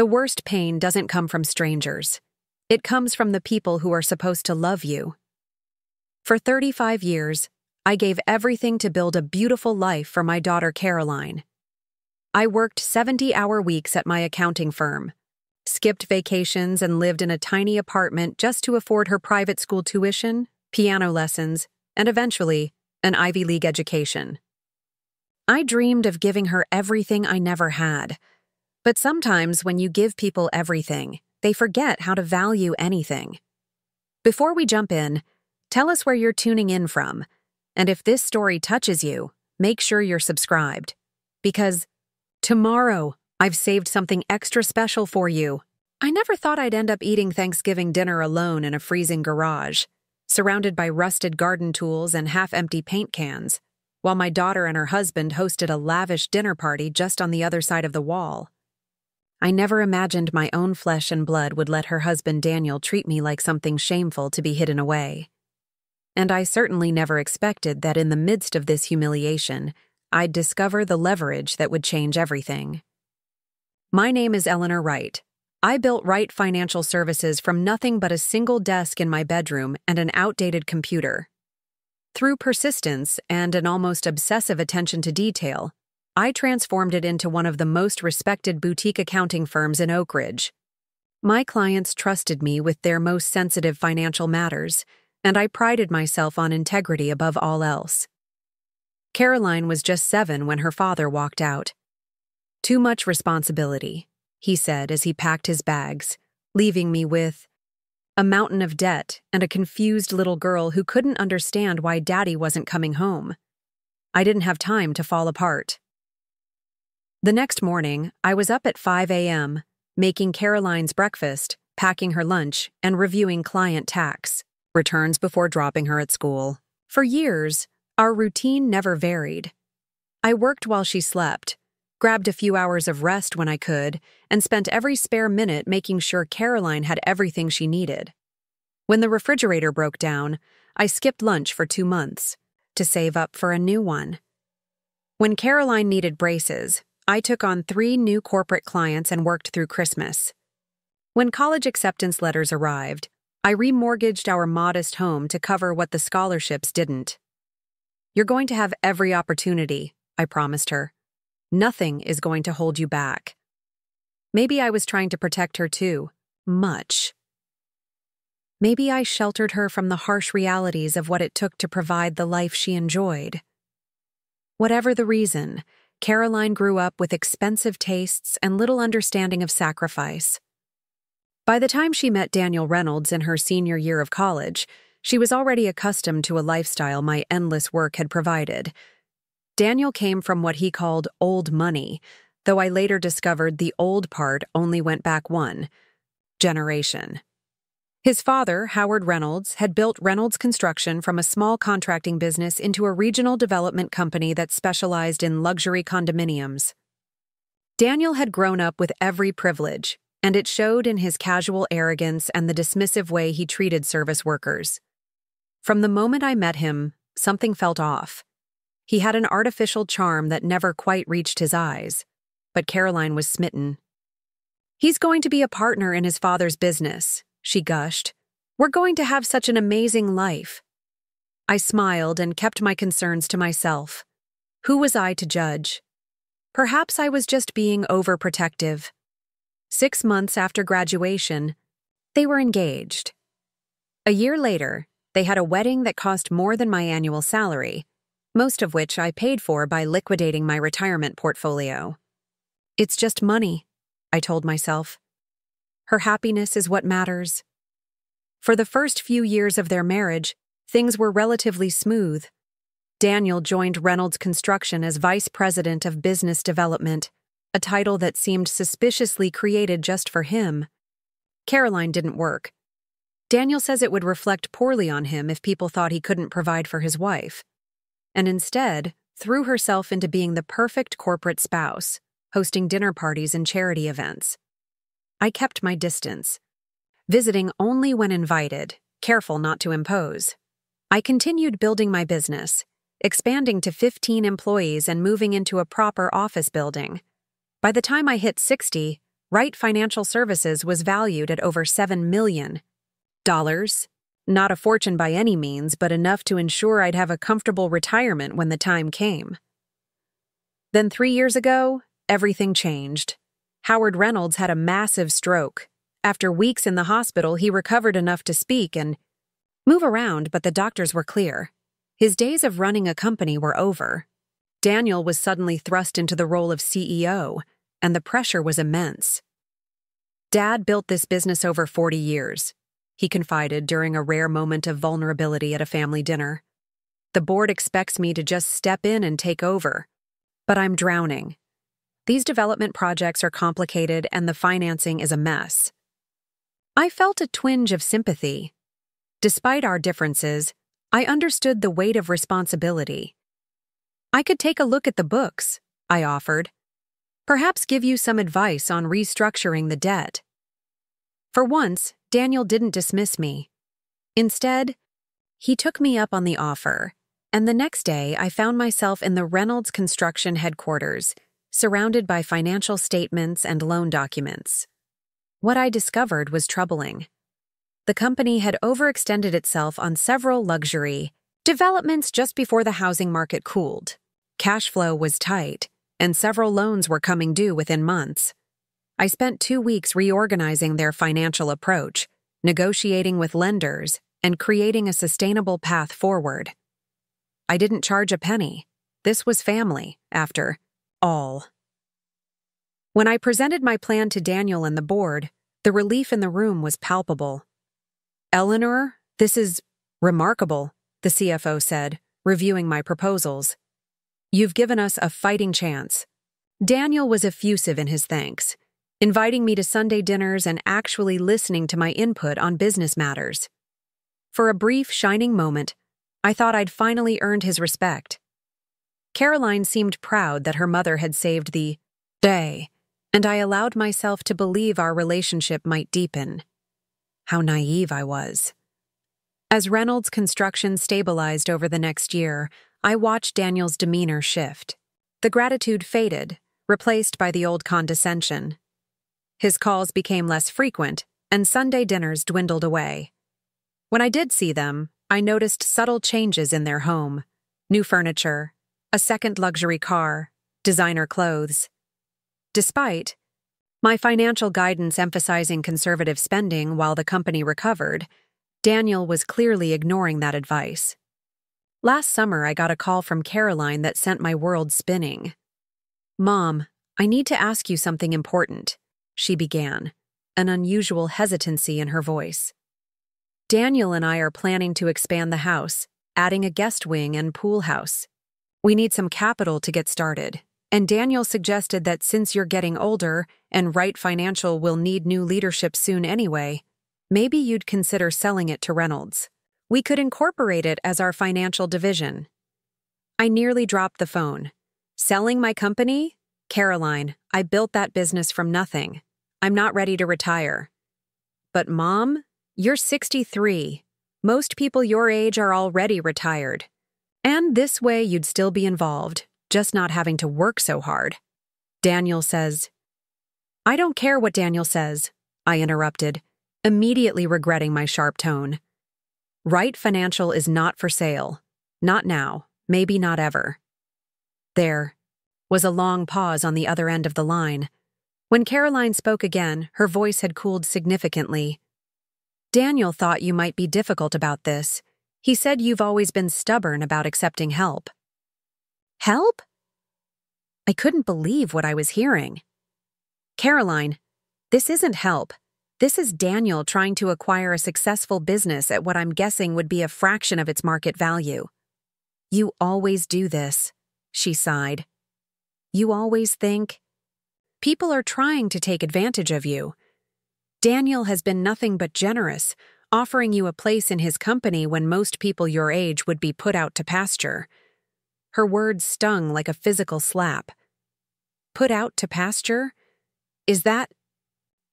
The worst pain doesn't come from strangers. It comes from the people who are supposed to love you. For 35 years, I gave everything to build a beautiful life for my daughter Caroline. I worked 70-hour weeks at my accounting firm, skipped vacations, and lived in a tiny apartment just to afford her private school tuition, piano lessons, and eventually, an Ivy League education. I dreamed of giving her everything I never had. But sometimes when you give people everything, they forget how to value anything. Before we jump in, tell us where you're tuning in from, and if this story touches you, make sure you're subscribed. Because tomorrow, I've saved something extra special for you. I never thought I'd end up eating Thanksgiving dinner alone in a freezing garage, surrounded by rusted garden tools and half-empty paint cans, while my daughter and her husband hosted a lavish dinner party just on the other side of the wall. I never imagined my own flesh and blood would let her husband Daniel treat me like something shameful to be hidden away. And I certainly never expected that in the midst of this humiliation, I'd discover the leverage that would change everything. My name is Eleanor Wright. I built Wright Financial Services from nothing but a single desk in my bedroom and an outdated computer. Through persistence and an almost obsessive attention to detail, I transformed it into one of the most respected boutique accounting firms in Oakridge. My clients trusted me with their most sensitive financial matters, and I prided myself on integrity above all else. Caroline was just 7 when her father walked out. "Too much responsibility," he said as he packed his bags, leaving me with a mountain of debt and a confused little girl who couldn't understand why Daddy wasn't coming home. I didn't have time to fall apart. The next morning, I was up at 5 a.m., making Caroline's breakfast, packing her lunch, and reviewing client tax returns before dropping her at school. For years, our routine never varied. I worked while she slept, grabbed a few hours of rest when I could, and spent every spare minute making sure Caroline had everything she needed. When the refrigerator broke down, I skipped lunch for 2 months to save up for a new one. When Caroline needed braces, I took on 3 new corporate clients and worked through Christmas. When college acceptance letters arrived, I remortgaged our modest home to cover what the scholarships didn't. "You're going to have every opportunity," I promised her. "Nothing is going to hold you back." Maybe I was trying to protect her too much. Maybe I sheltered her from the harsh realities of what it took to provide the life she enjoyed. Whatever the reason, Caroline grew up with expensive tastes and little understanding of sacrifice. By the time she met Daniel Reynolds in her senior year of college, she was already accustomed to a lifestyle my endless work had provided. Daniel came from what he called old money, though I later discovered the old part only went back 1 generation. His father, Howard Reynolds, had built Reynolds Construction from a small contracting business into a regional development company that specialized in luxury condominiums. Daniel had grown up with every privilege, and it showed in his casual arrogance and the dismissive way he treated service workers. From the moment I met him, something felt off. He had an artificial charm that never quite reached his eyes, but Caroline was smitten. "He's going to be a partner in his father's business," she gushed. "We're going to have such an amazing life." I smiled and kept my concerns to myself. Who was I to judge? Perhaps I was just being overprotective. 6 months after graduation, they were engaged. A year later, they had a wedding that cost more than my annual salary, most of which I paid for by liquidating my retirement portfolio. "It's just money," I told myself. "Her happiness is what matters." For the first few years of their marriage, things were relatively smooth. Daniel joined Reynolds Construction as Vice President of Business Development, a title that seemed suspiciously created just for him. Caroline didn't work. Daniel says it would reflect poorly on him if people thought he couldn't provide for his wife, and instead threw herself into being the perfect corporate spouse, hosting dinner parties and charity events. I kept my distance, visiting only when invited, careful not to impose. I continued building my business, expanding to 15 employees and moving into a proper office building. By the time I hit 60, Wright Financial Services was valued at over $7 million. Not a fortune by any means, but enough to ensure I'd have a comfortable retirement when the time came. Then 3 years ago, everything changed. Howard Reynolds had a massive stroke. After weeks in the hospital, he recovered enough to speak and move around, but the doctors were clear. His days of running a company were over. Daniel was suddenly thrust into the role of CEO, and the pressure was immense. Dad built this business over 40 years, he confided during a rare moment of vulnerability at a family dinner. The board expects me to just step in and take over, but I'm drowning. These development projects are complicated and the financing is a mess. I felt a twinge of sympathy. Despite our differences, I understood the weight of responsibility. I could take a look at the books, I offered. Perhaps give you some advice on restructuring the debt. For once, Daniel didn't dismiss me. Instead, he took me up on the offer, and the next day I found myself in the Reynolds Construction headquarters, surrounded by financial statements and loan documents. What I discovered was troubling. The company had overextended itself on several luxury developments just before the housing market cooled. Cash flow was tight, and several loans were coming due within months. I spent 2 weeks reorganizing their financial approach, negotiating with lenders, and creating a sustainable path forward. I didn't charge a penny. This was family, after all. When I presented my plan to Daniel and the board, the relief in the room was palpable. "Eleanor, this is remarkable," the CFO said, reviewing my proposals. "You've given us a fighting chance." Daniel was effusive in his thanks, inviting me to Sunday dinners and actually listening to my input on business matters. For a brief, shining moment, I thought I'd finally earned his respect. Caroline seemed proud that her mother had saved the day, and I allowed myself to believe our relationship might deepen. How naive I was. As Reynolds Construction stabilized over the next year, I watched Daniel's demeanor shift. The gratitude faded, replaced by the old condescension. His calls became less frequent, and Sunday dinners dwindled away. When I did see them, I noticed subtle changes in their home: new furniture, a second luxury car, designer clothes. Despite my financial guidance emphasizing conservative spending while the company recovered, Daniel was clearly ignoring that advice. Last summer, I got a call from Caroline that sent my world spinning. "Mom, I need to ask you something important," she began, an unusual hesitancy in her voice. "Daniel and I are planning to expand the house, adding a guest wing and pool house. We need some capital to get started, and Daniel suggested that since you're getting older and Wright Financial will need new leadership soon anyway, maybe you'd consider selling it to Reynolds. We could incorporate it as our financial division." I nearly dropped the phone. "Selling my company? Caroline, I built that business from nothing. I'm not ready to retire." "But Mom, you're 63. Most people your age are already retired. And this way you'd still be involved, just not having to work so hard." Daniel says. "I don't care what Daniel says," I interrupted, immediately regretting my sharp tone. "Wright Financial is not for sale. Not now, maybe not ever." There was a long pause on the other end of the line. When Caroline spoke again, her voice had cooled significantly. "Daniel thought you might be difficult about this. He said you've always been stubborn about accepting help." Help? I couldn't believe what I was hearing. "Caroline, this isn't help. This is Daniel trying to acquire a successful business at what I'm guessing would be a fraction of its market value." "You always do this," she sighed. "You always think people are trying to take advantage of you. Daniel has been nothing but generous, offering you a place in his company when most people your age would be put out to pasture." Her words stung like a physical slap. "Put out to pasture? Is that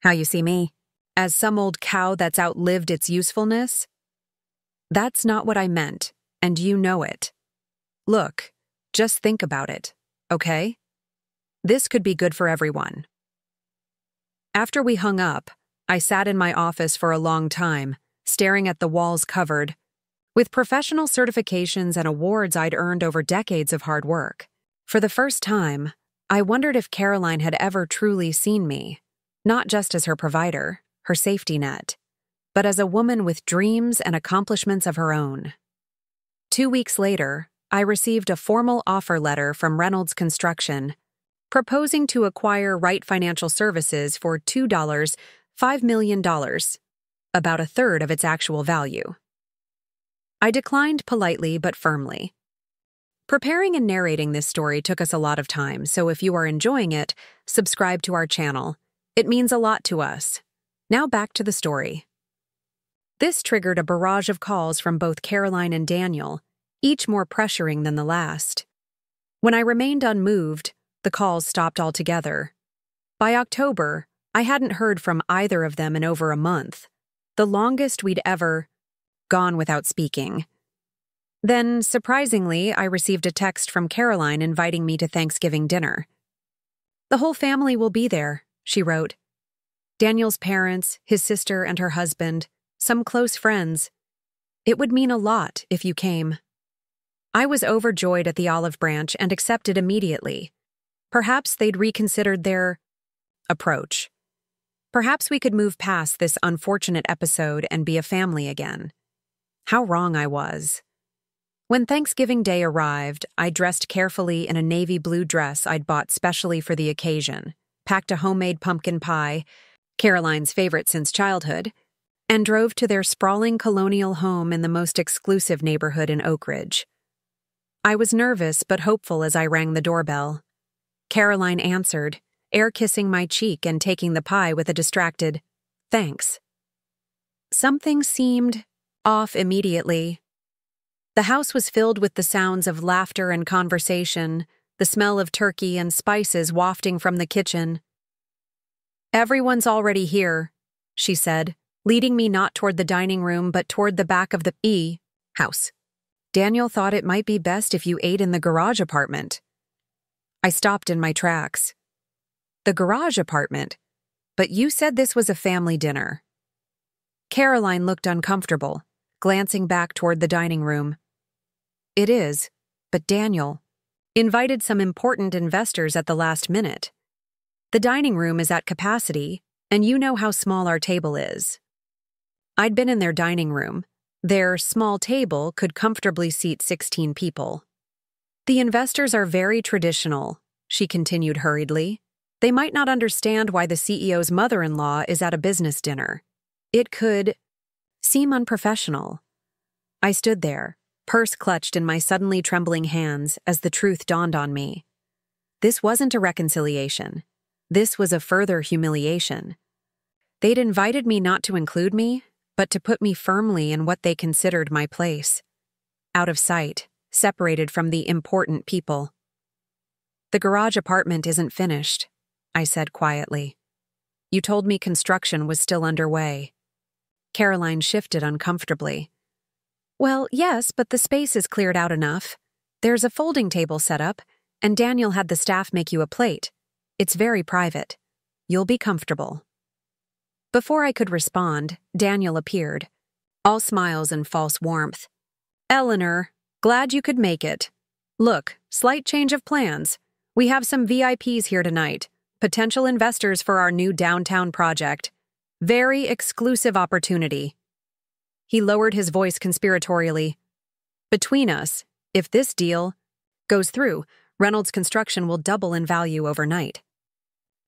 how you see me? As some old cow that's outlived its usefulness?" "That's not what I meant, and you know it. Look, just think about it, okay? This could be good for everyone." After we hung up, I sat in my office for a long time, staring at the walls covered with professional certifications and awards I'd earned over decades of hard work. For the first time, I wondered if Caroline had ever truly seen me, not just as her provider, her safety net, but as a woman with dreams and accomplishments of her own. 2 weeks later, I received a formal offer letter from Reynolds Construction, proposing to acquire Wright Financial Services for $5 million, about a third of its actual value. I declined politely but firmly. Preparing and narrating this story took us a lot of time, so if you are enjoying it, subscribe to our channel. It means a lot to us. Now back to the story. This triggered a barrage of calls from both Caroline and Daniel, each more pressuring than the last. When I remained unmoved, the calls stopped altogether. By October, I hadn't heard from either of them in over a month, the longest we'd ever gone without speaking. Then, surprisingly, I received a text from Caroline inviting me to Thanksgiving dinner. "The whole family will be there," she wrote. "Daniel's parents, his sister and her husband, some close friends. It would mean a lot if you came." I was overjoyed at the olive branch and accepted immediately. Perhaps they'd reconsidered their approach. Perhaps we could move past this unfortunate episode and be a family again. How wrong I was. When Thanksgiving Day arrived, I dressed carefully in a navy blue dress I'd bought specially for the occasion, packed a homemade pumpkin pie, Caroline's favorite since childhood, and drove to their sprawling colonial home in the most exclusive neighborhood in Oakridge. I was nervous but hopeful as I rang the doorbell. Caroline answered, air-kissing my cheek and taking the pie with a distracted, "Thanks." Something seemed off immediately. The house was filled with the sounds of laughter and conversation, the smell of turkey and spices wafting from the kitchen. "Everyone's already here," she said, leading me not toward the dining room but toward the back of the house. "Daniel thought it might be best if you ate in the garage apartment." I stopped in my tracks. "The garage apartment? But you said this was a family dinner." Caroline looked uncomfortable, glancing back toward the dining room. "It is, but Daniel invited some important investors at the last minute. The dining room is at capacity, and you know how small our table is." I'd been in their dining room. Their small table could comfortably seat 16 people. "The investors are very traditional," she continued hurriedly. "They might not understand why the CEO's mother-in-law is at a business dinner. It could seem unprofessional." I stood there, purse clutched in my suddenly trembling hands as the truth dawned on me. This wasn't a reconciliation. This was a further humiliation. They'd invited me not to include me, but to put me firmly in what they considered my place. Out of sight, separated from the important people. "The garage apartment isn't finished," I said quietly. "You told me construction was still underway." Caroline shifted uncomfortably. "Well, yes, but the space is cleared out enough. There's a folding table set up, and Daniel had the staff make you a plate. It's very private. You'll be comfortable." Before I could respond, Daniel appeared, all smiles and false warmth. "Eleanor, glad you could make it. Look, slight change of plans. We have some VIPs here tonight, potential investors for our new downtown project. Very exclusive opportunity." He lowered his voice conspiratorially. "Between us, if this deal goes through, Reynolds Construction will double in value overnight."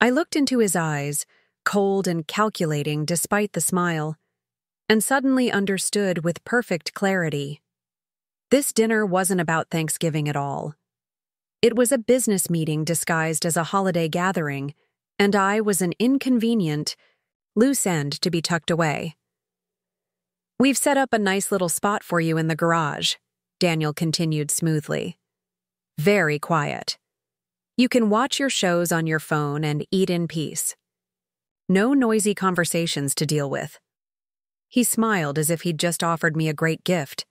I looked into his eyes, cold and calculating despite the smile, and suddenly understood with perfect clarity. This dinner wasn't about Thanksgiving at all. It was a business meeting disguised as a holiday gathering, and I was an inconvenient, loose end to be tucked away. "We've set up a nice little spot for you in the garage," Daniel continued smoothly. "Very quiet. You can watch your shows on your phone and eat in peace. No noisy conversations to deal with." He smiled as if he'd just offered me a great gift.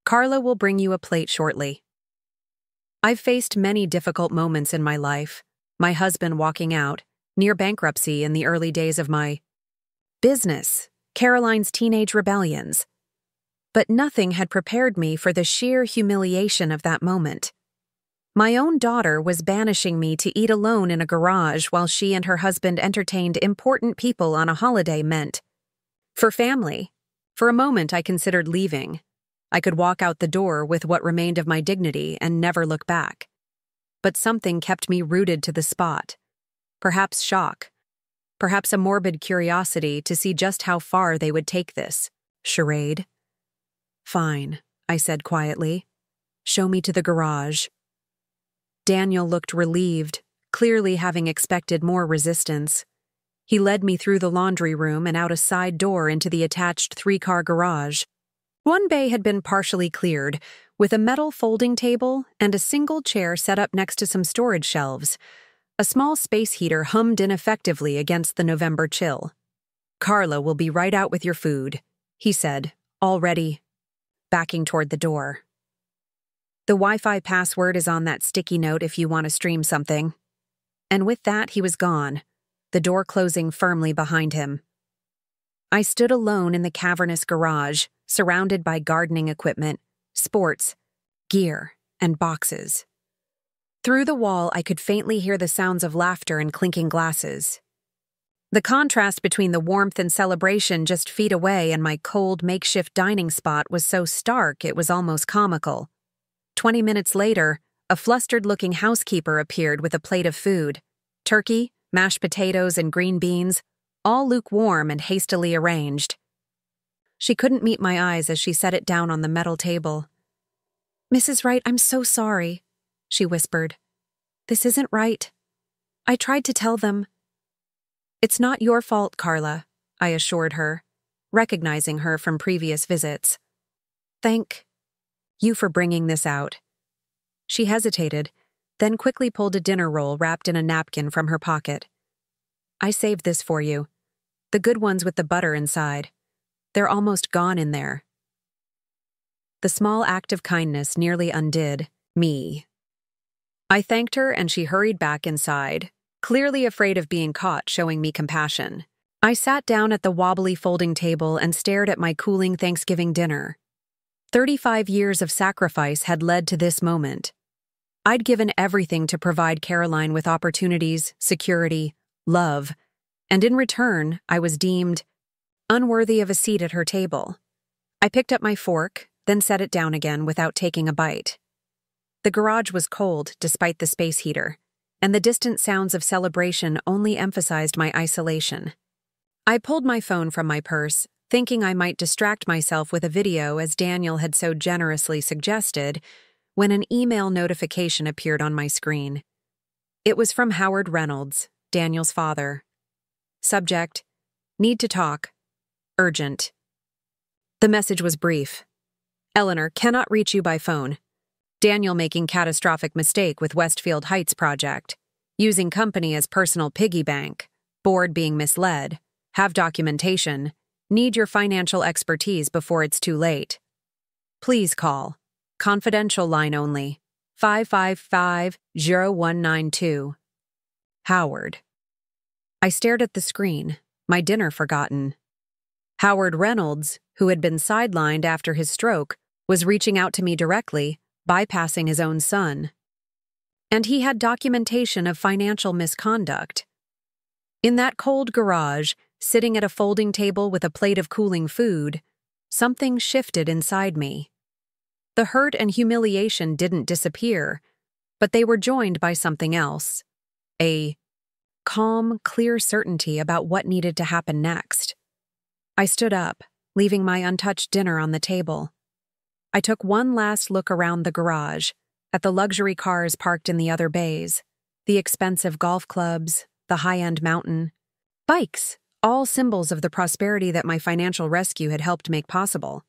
"Carla will bring you a plate shortly." I've faced many difficult moments in my life, my husband walking out, near bankruptcy in the early days of my business, Caroline's teenage rebellions. But nothing had prepared me for the sheer humiliation of that moment. My own daughter was banishing me to eat alone in a garage while she and her husband entertained important people on a holiday meant. For family, for a moment I considered leaving. I could walk out the door with what remained of my dignity and never look back. But something kept me rooted to the spot. Perhaps shock. Perhaps a morbid curiosity to see just how far they would take this charade. "Fine," I said quietly. "Show me to the garage." Daniel looked relieved, clearly having expected more resistance. He led me through the laundry room and out a side door into the attached 3-car garage. One bay had been partially cleared, with a metal folding table and a single chair set up next to some storage shelves. A small space heater hummed ineffectively against the November chill. "Carla will be right out with your food," he said, already backing toward the door. "The Wi-Fi password is on that sticky note if you want to stream something." And with that, he was gone, the door closing firmly behind him. I stood alone in the cavernous garage, surrounded by gardening equipment, sports, gear, and boxes. Through the wall, I could faintly hear the sounds of laughter and clinking glasses. The contrast between the warmth and celebration just feet away and my cold makeshift dining spot was so stark it was almost comical. 20 minutes later, a flustered-looking housekeeper appeared with a plate of food: turkey, mashed potatoes, and green beans, all lukewarm and hastily arranged. She couldn't meet my eyes as she set it down on the metal table. "Mrs. Wright, I'm so sorry," she whispered. "This isn't right. I tried to tell them." "It's not your fault, Carla," I assured her, recognizing her from previous visits. "Thank you for bringing this out." She hesitated, then quickly pulled a dinner roll wrapped in a napkin from her pocket. "I saved this for you. The good ones with the butter inside. They're almost gone in there." The small act of kindness nearly undid me. I thanked her and she hurried back inside, clearly afraid of being caught showing me compassion. I sat down at the wobbly folding table and stared at my cooling Thanksgiving dinner. 35 years of sacrifice had led to this moment. I'd given everything to provide Caroline with opportunities, security, love, and in return, I was deemed unworthy of a seat at her table. I picked up my fork, then set it down again without taking a bite. The garage was cold despite the space heater, and the distant sounds of celebration only emphasized my isolation. I pulled my phone from my purse, thinking I might distract myself with a video as Daniel had so generously suggested, when an email notification appeared on my screen. It was from Howard Reynolds, Daniel's father. Subject: "Need to talk. Urgent." The message was brief. "Eleanor, cannot reach you by phone. Daniel making catastrophic mistake with Westfield Heights project. Using company as personal piggy bank. Board being misled. Have documentation. Need your financial expertise before it's too late. Please call. Confidential line only. 555-0192. Howard." I stared at the screen, my dinner forgotten. Howard Reynolds, who had been sidelined after his stroke, was reaching out to me directly, bypassing his own son. And he had documentation of financial misconduct. In that cold garage, sitting at a folding table with a plate of cooling food, something shifted inside me. The hurt and humiliation didn't disappear, but they were joined by something else. A calm, clear certainty about what needed to happen next. I stood up, leaving my untouched dinner on the table. I took one last look around the garage, at the luxury cars parked in the other bays, the expensive golf clubs, the high-end mountain, bikes, all symbols of the prosperity that my financial rescue had helped make possible.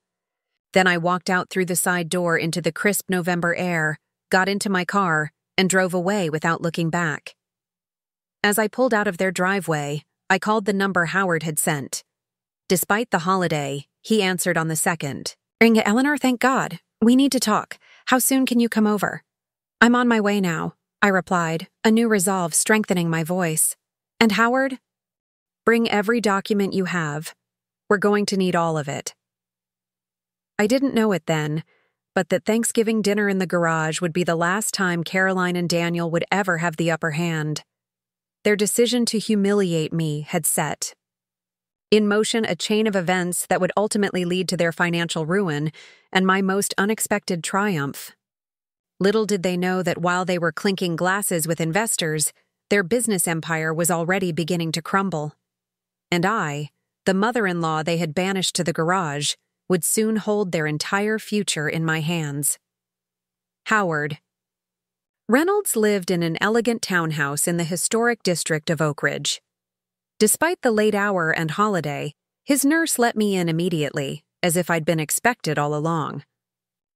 Then I walked out through the side door into the crisp November air, got into my car, and drove away without looking back. As I pulled out of their driveway, I called the number Howard had sent. Despite the holiday, he answered on the second. "Ring, Eleanor, thank God. We need to talk. How soon can you come over?" "I'm on my way now," I replied, a new resolve strengthening my voice. And Howard, bring every document you have. We're going to need all of it. I didn't know it then, but that Thanksgiving dinner in the garage would be the last time Caroline and Daniel would ever have the upper hand. Their decision to humiliate me had set in motion a chain of events that would ultimately lead to their financial ruin and my most unexpected triumph. Little did they know that while they were clinking glasses with investors, their business empire was already beginning to crumble. And I, the mother-in-law they had banished to the garage, would soon hold their entire future in my hands. Howard. Reynolds lived in an elegant townhouse in the historic district of Oakridge. Despite the late hour and holiday, his nurse let me in immediately, as if I'd been expected all along.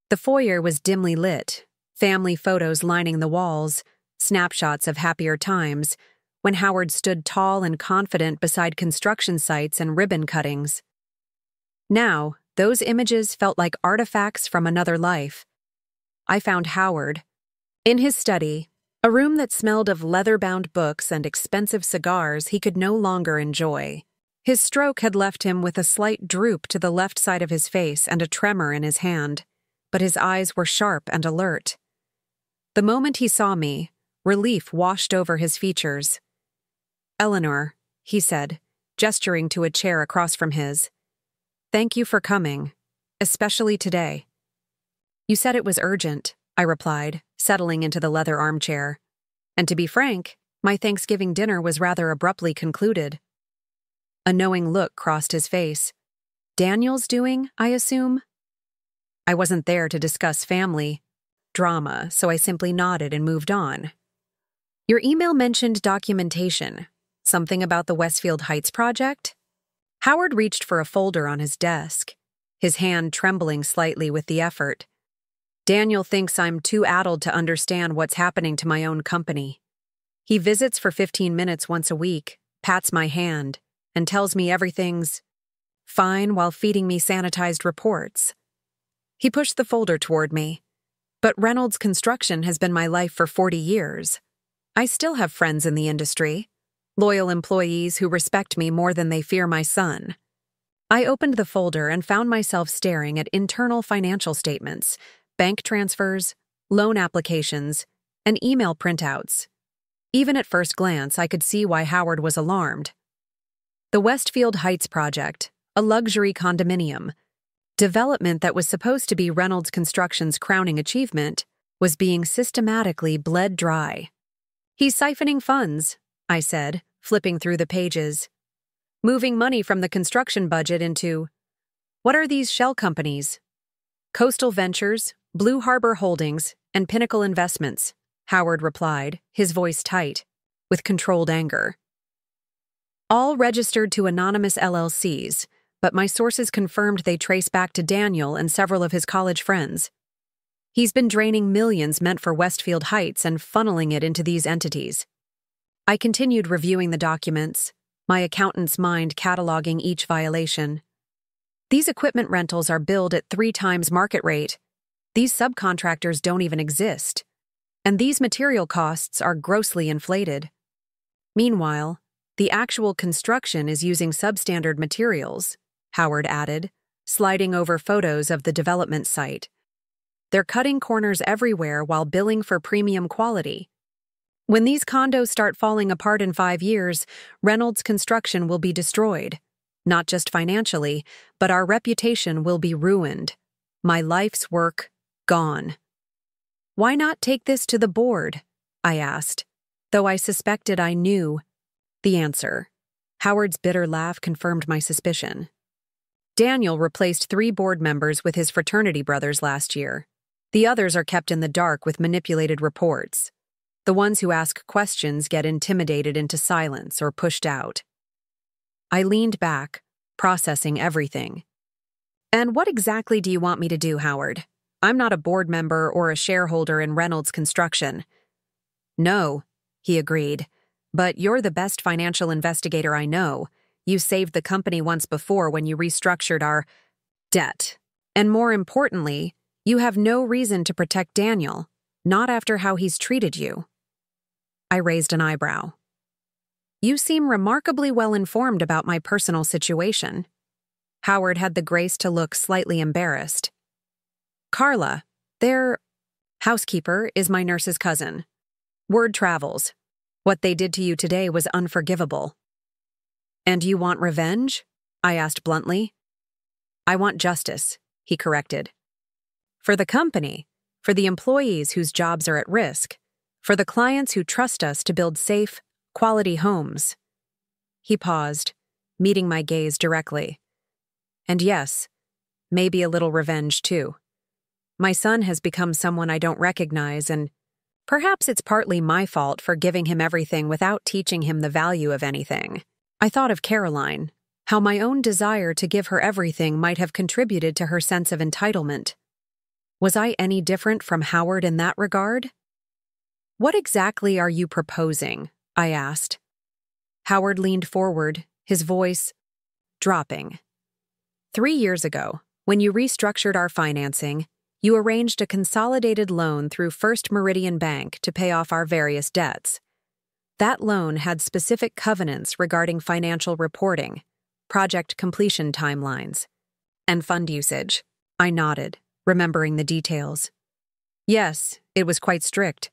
The foyer was dimly lit, family photos lining the walls, snapshots of happier times, when Howard stood tall and confident beside construction sites and ribbon cuttings. Now, those images felt like artifacts from another life. I found Howard in his study, a room that smelled of leather-bound books and expensive cigars he could no longer enjoy. His stroke had left him with a slight droop to the left side of his face and a tremor in his hand, but his eyes were sharp and alert. The moment he saw me, relief washed over his features. "Eleanor," he said, gesturing to a chair across from his. "Thank you for coming, especially today." "You said it was urgent," I replied, settling into the leather armchair. "And to be frank, my Thanksgiving dinner was rather abruptly concluded." A knowing look crossed his face. "Daniel's doing, I assume?" I wasn't there to discuss family drama, so I simply nodded and moved on. "Your email mentioned documentation. Something about the Westfield Heights project?" Howard reached for a folder on his desk, his hand trembling slightly with the effort. "Daniel thinks I'm too addled to understand what's happening to my own company. He visits for 15 minutes once a week, pats my hand, and tells me everything's fine while feeding me sanitized reports." He pushed the folder toward me. "But Reynolds Construction has been my life for 40 years. I still have friends in the industry, loyal employees who respect me more than they fear my son." I opened the folder and found myself staring at internal financial statements, bank transfers, loan applications, and email printouts. Even at first glance, I could see why Howard was alarmed. The Westfield Heights project, a luxury condominium, development that was supposed to be Reynolds Construction's crowning achievement, was being systematically bled dry. "He's siphoning funds," I said, flipping through the pages. "Moving money from the construction budget into, what are these shell companies? Coastal Ventures, Blue Harbor Holdings, and Pinnacle Investments," Howard replied, his voice tight, with controlled anger. "All registered to anonymous LLCs, but my sources confirmed they trace back to Daniel and several of his college friends. He's been draining millions meant for Westfield Heights and funneling it into these entities." I continued reviewing the documents, my accountant's mind cataloging each violation. "These equipment rentals are billed at 3 times market rate. These subcontractors don't even exist. And these material costs are grossly inflated. Meanwhile, the actual construction is using substandard materials," Howard added, sliding over photos of the development site. "They're cutting corners everywhere while billing for premium quality. When these condos start falling apart in 5 years, Reynolds Construction will be destroyed. Not just financially, but our reputation will be ruined. My life's work gone." "Why not take this to the board?" I asked, though I suspected I knew the answer. Howard's bitter laugh confirmed my suspicion. "Daniel replaced 3 board members with his fraternity brothers last year. The others are kept in the dark with manipulated reports. The ones who ask questions get intimidated into silence or pushed out." I leaned back, processing everything. "And what exactly do you want me to do, Howard? I'm not a board member or a shareholder in Reynolds Construction." "No," he agreed, "but you're the best financial investigator I know. You saved the company once before when you restructured our debt. And more importantly, you have no reason to protect Daniel, not after how he's treated you." I raised an eyebrow. You seem remarkably well informed about my personal situation. Howard had the grace to look slightly embarrassed. Carla, their housekeeper, is my nurse's cousin. Word travels. What they did to you today was unforgivable. And you want revenge? I asked bluntly. I want justice, he corrected. For the company, for the employees whose jobs are at risk, for the clients who trust us to build safe, quality homes. He paused, meeting my gaze directly. And yes, maybe a little revenge too. My son has become someone I don't recognize, and perhaps it's partly my fault for giving him everything without teaching him the value of anything. I thought of Caroline, how my own desire to give her everything might have contributed to her sense of entitlement. Was I any different from Howard in that regard? What exactly are you proposing? I asked. Howard leaned forward, his voice dropping. 3 years ago, when you restructured our financing, you arranged a consolidated loan through First Meridian Bank to pay off our various debts. That loan had specific covenants regarding financial reporting, project completion timelines, and fund usage. I nodded, remembering the details. Yes, it was quite strict.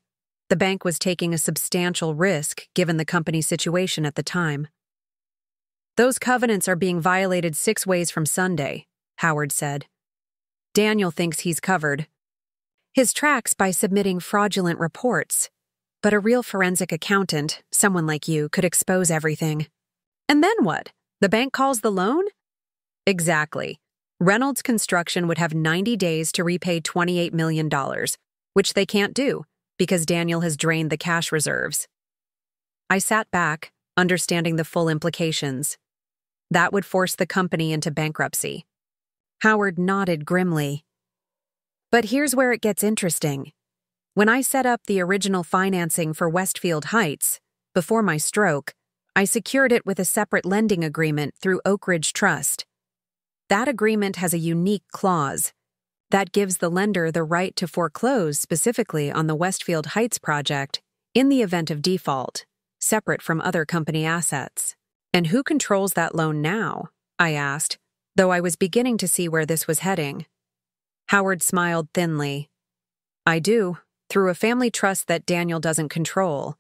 The bank was taking a substantial risk given the company's situation at the time. Those covenants are being violated 6 ways from Sunday, Howard said. Daniel thinks he's covered his tracks by submitting fraudulent reports, but a real forensic accountant, someone like you, could expose everything. And then what? The bank calls the loan? Exactly. Reynolds Construction would have 90 days to repay $28 million, which they can't do because Daniel has drained the cash reserves. I sat back, understanding the full implications. That would force the company into bankruptcy. Howard nodded grimly. But here's where it gets interesting. When I set up the original financing for Westfield Heights, before my stroke, I secured it with a separate lending agreement through Oakridge Trust. That agreement has a unique clause that gives the lender the right to foreclose specifically on the Westfield Heights project in the event of default, separate from other company assets. And who controls that loan now? I asked, though I was beginning to see where this was heading. Howard smiled thinly. I do, through a family trust that Daniel doesn't control.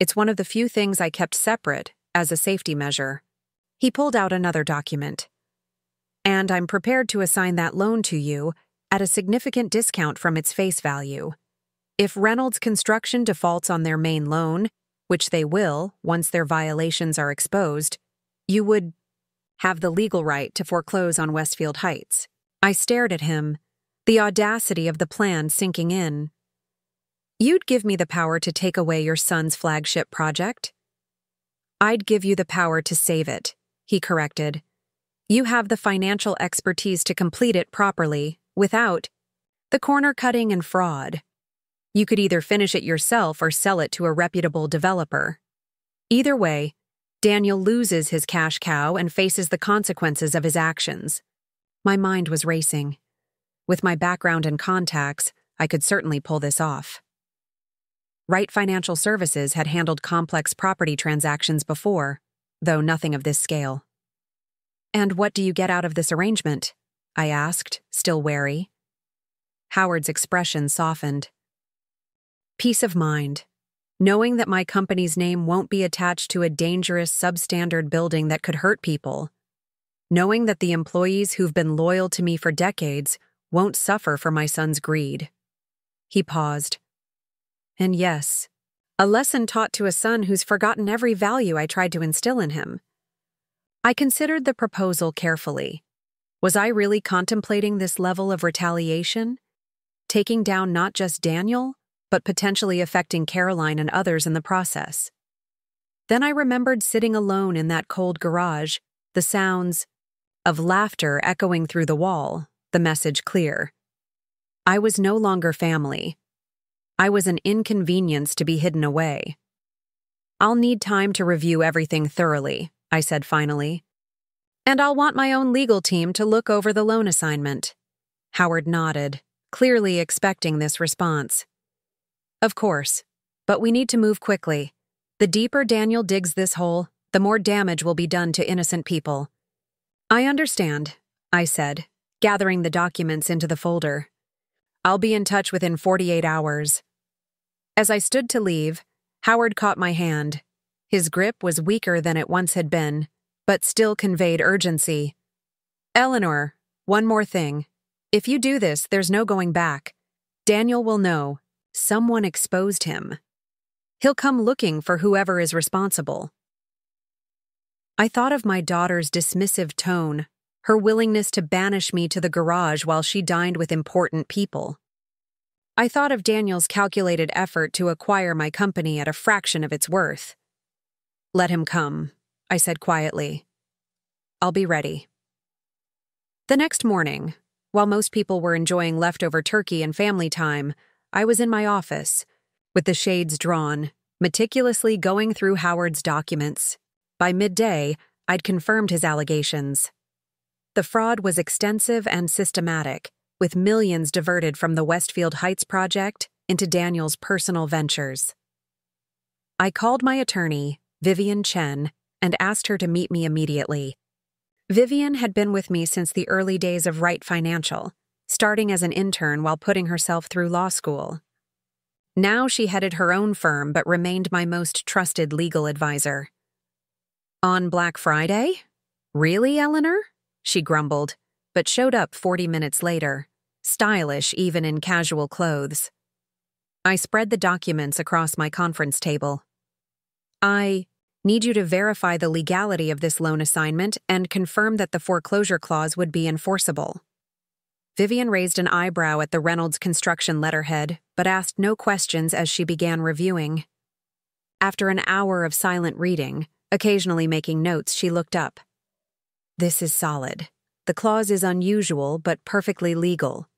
It's one of the few things I kept separate as a safety measure. He pulled out another document. And I'm prepared to assign that loan to you at a significant discount from its face value. If Reynolds Construction defaults on their main loan, which they will once their violations are exposed, you would have the legal right to foreclose on Westfield Heights. I stared at him, the audacity of the plan sinking in. You'd give me the power to take away your son's flagship project? I'd give you the power to save it, he corrected. You have the financial expertise to complete it properly, without the corner-cutting and fraud. You could either finish it yourself or sell it to a reputable developer. Either way, Daniel loses his cash cow and faces the consequences of his actions. My mind was racing. With my background and contacts, I could certainly pull this off. Wright Financial Services had handled complex property transactions before, though nothing of this scale. And what do you get out of this arrangement? I asked, still wary. Howard's expression softened. Peace of mind. Knowing that my company's name won't be attached to a dangerous substandard building that could hurt people. Knowing that the employees who've been loyal to me for decades won't suffer for my son's greed. He paused. And yes, a lesson taught to a son who's forgotten every value I tried to instill in him. I considered the proposal carefully. Was I really contemplating this level of retaliation? Taking down not just Daniel, but potentially affecting Caroline and others in the process. Then I remembered sitting alone in that cold garage, the sounds of laughter echoing through the wall, the message clear. I was no longer family. I was an inconvenience to be hidden away. I'll need time to review everything thoroughly, I said finally. And I'll want my own legal team to look over the loan assignment. Howard nodded, clearly expecting this response. Of course, but we need to move quickly. The deeper Daniel digs this hole, the more damage will be done to innocent people. I understand, I said, gathering the documents into the folder. I'll be in touch within 48 hours. As I stood to leave, Howard caught my hand. His grip was weaker than it once had been, but still conveyed urgency. Eleanor, one more thing. If you do this, there's no going back. Daniel will know. Someone exposed him. He'll come looking for whoever is responsible. I thought of my daughter's dismissive tone, her willingness to banish me to the garage while she dined with important people. I thought of Daniel's calculated effort to acquire my company at a fraction of its worth. Let him come, I said quietly. I'll be ready. The next morning, while most people were enjoying leftover turkey and family time, I was in my office, with the shades drawn, meticulously going through Howard's documents. By midday, I'd confirmed his allegations. The fraud was extensive and systematic, with millions diverted from the Westfield Heights project into Daniel's personal ventures. I called my attorney, Vivian Chen, and asked her to meet me immediately. Vivian had been with me since the early days of Wright Financial, starting as an intern while putting herself through law school. Now she headed her own firm but remained my most trusted legal advisor. On Black Friday? Really, Eleanor? She grumbled, but showed up 40 minutes later, stylish even in casual clothes. I spread the documents across my conference table. I need you to verify the legality of this loan assignment and confirm that the foreclosure clause would be enforceable. Vivian raised an eyebrow at the Reynolds construction letterhead, but asked no questions as she began reviewing. After an hour of silent reading, occasionally making notes, she looked up. This is solid. The clause is unusual but perfectly legal.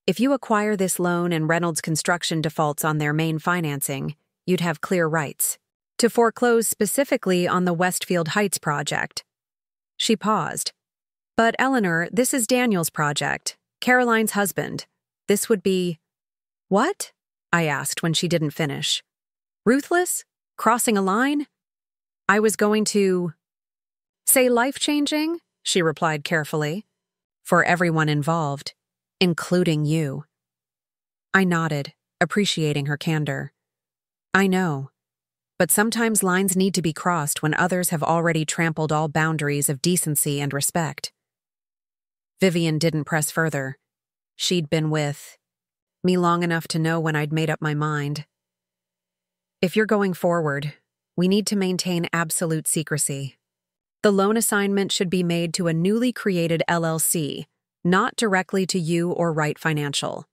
If you acquire this loan and Reynolds Construction defaults on their main financing, you'd have clear rights to foreclose specifically on the Westfield Heights project. She paused. But Eleanor, this is Daniel's project, Caroline's husband. This would be... What? I asked when she didn't finish. Ruthless? Crossing a line? I was going to... say life-changing, she replied carefully. For everyone involved, including you. I nodded, appreciating her candor. I know. But sometimes lines need to be crossed when others have already trampled all boundaries of decency and respect. Vivian didn't press further. She'd been with me long enough to know when I'd made up my mind. If you're going forward, we need to maintain absolute secrecy. The loan assignment should be made to a newly created LLC, not directly to you or Wright Financial.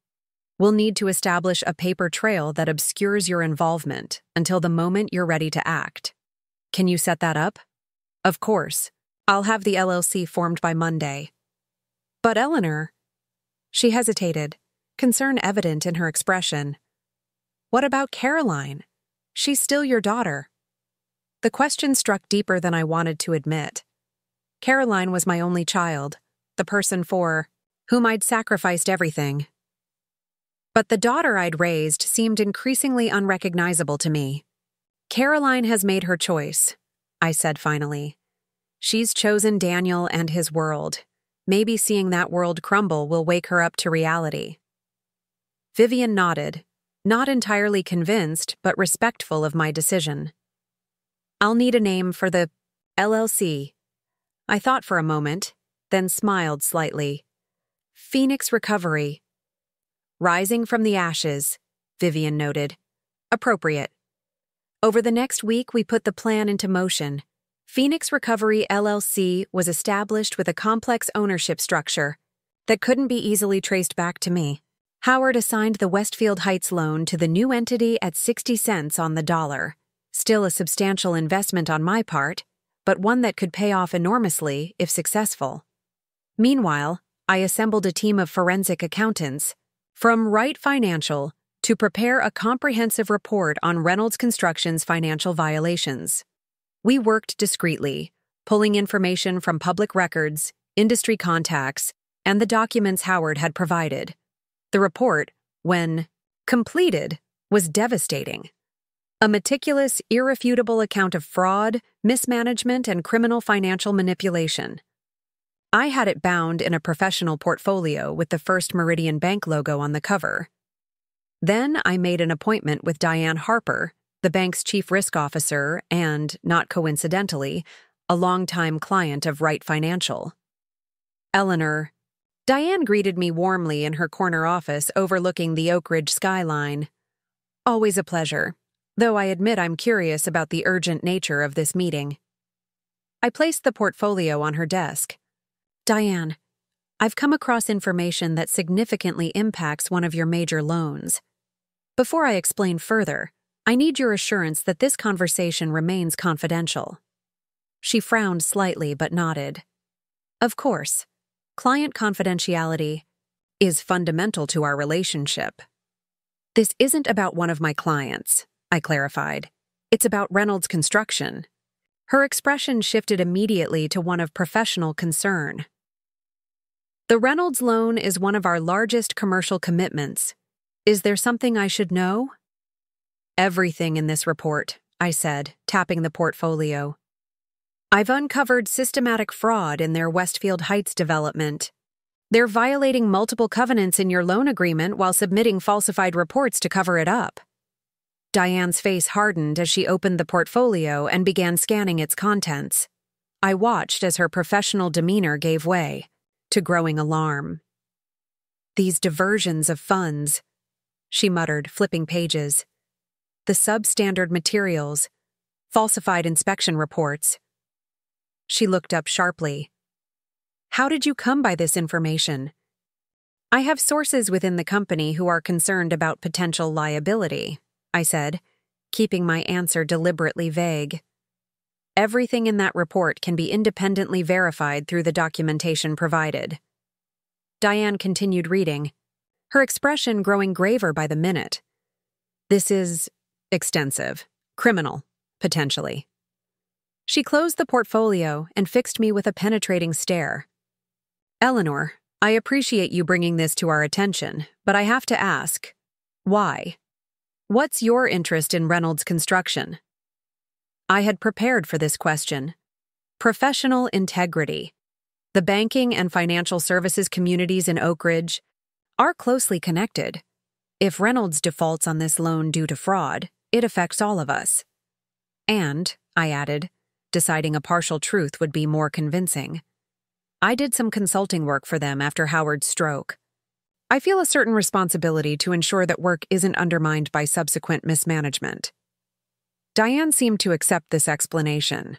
We'll need to establish a paper trail that obscures your involvement until the moment you're ready to act. Can you set that up? Of course. I'll have the LLC formed by Monday. But Eleanor... She hesitated, concern evident in her expression. What about Caroline? She's still your daughter. The question struck deeper than I wanted to admit. Caroline was my only child, the person for whom I'd sacrificed everything. But the daughter I'd raised seemed increasingly unrecognizable to me. Caroline has made her choice, I said finally. She's chosen Daniel and his world. Maybe seeing that world crumble will wake her up to reality. Vivian nodded, not entirely convinced but respectful of my decision. I'll need a name for the LLC. I thought for a moment, then smiled slightly. Phoenix Recovery. Rising from the ashes, Vivian noted. Appropriate. Over the next week, we put the plan into motion. Phoenix Recovery LLC was established with a complex ownership structure that couldn't be easily traced back to me. Howard assigned the Westfield Heights loan to the new entity at 60 cents on the dollar. Still a substantial investment on my part, but one that could pay off enormously if successful. Meanwhile, I assembled a team of forensic accountants from Wright Financial to prepare a comprehensive report on Reynolds Construction's financial violations. We worked discreetly, pulling information from public records, industry contacts, and the documents Howard had provided. The report, when completed, was devastating. A meticulous, irrefutable account of fraud, mismanagement, and criminal financial manipulation. I had it bound in a professional portfolio with the First Meridian Bank logo on the cover. Then I made an appointment with Diane Harper, the bank's chief risk officer and, not coincidentally, a longtime client of Wright Financial. Eleanor. Diane greeted me warmly in her corner office overlooking the Oakridge skyline. Always a pleasure, though I admit I'm curious about the urgent nature of this meeting. I placed the portfolio on her desk. Diane, I've come across information that significantly impacts one of your major loans. Before I explain further, I need your assurance that this conversation remains confidential. She frowned slightly but nodded. Of course, client confidentiality is fundamental to our relationship. This isn't about one of my clients, I clarified. It's about Reynolds Construction. Her expression shifted immediately to one of professional concern. The Reynolds loan is one of our largest commercial commitments. Is there something I should know? Everything in this report, I said, tapping the portfolio. I've uncovered systematic fraud in their Westfield Heights development. They're violating multiple covenants in your loan agreement while submitting falsified reports to cover it up. Diane's face hardened as she opened the portfolio and began scanning its contents. I watched as her professional demeanor gave way to growing alarm. These diversions of funds, she muttered, flipping pages. The substandard materials, falsified inspection reports. She looked up sharply. How did you come by this information? I have sources within the company who are concerned about potential liability, I said, keeping my answer deliberately vague. Everything in that report can be independently verified through the documentation provided. Diane continued reading, her expression growing graver by the minute. This is extensive, criminal, potentially. She closed the portfolio and fixed me with a penetrating stare. Eleanor, I appreciate you bringing this to our attention, but I have to ask, why? What's your interest in Reynolds Construction? I had prepared for this question. Professional integrity. The banking and financial services communities in Oakridge are closely connected. If Reynolds defaults on this loan due to fraud, it affects all of us. And, I added, deciding a partial truth would be more convincing, I did some consulting work for them after Howard's stroke. I feel a certain responsibility to ensure that work isn't undermined by subsequent mismanagement. Diane seemed to accept this explanation.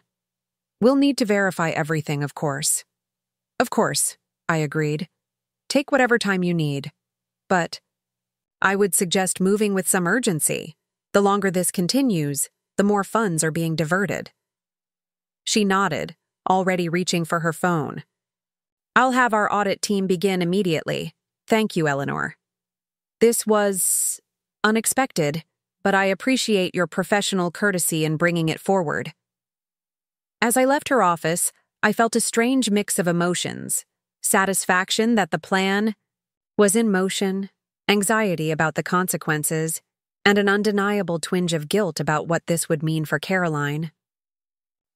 We'll need to verify everything, of course. Of course, I agreed. Take whatever time you need. But I would suggest moving with some urgency. The longer this continues, the more funds are being diverted. She nodded, already reaching for her phone. I'll have our audit team begin immediately. Thank you, Eleanor. This was unexpected, but I appreciate your professional courtesy in bringing it forward. As I left her office, I felt a strange mix of emotions: satisfaction that the plan was in motion, anxiety about the consequences, and an undeniable twinge of guilt about what this would mean for Caroline.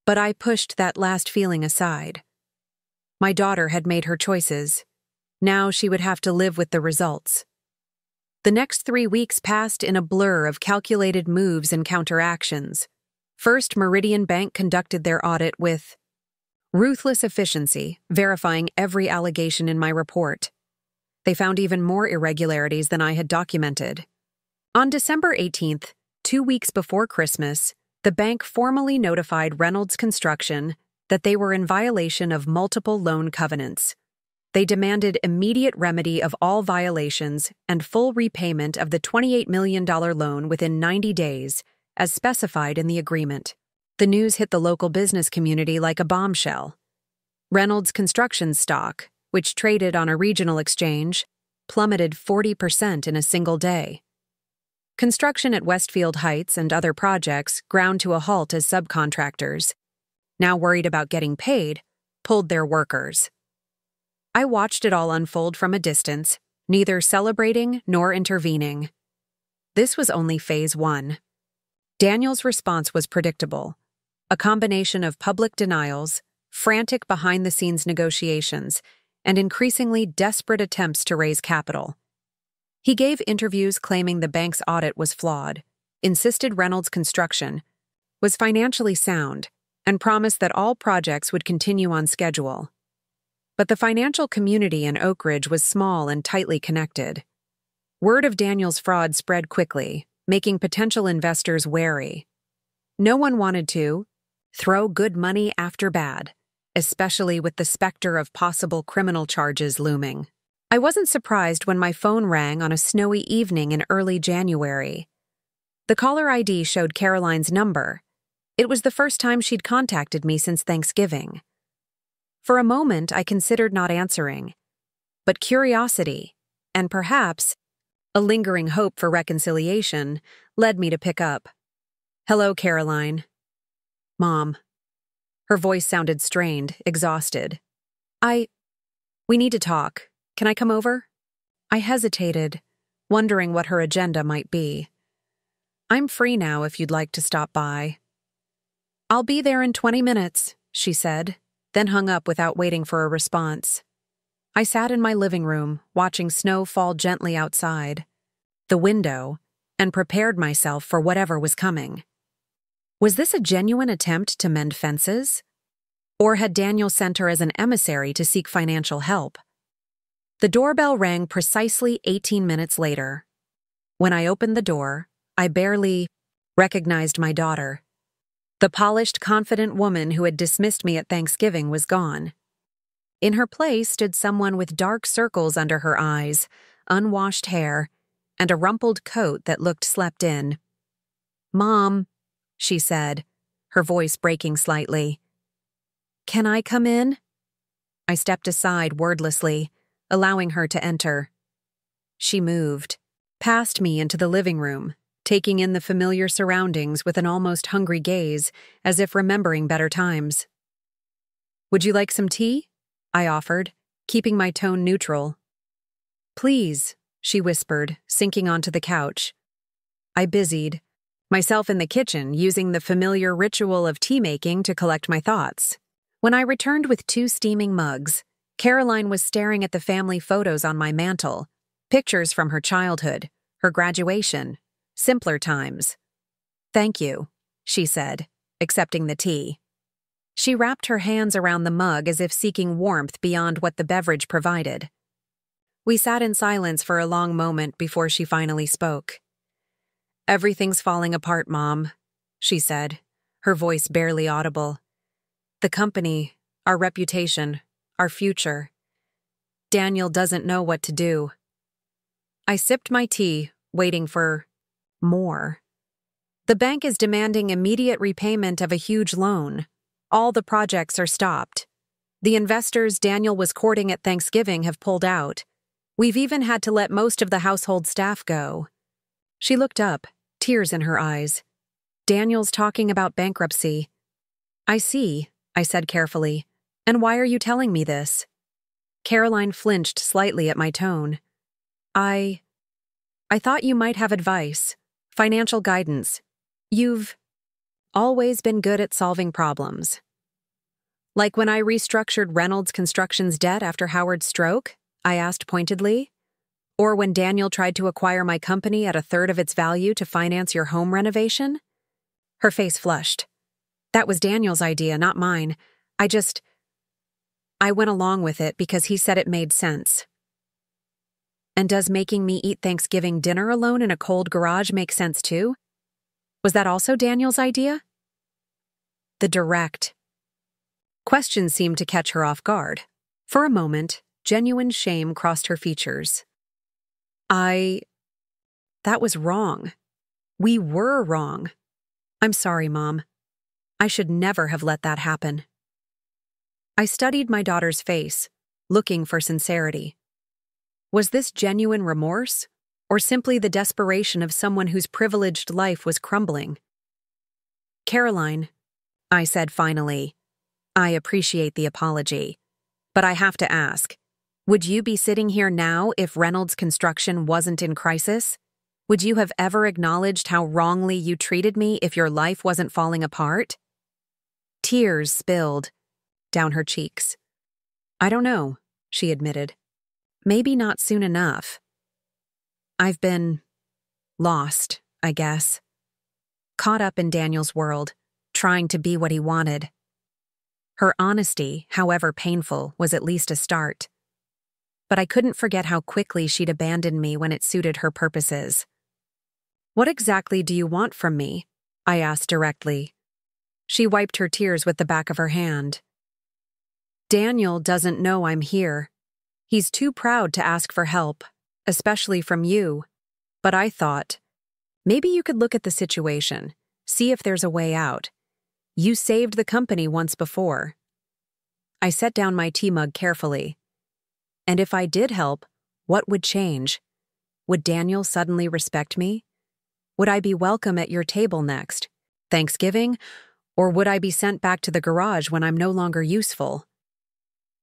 But I pushed that last feeling aside. My daughter had made her choices. Now she would have to live with the results. The next 3 weeks passed in a blur of calculated moves and counteractions. First, Meridian Bank conducted their audit with ruthless efficiency, verifying every allegation in my report. They found even more irregularities than I had documented. On December 18th, 2 weeks before Christmas, the bank formally notified Reynolds Construction that they were in violation of multiple loan covenants. They demanded immediate remedy of all violations and full repayment of the $28 million loan within 90 days, as specified in the agreement. The news hit the local business community like a bombshell. Reynolds Construction stock, which traded on a regional exchange, plummeted 40% in a single day. Construction at Westfield Heights and other projects ground to a halt as subcontractors, now worried about getting paid, pulled their workers. I watched it all unfold from a distance, neither celebrating nor intervening. This was only phase 1. Daniel's response was predictable, a combination of public denials, frantic behind-the-scenes negotiations, and increasingly desperate attempts to raise capital. He gave interviews claiming the bank's audit was flawed, insisted Reynolds Construction was financially sound, and promised that all projects would continue on schedule. But the financial community in Oakridge was small and tightly connected. Word of Daniel's fraud spread quickly, making potential investors wary. No one wanted to throw good money after bad, especially with the specter of possible criminal charges looming. I wasn't surprised when my phone rang on a snowy evening in early January. The caller ID showed Caroline's number. It was the first time she'd contacted me since Thanksgiving. For a moment, I considered not answering, but curiosity, and perhaps a lingering hope for reconciliation, led me to pick up. "Hello, Caroline." "Mom." Her voice sounded strained, exhausted. We need to talk. Can I come over?" I hesitated, wondering what her agenda might be. "I'm free now if you'd like to stop by." "I'll be there in 20 minutes, she said, then hung up without waiting for a response. I sat in my living room, watching snow fall gently outside the window, and prepared myself for whatever was coming. Was this a genuine attempt to mend fences? Or had Daniel sent her as an emissary to seek financial help? The doorbell rang precisely 18 minutes later. When I opened the door, I barely recognized my daughter. The polished, confident woman who had dismissed me at Thanksgiving was gone. In her place stood someone with dark circles under her eyes, unwashed hair, and a rumpled coat that looked slept in. "Mom," she said, her voice breaking slightly. "Can I come in?" I stepped aside wordlessly, allowing her to enter. She moved, past me into the living room, taking in the familiar surroundings with an almost hungry gaze, as if remembering better times. "Would you like some tea?" I offered, keeping my tone neutral. "Please," she whispered, sinking onto the couch. I busied myself in the kitchen, using the familiar ritual of tea-making to collect my thoughts. When I returned with 2 steaming mugs, Caroline was staring at the family photos on my mantel, pictures from her childhood, her graduation, simpler times. "Thank you," she said, accepting the tea. She wrapped her hands around the mug as if seeking warmth beyond what the beverage provided. We sat in silence for a long moment before she finally spoke. "Everything's falling apart, Mom," she said, her voice barely audible. "The company, our reputation, our future. Daniel doesn't know what to do." I sipped my tea, waiting for more. "The bank is demanding immediate repayment of a huge loan. All the projects are stopped. The investors Daniel was courting at Thanksgiving have pulled out. We've even had to let most of the household staff go." She looked up, tears in her eyes. "Daniel's talking about bankruptcy." "I see," I said carefully. "And why are you telling me this?" Caroline flinched slightly at my tone. I thought you might have advice, financial guidance. You've always been good at solving problems." "Like when I restructured Reynolds Construction's debt after Howard's stroke?" I asked pointedly. "Or when Daniel tried to acquire my company at 1/3 of its value to finance your home renovation?" Her face flushed. "That was Daniel's idea, not mine. I went along with it because he said it made sense." "And does making me eat Thanksgiving dinner alone in a cold garage make sense too? Was that also Daniel's idea?" The direct question seemed to catch her off guard. For a moment, genuine shame crossed her features. That was wrong. We were wrong. I'm sorry, Mom. I should never have let that happen." I studied my daughter's face, looking for sincerity. Was this genuine remorse, or simply the desperation of someone whose privileged life was crumbling? "Caroline," I said finally, "I appreciate the apology, but I have to ask, would you be sitting here now if Reynolds Construction wasn't in crisis? Would you have ever acknowledged how wrongly you treated me if your life wasn't falling apart? Tears spilled down her cheeks. I don't know, she admitted. Maybe not soon enough. I've been lost, I guess. Caught up in Daniel's world, trying to be what he wanted. Her honesty, however painful, was at least a start. But I couldn't forget how quickly she'd abandoned me when it suited her purposes. What exactly do you want from me? I asked directly. She wiped her tears with the back of her hand. Daniel doesn't know I'm here. He's too proud to ask for help, especially from you. But I thought, maybe you could look at the situation, see if there's a way out. You saved the company once before. I set down my tea mug carefully. And if I did help, what would change? Would Daniel suddenly respect me? Would I be welcome at your table next, Thanksgiving, or would I be sent back to the garage when I'm no longer useful?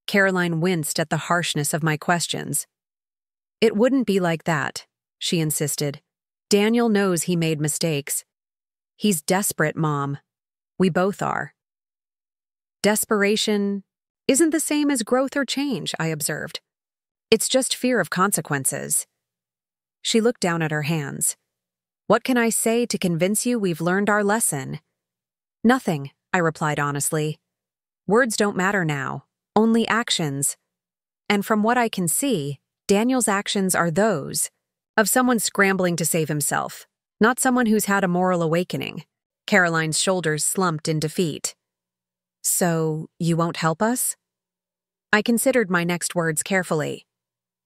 Caroline winced at the harshness of my questions. It wouldn't be like that, she insisted. Daniel knows he made mistakes. He's desperate, Mom. We both are. Desperation isn't the same as growth or change, I observed. It's just fear of consequences. She looked down at her hands. What can I say to convince you we've learned our lesson? Nothing, I replied honestly. Words don't matter now, only actions. And from what I can see, Daniel's actions are those of someone scrambling to save himself, not someone who's had a moral awakening. Caroline's shoulders slumped in defeat. So, you won't help us? I considered my next words carefully.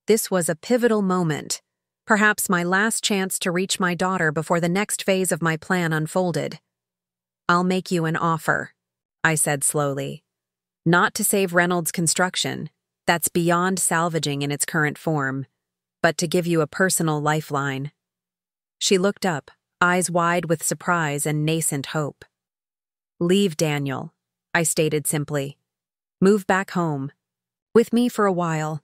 This was a pivotal moment, perhaps my last chance to reach my daughter before the next phase of my plan unfolded. I'll make you an offer, I said slowly. Not to save Reynolds Construction, that's beyond salvaging in its current form, but to give you a personal lifeline. She looked up, eyes wide with surprise and nascent hope. Leave Daniel, I stated simply. Move back home. With me for a while.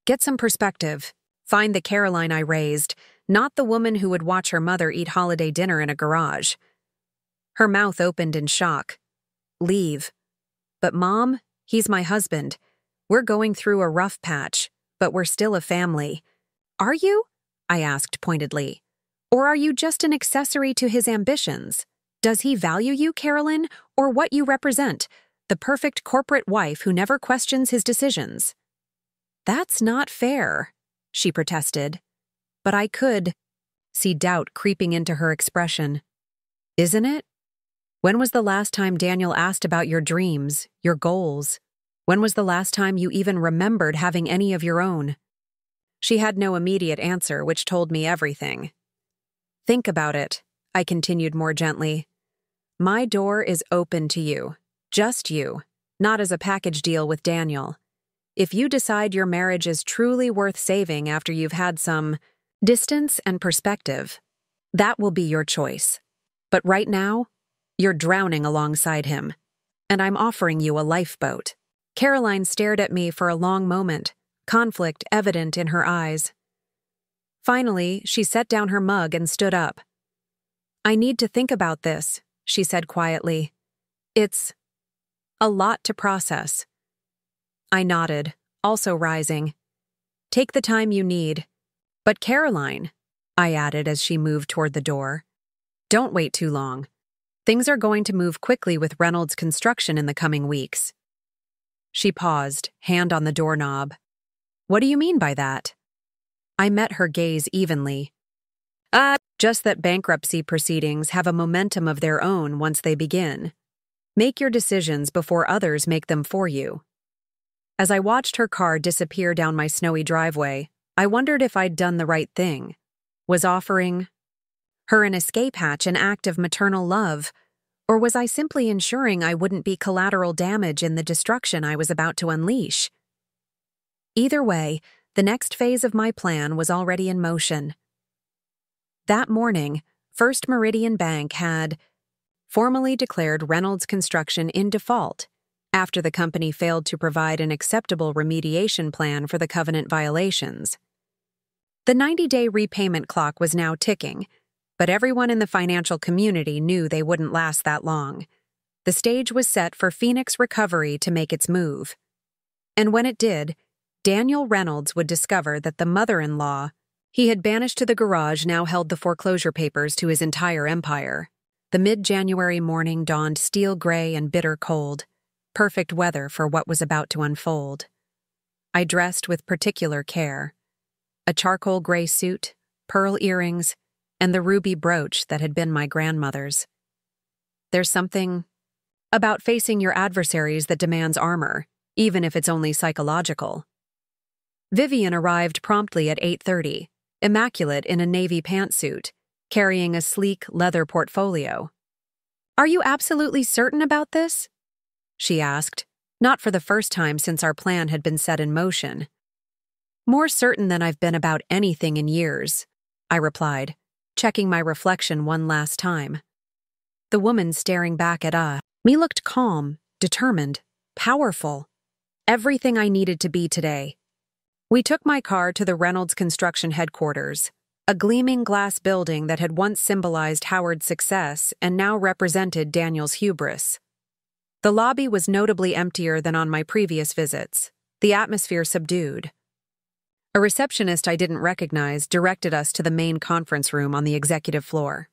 Get some perspective. Find the Caroline I raised, not the woman who would watch her mother eat holiday dinner in a garage. Her mouth opened in shock. Leave. But Mom, he's my husband. We're going through a rough patch, but we're still a family. Are you? I asked pointedly. Or are you just an accessory to his ambitions? Does he value you, Carolyn, or what you represent, the perfect corporate wife who never questions his decisions? That's not fair, she protested. But I could see doubt creeping into her expression. Isn't it? When was the last time Daniel asked about your dreams, your goals? When was the last time you even remembered having any of your own? She had no immediate answer, which told me everything. Think about it, I continued more gently. My door is open to you, just you, not as a package deal with Daniel. If you decide your marriage is truly worth saving after you've had some distance and perspective, that will be your choice. But right now, you're drowning alongside him, and I'm offering you a lifeboat. Caroline stared at me for a long moment, conflict evident in her eyes. Finally, she set down her mug and stood up. I need to think about this, she said quietly. It's a lot to process. I nodded, also rising. Take the time you need. But Caroline, I added as she moved toward the door, don't wait too long. Things are going to move quickly with Reynolds Construction in the coming weeks. She paused, hand on the doorknob. What do you mean by that? I met her gaze evenly. Just that bankruptcy proceedings have a momentum of their own once they begin. Make your decisions before others make them for you. As I watched her car disappear down my snowy driveway, I wondered if I'd done the right thing. Was offering her an escape hatch an act of maternal love, or was I simply ensuring I wouldn't be collateral damage in the destruction I was about to unleash? Either way, the next phase of my plan was already in motion. That morning, First Meridian Bank had formally declared Reynolds Construction in default after the company failed to provide an acceptable remediation plan for the covenant violations. The 90-day repayment clock was now ticking, but everyone in the financial community knew they wouldn't last that long. The stage was set for Phoenix Recovery to make its move. And when it did, Daniel Reynolds would discover that the mother-in-law he had banished to the garage now held the foreclosure papers to his entire empire. The mid-January morning dawned steel gray and bitter cold, perfect weather for what was about to unfold. I dressed with particular care. A charcoal gray suit, pearl earrings, and the ruby brooch that had been my grandmother's. There's something about facing your adversaries that demands armor, even if it's only psychological. Vivian arrived promptly at 8:30, immaculate in a navy pantsuit, carrying a sleek leather portfolio. "Are you absolutely certain about this?" she asked, not for the first time since our plan had been set in motion. "More certain than I've been about anything in years," I replied, checking my reflection one last time. The woman staring back at me looked calm, determined, powerful. Everything I needed to be today. We took my car to the Reynolds Construction headquarters, a gleaming glass building that had once symbolized Howard's success and now represented Daniel's hubris. The lobby was notably emptier than on my previous visits, the atmosphere subdued. A receptionist I didn't recognize directed us to the main conference room on the executive floor.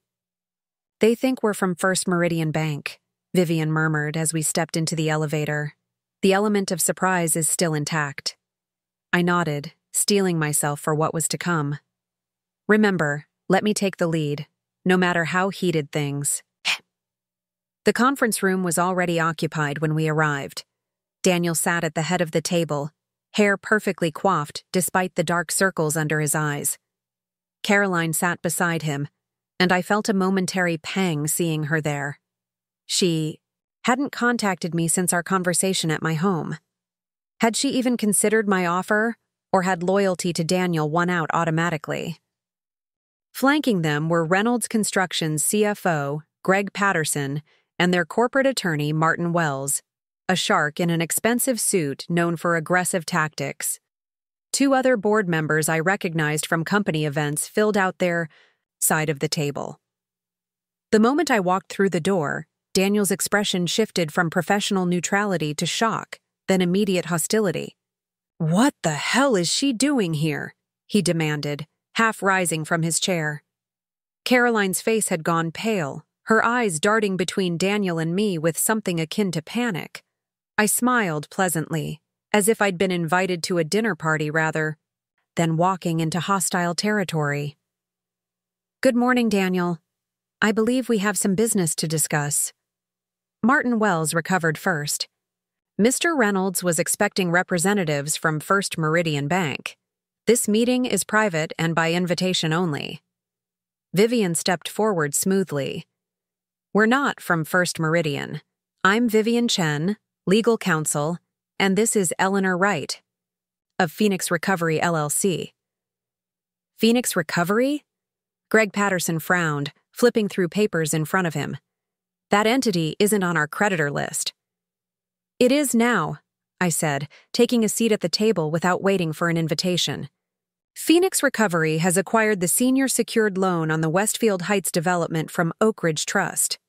"They think we're from First Meridian Bank," Vivian murmured as we stepped into the elevator. "The element of surprise is still intact." I nodded, steeling myself for what was to come. "Remember, let me take the lead, no matter how heated things." The conference room was already occupied when we arrived. Daniel sat at the head of the table, hair perfectly coiffed despite the dark circles under his eyes. Caroline sat beside him, and I felt a momentary pang seeing her there. She hadn't contacted me since our conversation at my home. Had she even considered my offer, or had loyalty to Daniel won out automatically? Flanking them were Reynolds Construction's CFO, Greg Patterson, and their corporate attorney, Martin Wells, a shark in an expensive suit known for aggressive tactics. Two other board members I recognized from company events filled out their side of the table. The moment I walked through the door, Daniel's expression shifted from professional neutrality to shock, then immediate hostility. "What the hell is she doing here?" he demanded, half rising from his chair. Caroline's face had gone pale, her eyes darting between Daniel and me with something akin to panic. I smiled pleasantly, as if I'd been invited to a dinner party rather than walking into hostile territory. "Good morning, Daniel. I believe we have some business to discuss." Martin Wells recovered first. Mr. Reynolds was expecting representatives from First Meridian Bank. "This meeting is private and by invitation only." Vivian stepped forward smoothly. "We're not from First Meridian. I'm Vivian Chen, legal counsel, and this is Eleanor Wright, of Phoenix Recovery LLC. "Phoenix Recovery?" Greg Patterson frowned, flipping through papers in front of him. "That entity isn't on our creditor list." "It is now," I said, taking a seat at the table without waiting for an invitation. "Phoenix Recovery has acquired the senior secured loan on the Westfield Heights development from Oakridge Trust."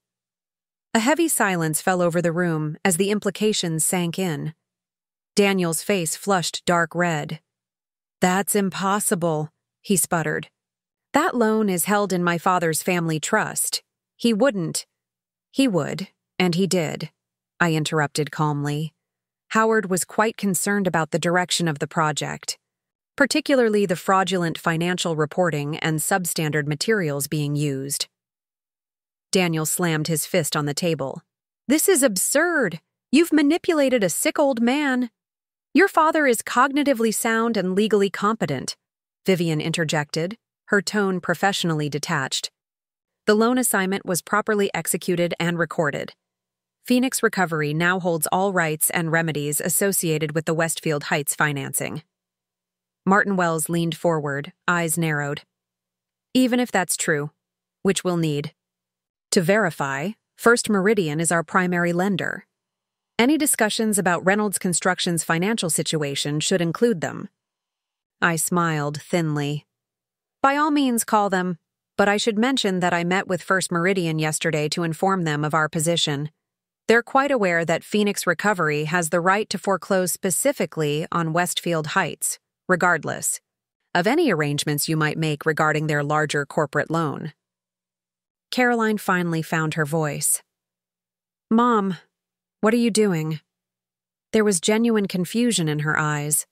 A heavy silence fell over the room as the implications sank in. Daniel's face flushed dark red. "That's impossible," he sputtered. "That loan is held in my father's family trust. He wouldn't." "He would, and he did," I interrupted calmly. Howard was quite concerned about the direction of the project, particularly the fraudulent financial reporting and substandard materials being used. Daniel slammed his fist on the table. "This is absurd. You've manipulated a sick old man." "Your father is cognitively sound and legally competent," Vivian interjected, her tone professionally detached. The loan assignment was properly executed and recorded. Phoenix Recovery now holds all rights and remedies associated with the Westfield Heights financing. Martin Wells leaned forward, eyes narrowed. "Even if that's true, which we'll need. To verify, First Meridian is our primary lender. Any discussions about Reynolds Construction's financial situation should include them." I smiled thinly. By all means, call them, but I should mention that I met with First Meridian yesterday to inform them of our position. They're quite aware that Phoenix Recovery has the right to foreclose specifically on Westfield Heights, regardless of any arrangements you might make regarding their larger corporate loan. Caroline finally found her voice. Mom, what are you doing? There was genuine confusion in her eyes,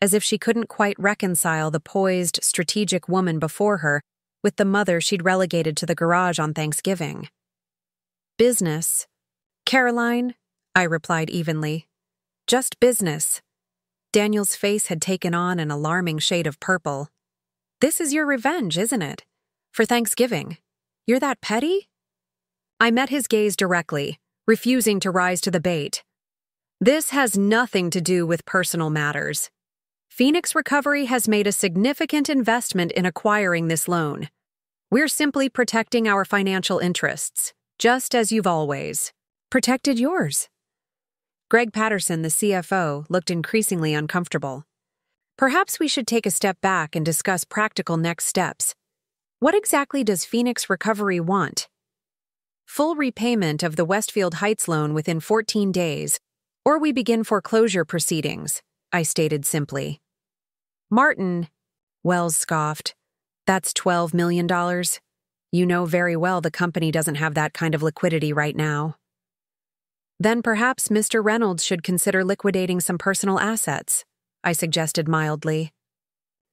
as if she couldn't quite reconcile the poised, strategic woman before her with the mother she'd relegated to the garage on Thanksgiving. Business. Caroline, I replied evenly. Just business. Daniel's face had taken on an alarming shade of purple. This is your revenge, isn't it? For Thanksgiving. You're that petty? I met his gaze directly, refusing to rise to the bait. This has nothing to do with personal matters. Phoenix Recovery has made a significant investment in acquiring this loan. We're simply protecting our financial interests, just as you've always protected yours. Greg Patterson, the CFO, looked increasingly uncomfortable. Perhaps we should take a step back and discuss practical next steps. What exactly does Phoenix Recovery want? Full repayment of the Westfield Heights loan within 14 days, or we begin foreclosure proceedings, I stated simply. Martin, Wells scoffed. That's $12 million. You know very well the company doesn't have that kind of liquidity right now. Then perhaps Mr. Reynolds should consider liquidating some personal assets, I suggested mildly.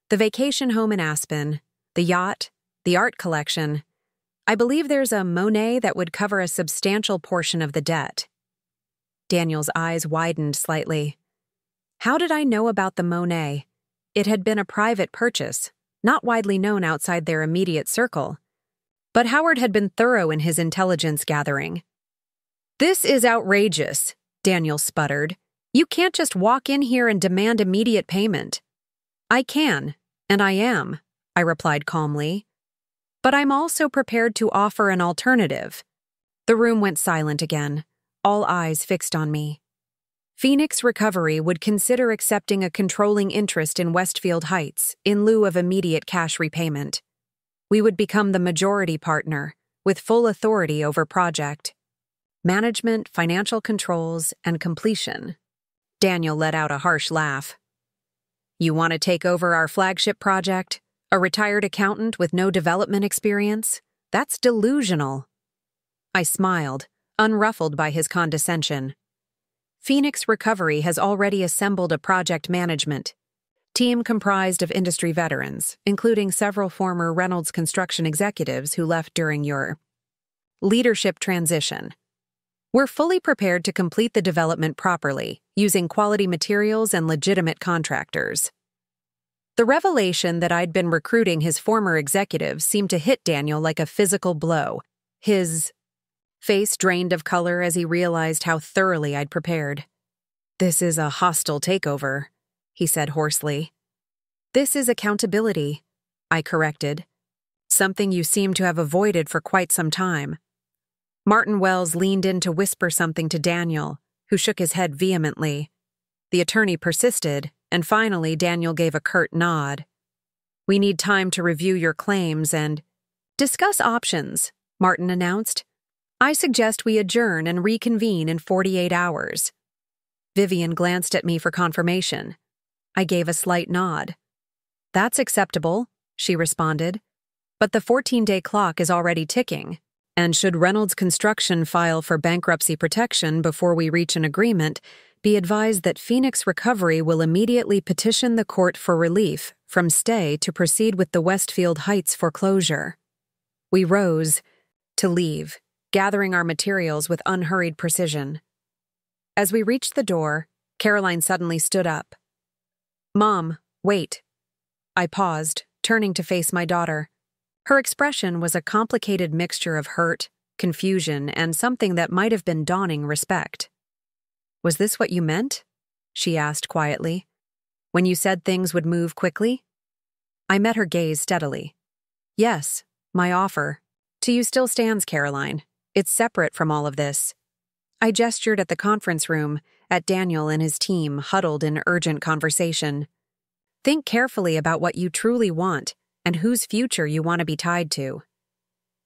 The vacation home in Aspen, the yacht, the art collection. I believe there's a Monet that would cover a substantial portion of the debt. Daniel's eyes widened slightly. How did I know about the Monet? It had been a private purchase, not widely known outside their immediate circle. But Howard had been thorough in his intelligence gathering. This is outrageous, Daniel sputtered. You can't just walk in here and demand immediate payment. I can, and I am, I replied calmly. But I'm also prepared to offer an alternative. The room went silent again, all eyes fixed on me. Phoenix Recovery would consider accepting a controlling interest in Westfield Heights in lieu of immediate cash repayment. We would become the majority partner, with full authority over project, management, financial controls, and completion. Daniel let out a harsh laugh. You want to take over our flagship project? A retired accountant with no development experience? That's delusional. I smiled, unruffled by his condescension. Phoenix Recovery has already assembled a project management team comprised of industry veterans, including several former Reynolds construction executives who left during your leadership transition. We're fully prepared to complete the development properly, using quality materials and legitimate contractors. The revelation that I'd been recruiting his former executives seemed to hit Daniel like a physical blow. His face drained of color as he realized how thoroughly I'd prepared. This is a hostile takeover, he said hoarsely. This is accountability, I corrected. Something you seem to have avoided for quite some time. Martin Wells leaned in to whisper something to Daniel, who shook his head vehemently. The attorney persisted, and finally Daniel gave a curt nod. We need time to review your claims and discuss options, Martin announced. I suggest we adjourn and reconvene in 48 hours. Vivian glanced at me for confirmation. I gave a slight nod. That's acceptable, she responded. But the 14-day clock is already ticking, and should Reynolds Construction file for bankruptcy protection before we reach an agreement, be advised that Phoenix Recovery will immediately petition the court for relief from stay to proceed with the Westfield Heights foreclosure. We rose to leave, gathering our materials with unhurried precision. As we reached the door, Caroline suddenly stood up. Mom, wait. I paused, turning to face my daughter. Her expression was a complicated mixture of hurt, confusion, and something that might have been dawning respect. Was this what you meant? She asked quietly. When you said things would move quickly? I met her gaze steadily. Yes, my offer to you still stands, Caroline. It's separate from all of this. I gestured at the conference room, at Daniel and his team huddled in urgent conversation. Think carefully about what you truly want. and whose future you want to be tied to.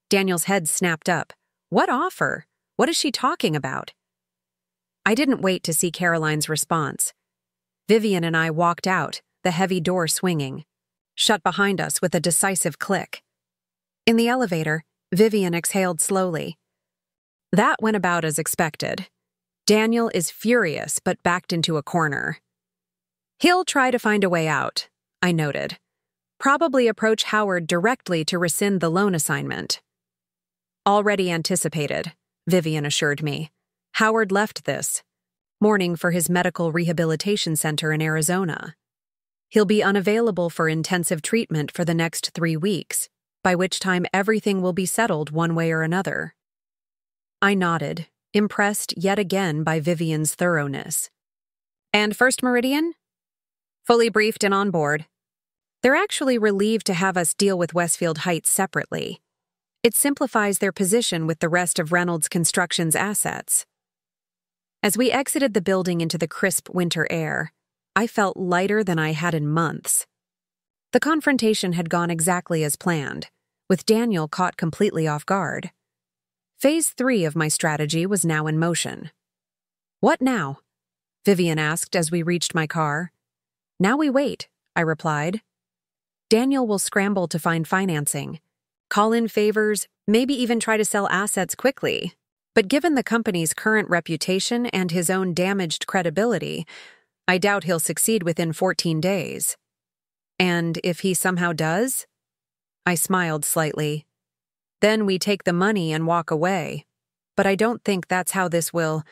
Daniel's head snapped up. What offer? What is she talking about? I didn't wait to see Caroline's response. Vivian and I walked out, the heavy door swinging, shut behind us with a decisive click. In the elevator, Vivian exhaled slowly. That went about as expected. Daniel is furious but backed into a corner. He'll try to find a way out, I noted. Probably approach Howard directly to rescind the loan assignment. Already anticipated, Vivian assured me. Howard left this morning for his medical rehabilitation center in Arizona. He'll be unavailable for intensive treatment for the next 3 weeks, by which time everything will be settled one way or another. I nodded, impressed yet again by Vivian's thoroughness. And First Meridian? Fully briefed and on board. They're actually relieved to have us deal with Westfield Heights separately. It simplifies their position with the rest of Reynolds Construction's assets. As we exited the building into the crisp winter air, I felt lighter than I had in months. The confrontation had gone exactly as planned, with Daniel caught completely off guard. Phase 3 of my strategy was now in motion. What now? Vivian asked as we reached my car. Now we wait, I replied. Daniel will scramble to find financing, call in favors, maybe even try to sell assets quickly. But given the company's current reputation and his own damaged credibility, I doubt he'll succeed within 14 days. And if he somehow does? I smiled slightly. Then we take the money and walk away. But I don't think that's how this will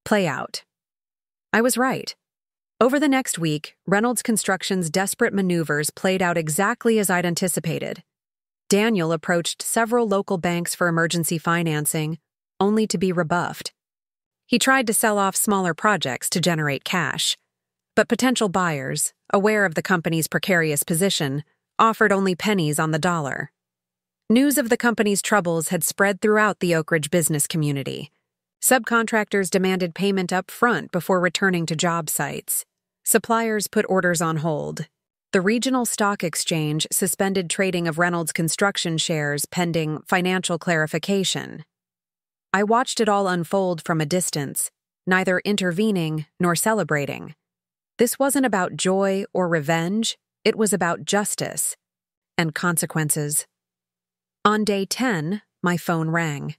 play out. I was right. Over the next week, Reynolds Construction's desperate maneuvers played out exactly as I'd anticipated. Daniel approached several local banks for emergency financing, only to be rebuffed. He tried to sell off smaller projects to generate cash, but potential buyers, aware of the company's precarious position, offered only pennies on the dollar. News of the company's troubles had spread throughout the Oakridge business community. Subcontractors demanded payment up front before returning to job sites. Suppliers put orders on hold. The regional stock exchange suspended trading of Reynolds Construction shares pending financial clarification. I watched it all unfold from a distance, neither intervening nor celebrating. This wasn't about joy or revenge, it was about justice and consequences. On day 10, my phone rang.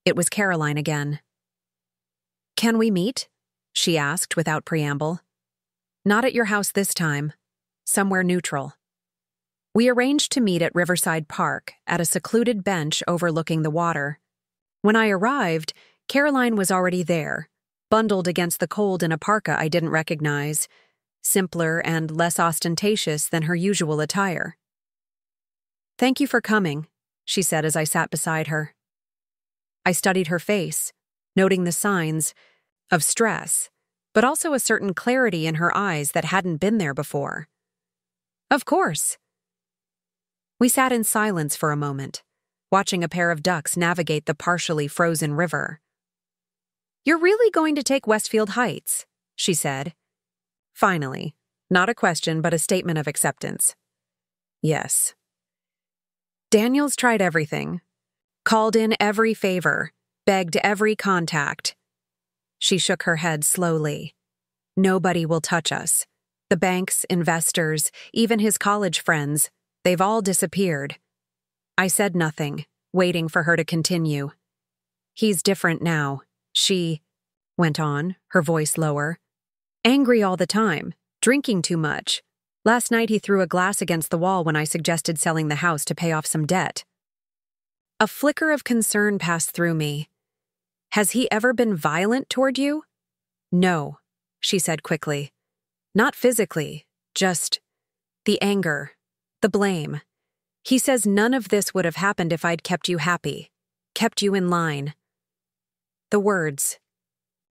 It was Caroline again. "Can we meet?" she asked without preamble. "Not at your house this time. Somewhere neutral." We arranged to meet at Riverside Park at a secluded bench overlooking the water. When I arrived, Caroline was already there, bundled against the cold in a parka I didn't recognize, simpler and less ostentatious than her usual attire. "Thank you for coming," she said as I sat beside her. I studied her face, noting the signs of stress, but also a certain clarity in her eyes that hadn't been there before. "Of course." We sat in silence for a moment, watching a pair of ducks navigate the partially frozen river. "You're really going to take Westfield Heights?" she said. Finally, not a question but a statement of acceptance. "Yes." Daniel's tried everything, called in every favor, begged every contact. She shook her head slowly. "Nobody will touch us. The banks, investors, even his college friends, they've all disappeared." I said nothing, waiting for her to continue. "He's different now," she went on, her voice lower. "Angry all the time, drinking too much. Last night he threw a glass against the wall when I suggested selling the house to pay off some debt." A flicker of concern passed through me. "Has he ever been violent toward you?" "No," she said quickly. "Not physically, just the anger, the blame. He says none of this would have happened if I'd kept you happy, kept you in line." The words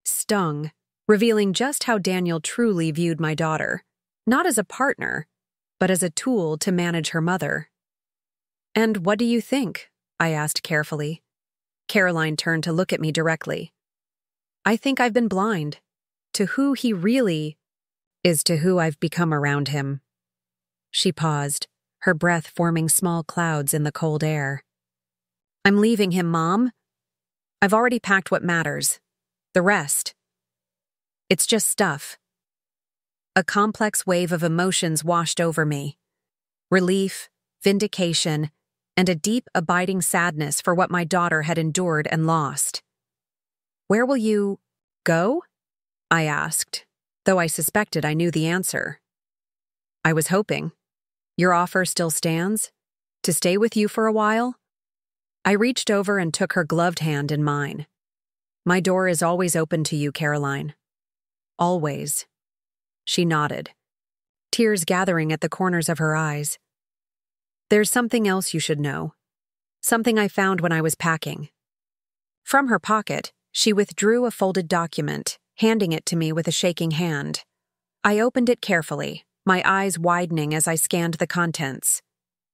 stung, revealing just how Daniel truly viewed my daughter, not as a partner, but as a tool to manage her mother. "And what do you think?" I asked carefully. Caroline turned to look at me directly. "I think I've been blind to who he really is to who I've become around him." She paused, her breath forming small clouds in the cold air. "I'm leaving him, Mom. I've already packed what matters. The rest. It's just stuff." A complex wave of emotions washed over me. Relief, vindication, and a deep, abiding sadness for what my daughter had endured and lost. "Where will you go?" I asked, though I suspected I knew the answer. "I was hoping. Your offer still stands? To stay with you for a while?" I reached over and took her gloved hand in mine. "My door is always open to you, Caroline. Always." She nodded, tears gathering at the corners of her eyes. "There's something else you should know. Something I found when I was packing." From her pocket, she withdrew a folded document, handing it to me with a shaking hand. I opened it carefully, my eyes widening as I scanned the contents.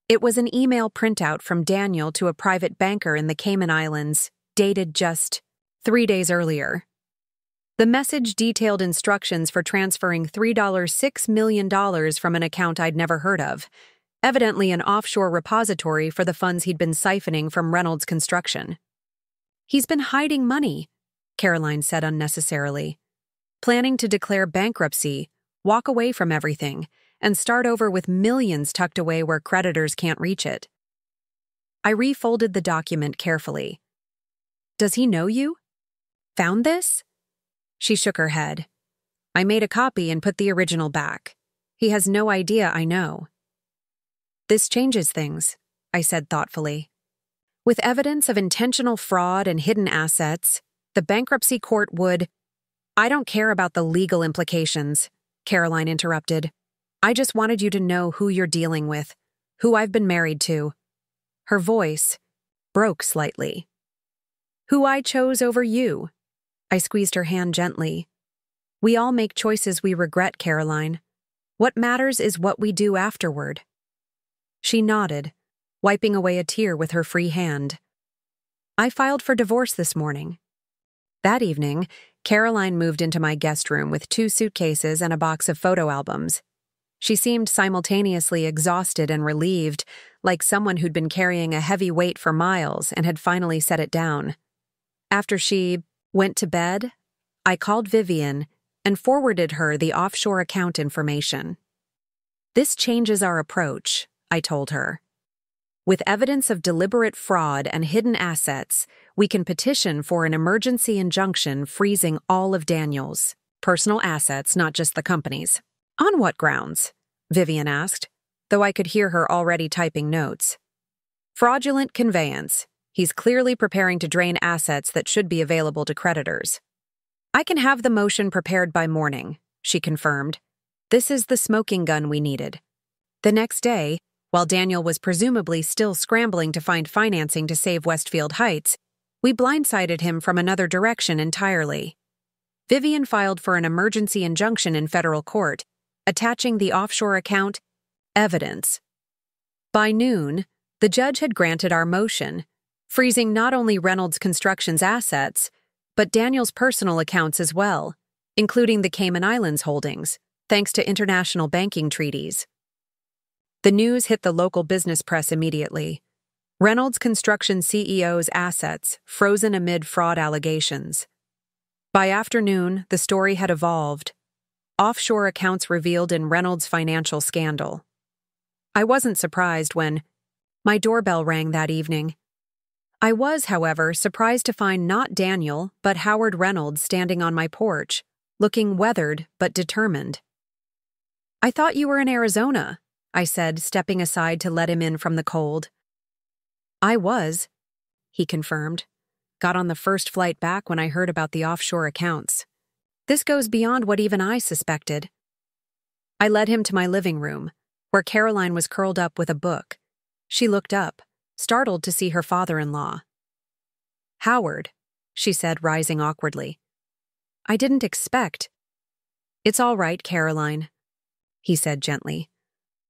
It was an email printout from Daniel to a private banker in the Cayman Islands, dated just 3 days earlier. The message detailed instructions for transferring $3.6 million from an account I'd never heard of, evidently an offshore repository for the funds he'd been siphoning from Reynolds Construction. "He's been hiding money," Caroline said unnecessarily. "Planning to declare bankruptcy, walk away from everything, and start over with millions tucked away where creditors can't reach it." I refolded the document carefully. "Does he know you? Found this?" She shook her head. "I made a copy and put the original back. He has no idea I know." "This changes things," I said thoughtfully. "With evidence of intentional fraud and hidden assets, the bankruptcy court would—" "I don't care about the legal implications," Caroline interrupted. "I just wanted you to know who you're dealing with, who I've been married to." Her voice broke slightly. "Who I chose over you." I squeezed her hand gently. "We all make choices we regret, Caroline. What matters is what we do afterward." She nodded, wiping away a tear with her free hand. "I filed for divorce this morning." That evening, Caroline moved into my guest room with 2 suitcases and a box of photo albums. She seemed simultaneously exhausted and relieved, like someone who'd been carrying a heavy weight for miles and had finally set it down. After she went to bed, I called Vivian and forwarded her the offshore account information. "This changes our approach," I told her. "With evidence of deliberate fraud and hidden assets, we can petition for an emergency injunction freezing all of Daniel's personal assets, not just the company's." "On what grounds?" Vivian asked, though I could hear her already typing notes. "Fraudulent conveyance. He's clearly preparing to drain assets that should be available to creditors." "I can have the motion prepared by morning," she confirmed. "This is the smoking gun we needed." The next day, while Daniel was presumably still scrambling to find financing to save Westfield Heights, we blindsided him from another direction entirely. Vivian filed for an emergency injunction in federal court, attaching the offshore account evidence. By noon, the judge had granted our motion, freezing not only Reynolds Construction's assets, but Daniel's personal accounts as well, including the Cayman Islands holdings, thanks to international banking treaties. The news hit the local business press immediately. Reynolds Construction CEO's assets frozen amid fraud allegations. By afternoon, the story had evolved. Offshore accounts revealed in Reynolds' financial scandal. I wasn't surprised when my doorbell rang that evening. I was, however, surprised to find not Daniel, but Howard Reynolds standing on my porch, looking weathered but determined. "I thought you were in Arizona," I said, stepping aside to let him in from the cold. "I was," he confirmed. "Got on the first flight back when I heard about the offshore accounts. This goes beyond what even I suspected." I led him to my living room, where Caroline was curled up with a book. She looked up, startled to see her father-in-law. "Howard," she said, rising awkwardly. "I didn't expect—" "It's all right, Caroline," he said gently.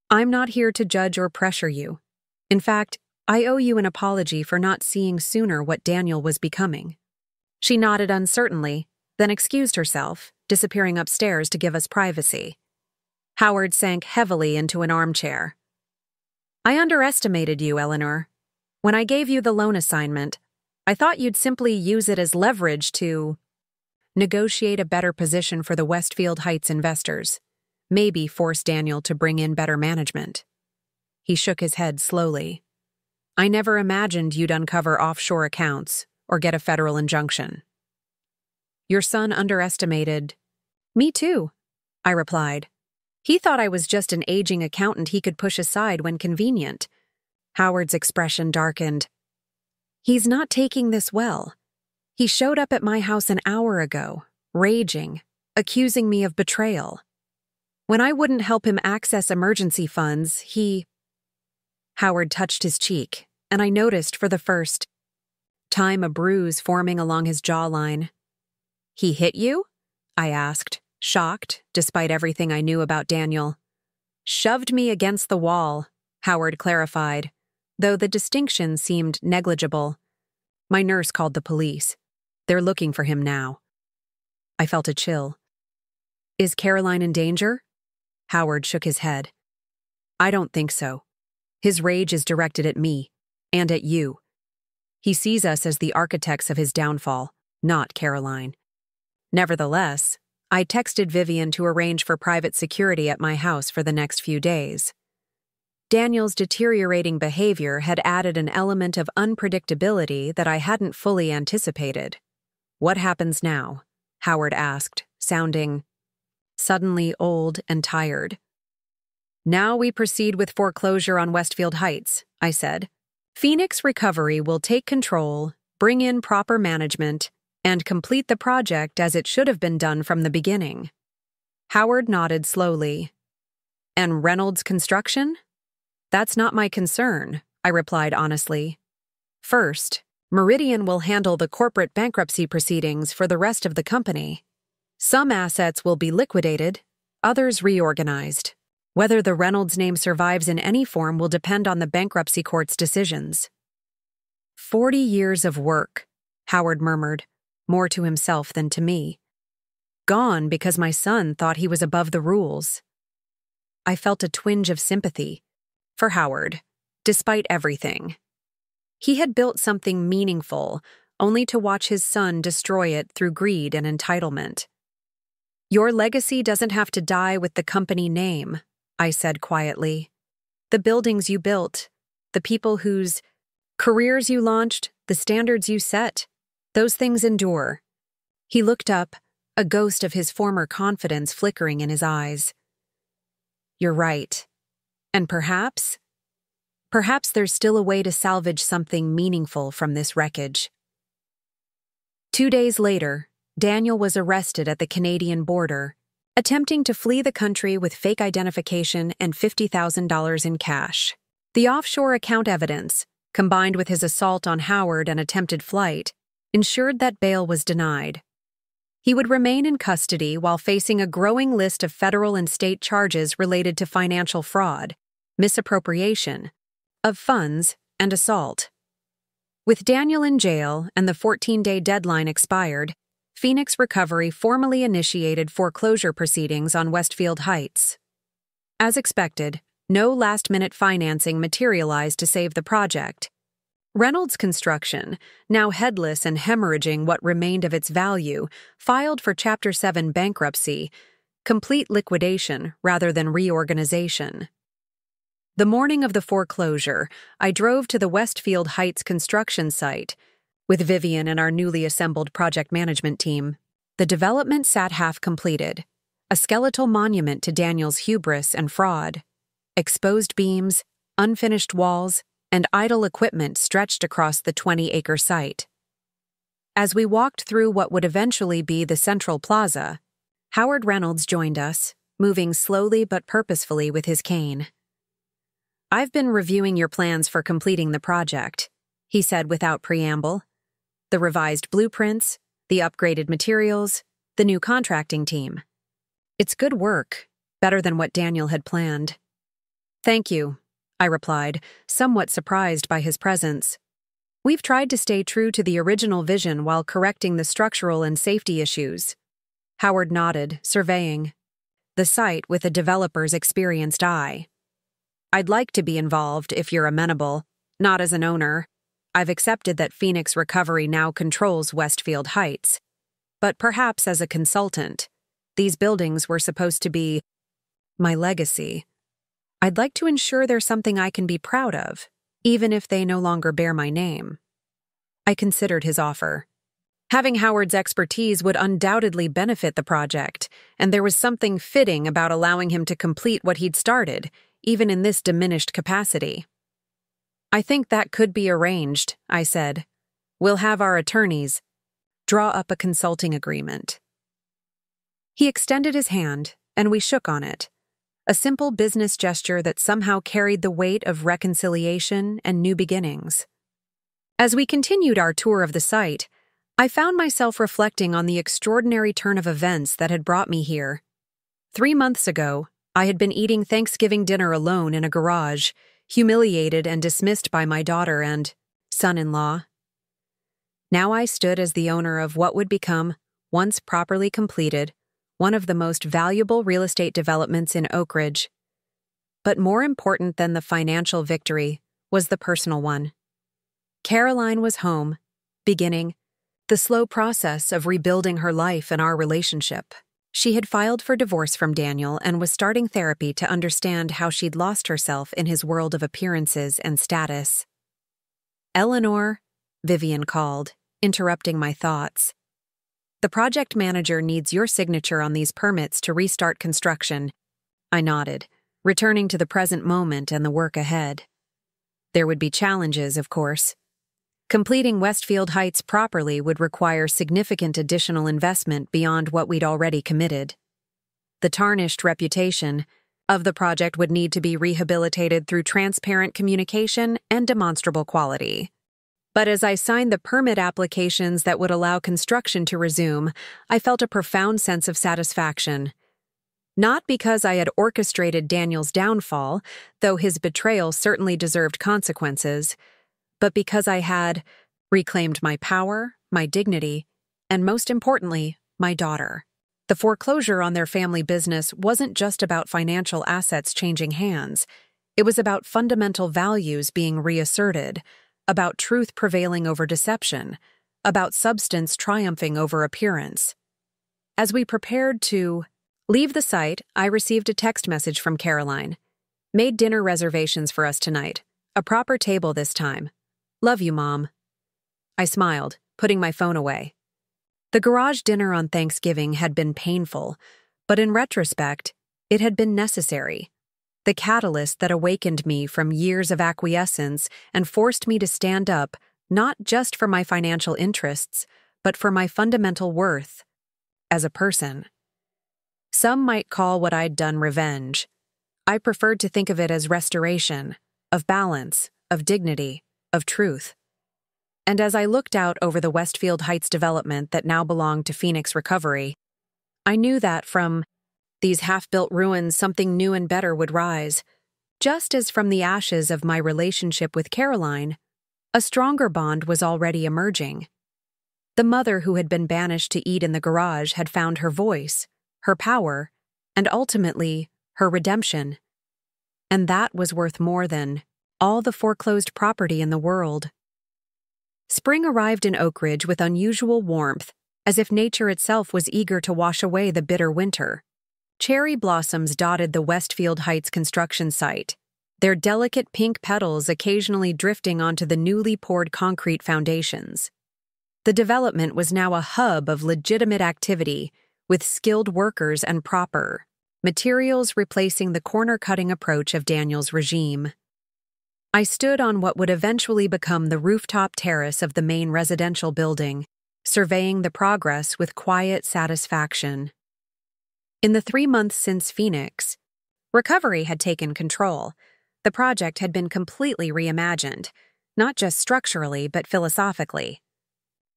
"I'm not here to judge or pressure you. In fact, I owe you an apology for not seeing sooner what Daniel was becoming." She nodded uncertainly, then excused herself, disappearing upstairs to give us privacy. Howard sank heavily into an armchair. I underestimated you, Eleanor. When I gave you the loan assignment, I thought you'd simply use it as leverage to negotiate a better position for the Westfield Heights investors, maybe force Daniel to bring in better management. He shook his head slowly. I never imagined you'd uncover offshore accounts or get a federal injunction. Your son underestimated. Me too, I replied. He thought I was just an aging accountant he could push aside when convenient. Howard's expression darkened. He's not taking this well. He showed up at my house an hour ago, raging, accusing me of betrayal. When I wouldn't help him access emergency funds, Howard touched his cheek, and I noticed for the first time a bruise forming along his jawline. He hit you? I asked, shocked, despite everything I knew about Daniel. Shoved me against the wall, Howard clarified, though the distinction seemed negligible. My nurse called the police. They're looking for him now. I felt a chill. Is Caroline in danger? Howard shook his head. I don't think so. His rage is directed at me, and at you. He sees us as the architects of his downfall, not Caroline. Nevertheless, I texted Vivian to arrange for private security at my house for the next few days. Daniel's deteriorating behavior had added an element of unpredictability that I hadn't fully anticipated. What happens now? Howard asked, sounding suddenly old and tired. Now we proceed with foreclosure on Westfield Heights, I said. Phoenix Recovery will take control, bring in proper management, and complete the project as it should have been done from the beginning. Howard nodded slowly. And Reynolds Construction? That's not my concern, I replied honestly. First, Meridian will handle the corporate bankruptcy proceedings for the rest of the company. Some assets will be liquidated, others reorganized. Whether the Reynolds name survives in any form will depend on the bankruptcy court's decisions. 40 years of work, Howard murmured, more to himself than to me. Gone because my son thought he was above the rules. I felt a twinge of sympathy for Howard, despite everything. He had built something meaningful, only to watch his son destroy it through greed and entitlement. Your legacy doesn't have to die with the company name, I said quietly. The buildings you built, the people whose careers you launched, the standards you set, those things endure. He looked up, a ghost of his former confidence flickering in his eyes. You're right. And perhaps there's still a way to salvage something meaningful from this wreckage. 2 days later, Daniel was arrested at the Canadian border, attempting to flee the country with fake identification and $50,000 in cash. The offshore account evidence, combined with his assault on Howard and attempted flight, ensured that bail was denied. He would remain in custody while facing a growing list of federal and state charges related to financial fraud, misappropriation of funds, and assault. With Daniel in jail and the 14-day deadline expired, Phoenix Recovery formally initiated foreclosure proceedings on Westfield Heights. As expected, no last-minute financing materialized to save the project. Reynolds Construction, now headless and hemorrhaging what remained of its value, filed for Chapter 7 bankruptcy, complete liquidation rather than reorganization. The morning of the foreclosure, I drove to the Westfield Heights construction site with Vivian and our newly assembled project management team. The development sat half completed, a skeletal monument to Daniel's hubris and fraud. Exposed beams, unfinished walls, and idle equipment stretched across the 20-acre site. As we walked through what would eventually be the central plaza, Howard Reynolds joined us, moving slowly but purposefully with his cane. I've been reviewing your plans for completing the project, he said without preamble. The revised blueprints, the upgraded materials, the new contracting team. It's good work, better than what Daniel had planned. Thank you, I replied, somewhat surprised by his presence. We've tried to stay true to the original vision while correcting the structural and safety issues. Howard nodded, surveying the site with a developer's experienced eye. I'd like to be involved if you're amenable, not as an owner. I've accepted that Phoenix Recovery now controls Westfield Heights. But perhaps as a consultant, these buildings were supposed to be my legacy. I'd like to ensure they're something I can be proud of, even if they no longer bear my name. I considered his offer. Having Howard's expertise would undoubtedly benefit the project, and there was something fitting about allowing him to complete what he'd started, even in this diminished capacity. I think that could be arranged, I said. We'll have our attorneys draw up a consulting agreement. He extended his hand, and we shook on it, a simple business gesture that somehow carried the weight of reconciliation and new beginnings. As we continued our tour of the site, I found myself reflecting on the extraordinary turn of events that had brought me here. 3 months ago, I had been eating Thanksgiving dinner alone in a garage, humiliated and dismissed by my daughter and son-in-law. Now I stood as the owner of what would become, once properly completed, one of the most valuable real estate developments in Oakridge. But more important than the financial victory was the personal one. Caroline was home, beginning the slow process of rebuilding her life and our relationship. She had filed for divorce from Daniel and was starting therapy to understand how she'd lost herself in his world of appearances and status. Eleanor, Vivian called, interrupting my thoughts. The project manager needs your signature on these permits to restart construction. I nodded, returning to the present moment and the work ahead. There would be challenges, of course. Completing Westfield Heights properly would require significant additional investment beyond what we'd already committed. The tarnished reputation of the project would need to be rehabilitated through transparent communication and demonstrable quality. But as I signed the permit applications that would allow construction to resume, I felt a profound sense of satisfaction. Not because I had orchestrated Daniel's downfall, though his betrayal certainly deserved consequences, but because I had reclaimed my power, my dignity, and most importantly, my daughter. The foreclosure on their family business wasn't just about financial assets changing hands. It was about fundamental values being reasserted, about truth prevailing over deception, about substance triumphing over appearance. As we prepared to leave the site, I received a text message from Caroline. Made dinner reservations for us tonight. A proper table this time. Love you, Mom. I smiled, putting my phone away. The garage dinner on Thanksgiving had been painful, but in retrospect, it had been necessary. The catalyst that awakened me from years of acquiescence and forced me to stand up, not just for my financial interests, but for my fundamental worth as a person. Some might call what I'd done revenge. I preferred to think of it as restoration, of balance, of dignity, of truth. And as I looked out over the Westfield Heights development that now belonged to Phoenix Recovery, I knew that from these half-built ruins something new and better would rise. Just as from the ashes of my relationship with Caroline, a stronger bond was already emerging. The mother who had been banished to eat in the garage had found her voice, her power, and ultimately, her redemption. And that was worth more than all the foreclosed property in the world. Spring arrived in Oakridge with unusual warmth, as if nature itself was eager to wash away the bitter winter. Cherry blossoms dotted the Westfield Heights construction site, their delicate pink petals occasionally drifting onto the newly poured concrete foundations. The development was now a hub of legitimate activity, with skilled workers and proper materials replacing the corner-cutting approach of Daniel's regime. I stood on what would eventually become the rooftop terrace of the main residential building, surveying the progress with quiet satisfaction. In the 3 months since Phoenix Recovery had taken control, the project had been completely reimagined, not just structurally but philosophically.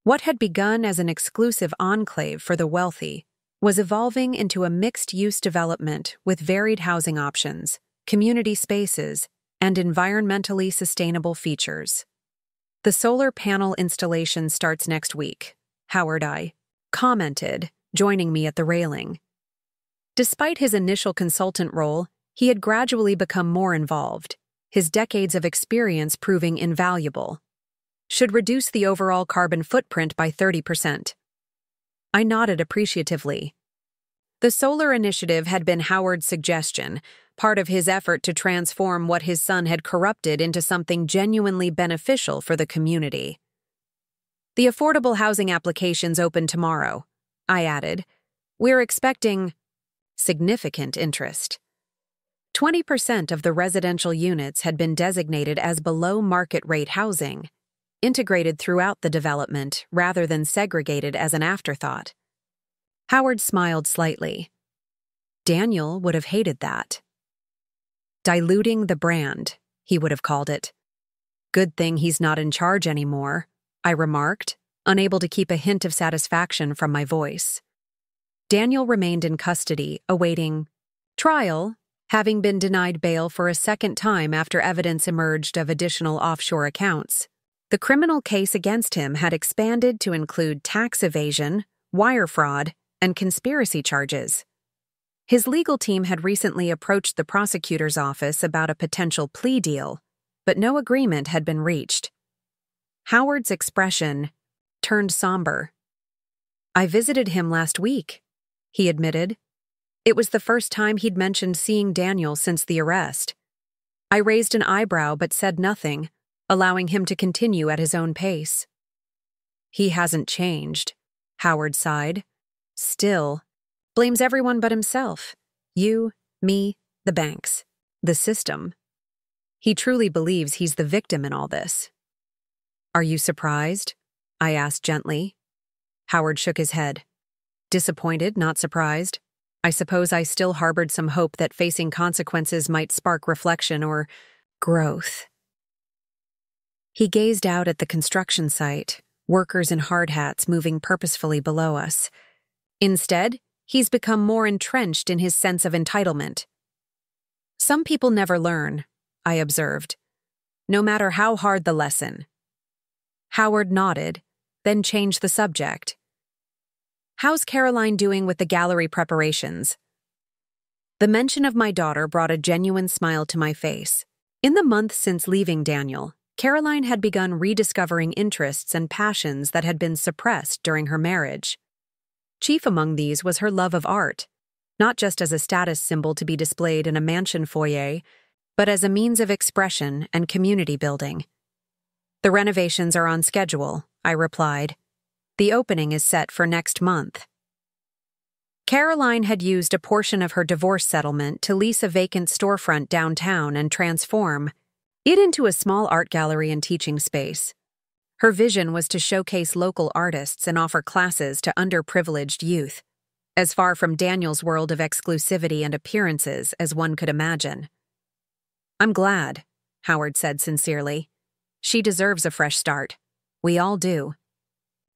What had begun as an exclusive enclave for the wealthy was evolving into a mixed-use development with varied housing options, community spaces, and environmentally sustainable features. The solar panel installation starts next week, Howard I commented, joining me at the railing. Despite his initial consultant role, He had gradually become more involved, his decades of experience proving invaluable. Should reduce the overall carbon footprint by 30%. I nodded appreciatively. The solar initiative had been Howard's suggestion, part of his effort to transform what his son had corrupted into something genuinely beneficial for the community. The affordable housing applications open tomorrow, I added. We're expecting significant interest. 20% of the residential units had been designated as below-market-rate housing, integrated throughout the development rather than segregated as an afterthought. Howard smiled slightly. Daniel would have hated that. Diluting the brand, he would have called it. Good thing he's not in charge anymore, I remarked, unable to keep a hint of satisfaction from my voice. Daniel remained in custody, awaiting trial, having been denied bail for a second time after evidence emerged of additional offshore accounts. The criminal case against him had expanded to include tax evasion, wire fraud, and conspiracy charges. His legal team had recently approached the prosecutor's office about a potential plea deal, but no agreement had been reached. Howard's expression turned somber. I visited him last week, he admitted. It was the first time he'd mentioned seeing Daniel since the arrest. I raised an eyebrow but said nothing, allowing him to continue at his own pace. He hasn't changed, Howard sighed. Still, blames everyone but himself. You, me, the banks, the system. He truly believes he's the victim in all this. Are you surprised? I asked gently. Howard shook his head. Disappointed, not surprised. I suppose I still harbored some hope that facing consequences might spark reflection or growth. He gazed out at the construction site, workers in hard hats moving purposefully below us. Instead, he's become more entrenched in his sense of entitlement. Some people never learn, I observed, no matter how hard the lesson. Howard nodded, then changed the subject. How's Caroline doing with the gallery preparations? The mention of my daughter brought a genuine smile to my face. In the month since leaving Daniel, Caroline had begun rediscovering interests and passions that had been suppressed during her marriage. Chief among these was her love of art, not just as a status symbol to be displayed in a mansion foyer, but as a means of expression and community building. The renovations are on schedule, I replied. The opening is set for next month. Caroline had used a portion of her divorce settlement to lease a vacant storefront downtown and transform it into a small art gallery and teaching space. Her vision was to showcase local artists and offer classes to underprivileged youth, as far from Daniel's world of exclusivity and appearances as one could imagine. I'm glad, Howard said sincerely. She deserves a fresh start. We all do.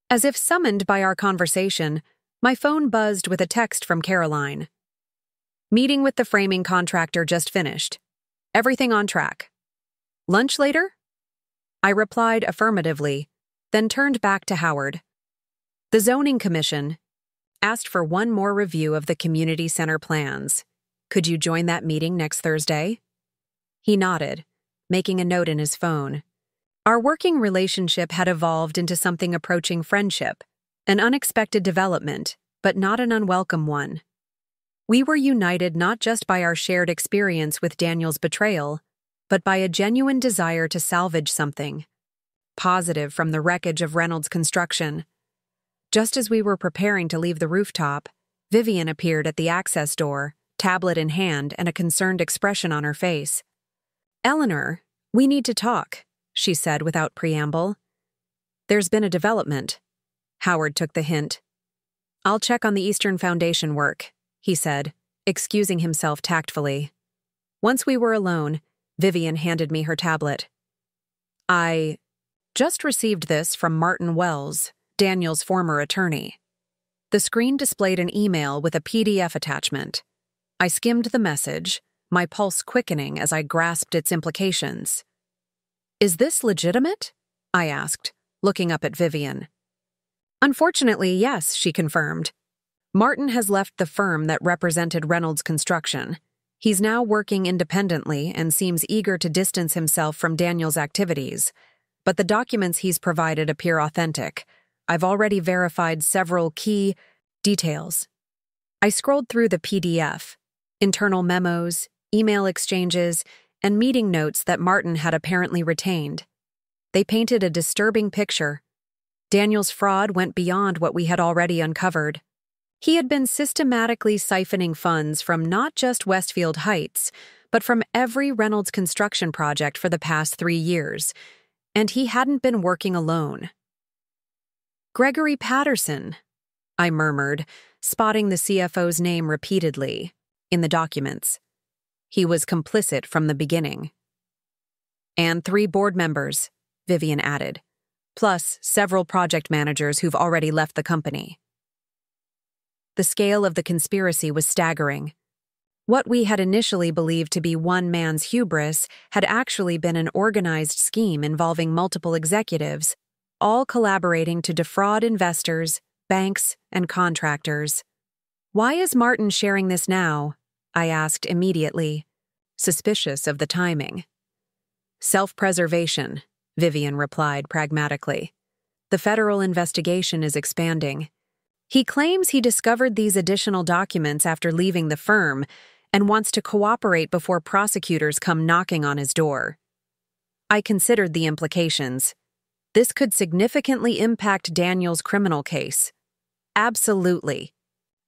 As if summoned by our conversation, my phone buzzed with a text from Caroline. Meeting with the framing contractor just finished. Everything on track. Lunch later? I replied affirmatively, then turned back to Howard. The Zoning Commission asked for one more review of the community center plans. Could you join that meeting next Thursday? He nodded, making a note in his phone. Our working relationship had evolved into something approaching friendship, an unexpected development, but not an unwelcome one. We were united not just by our shared experience with Daniel's betrayal, but by a genuine desire to salvage something positive from the wreckage of Reynolds Construction. Just as we were preparing to leave the rooftop, Vivian appeared at the access door, tablet in hand and a concerned expression on her face. Eleanor, we need to talk, she said without preamble. There's been a development. Howard took the hint. I'll check on the Eastern Foundation work, he said, excusing himself tactfully. Once we were alone, Vivian handed me her tablet. I just received this from Martin Wells, Daniel's former attorney. The screen displayed an email with a PDF attachment. I skimmed the message, my pulse quickening as I grasped its implications. Is this legitimate? I asked, looking up at Vivian. Unfortunately, yes, she confirmed. Martin has left the firm that represented Reynolds Construction. He's now working independently and seems eager to distance himself from Daniel's activities, but the documents he's provided appear authentic. I've already verified several key details. I scrolled through the PDF, internal memos, email exchanges, and meeting notes that Martin had apparently retained. They painted a disturbing picture. Daniel's fraud went beyond what we had already uncovered. He had been systematically siphoning funds from not just Westfield Heights, but from every Reynolds construction project for the past 3 years, and he hadn't been working alone. Gregory Patterson, I murmured, spotting the CFO's name repeatedly in the documents. He was complicit from the beginning. And 3 board members, Vivian added, plus several project managers who've already left the company. The scale of the conspiracy was staggering. What we had initially believed to be one man's hubris had actually been an organized scheme involving multiple executives, all collaborating to defraud investors, banks, and contractors. "Why is Martin sharing this now?" I asked immediately, suspicious of the timing. "Self-preservation," Vivian replied pragmatically. "The federal investigation is expanding. He claims he discovered these additional documents after leaving the firm and wants to cooperate before prosecutors come knocking on his door." I considered the implications. This could significantly impact Daniel's criminal case. "Absolutely,"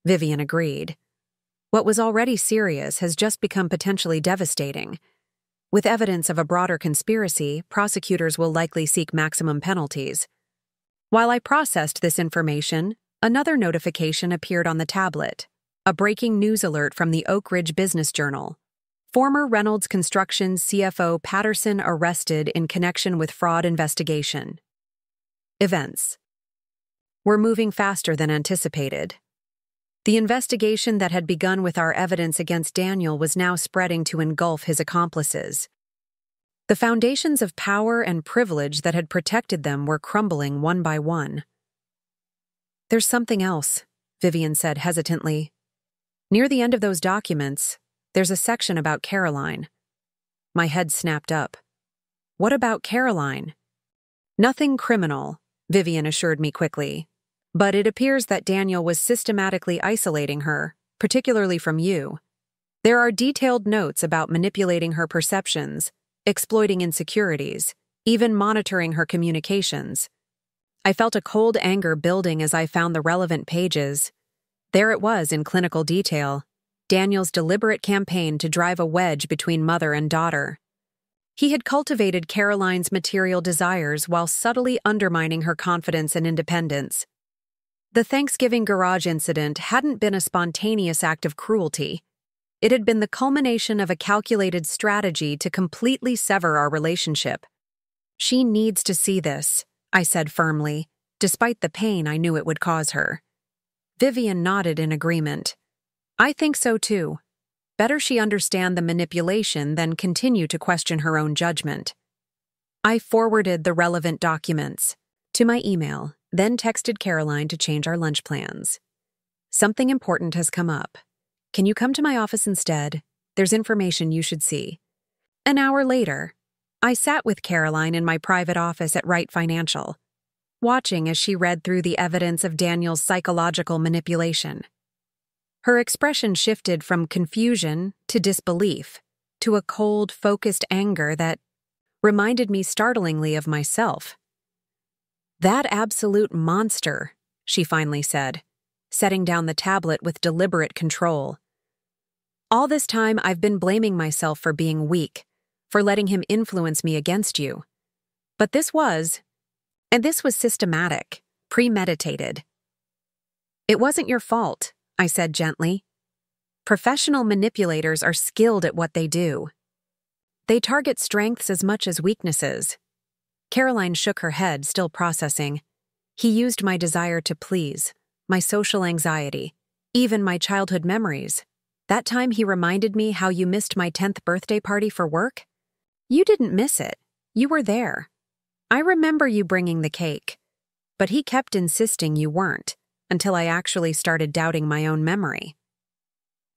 Vivian agreed. "What was already serious has just become potentially devastating. With evidence of a broader conspiracy, prosecutors will likely seek maximum penalties." While I processed this information, another notification appeared on the tablet, a breaking news alert from the Oakridge Business Journal. Former Reynolds Construction CFO Patterson arrested in connection with fraud investigation. Events. We're moving faster than anticipated. The investigation that had begun with our evidence against Daniel was now spreading to engulf his accomplices. The foundations of power and privilege that had protected them were crumbling one by one. "There's something else," Vivian said hesitantly. "Near the end of those documents, there's a section about Caroline." My head snapped up. "What about Caroline?" "Nothing criminal," Vivian assured me quickly. "But it appears that Daniel was systematically isolating her, particularly from you. There are detailed notes about manipulating her perceptions, exploiting insecurities, even monitoring her communications." I felt a cold anger building as I found the relevant pages. There it was in clinical detail, Daniel's deliberate campaign to drive a wedge between mother and daughter. He had cultivated Caroline's material desires while subtly undermining her confidence and independence. The Thanksgiving garage incident hadn't been a spontaneous act of cruelty. It had been the culmination of a calculated strategy to completely sever our relationship. "She needs to see this," I said firmly, despite the pain I knew it would cause her. Vivian nodded in agreement. "I think so too. Better she understand the manipulation than continue to question her own judgment." I forwarded the relevant documents to my email, then texted Caroline to change our lunch plans. "Something important has come up. Can you come to my office instead? There's information you should see." An hour later, I sat with Caroline in my private office at Wright Financial, watching as she read through the evidence of Daniel's psychological manipulation. Her expression shifted from confusion to disbelief, to a cold, focused anger that reminded me startlingly of myself. "That absolute monster," she finally said, setting down the tablet with deliberate control. "All this time I've been blaming myself for being weak, for letting him influence me against you. But this was systematic, premeditated." "It wasn't your fault," I said gently. "Professional manipulators are skilled at what they do. They target strengths as much as weaknesses." Caroline shook her head, still processing. "He used my desire to please, my social anxiety, even my childhood memories. That time he reminded me how you missed my 10th birthday party for work. You didn't miss it. You were there. I remember you bringing the cake. But he kept insisting you weren't, until I actually started doubting my own memory."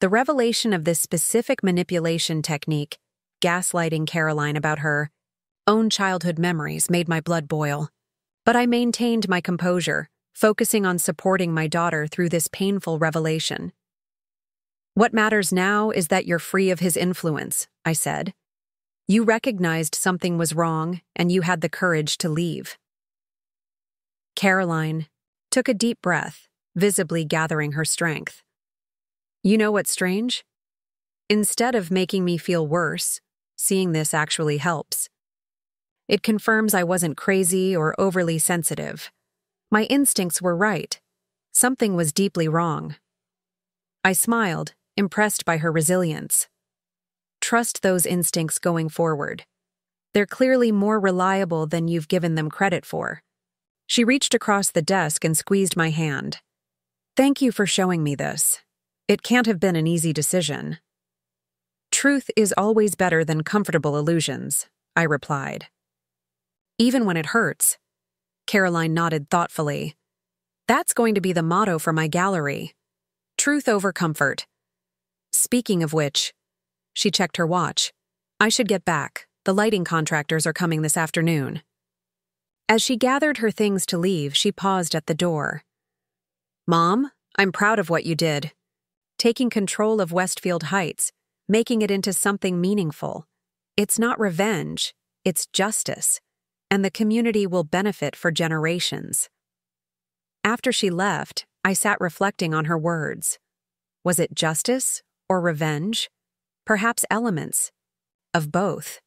The revelation of this specific manipulation technique, gaslighting Caroline about her own childhood memories, made my blood boil. But I maintained my composure, focusing on supporting my daughter through this painful revelation. "What matters now is that you're free of his influence," I said. "You recognized something was wrong, and you had the courage to leave." Caroline took a deep breath, visibly gathering her strength. "You know what's strange? Instead of making me feel worse, seeing this actually helps. It confirms I wasn't crazy or overly sensitive. My instincts were right. Something was deeply wrong." I smiled, impressed by her resilience. "Trust those instincts going forward. They're clearly more reliable than you've given them credit for." She reached across the desk and squeezed my hand. "Thank you for showing me this. It can't have been an easy decision." "Truth is always better than comfortable illusions," I replied. "Even when it hurts." Caroline nodded thoughtfully. "That's going to be the motto for my gallery. Truth over comfort. Speaking of which," she checked her watch, "I should get back. The lighting contractors are coming this afternoon." As she gathered her things to leave, she paused at the door. "Mom, I'm proud of what you did. Taking control of Westfield Heights, making it into something meaningful. It's not revenge, it's justice, and the community will benefit for generations." After she left, I sat reflecting on her words. Was it justice or revenge? Perhaps elements of both,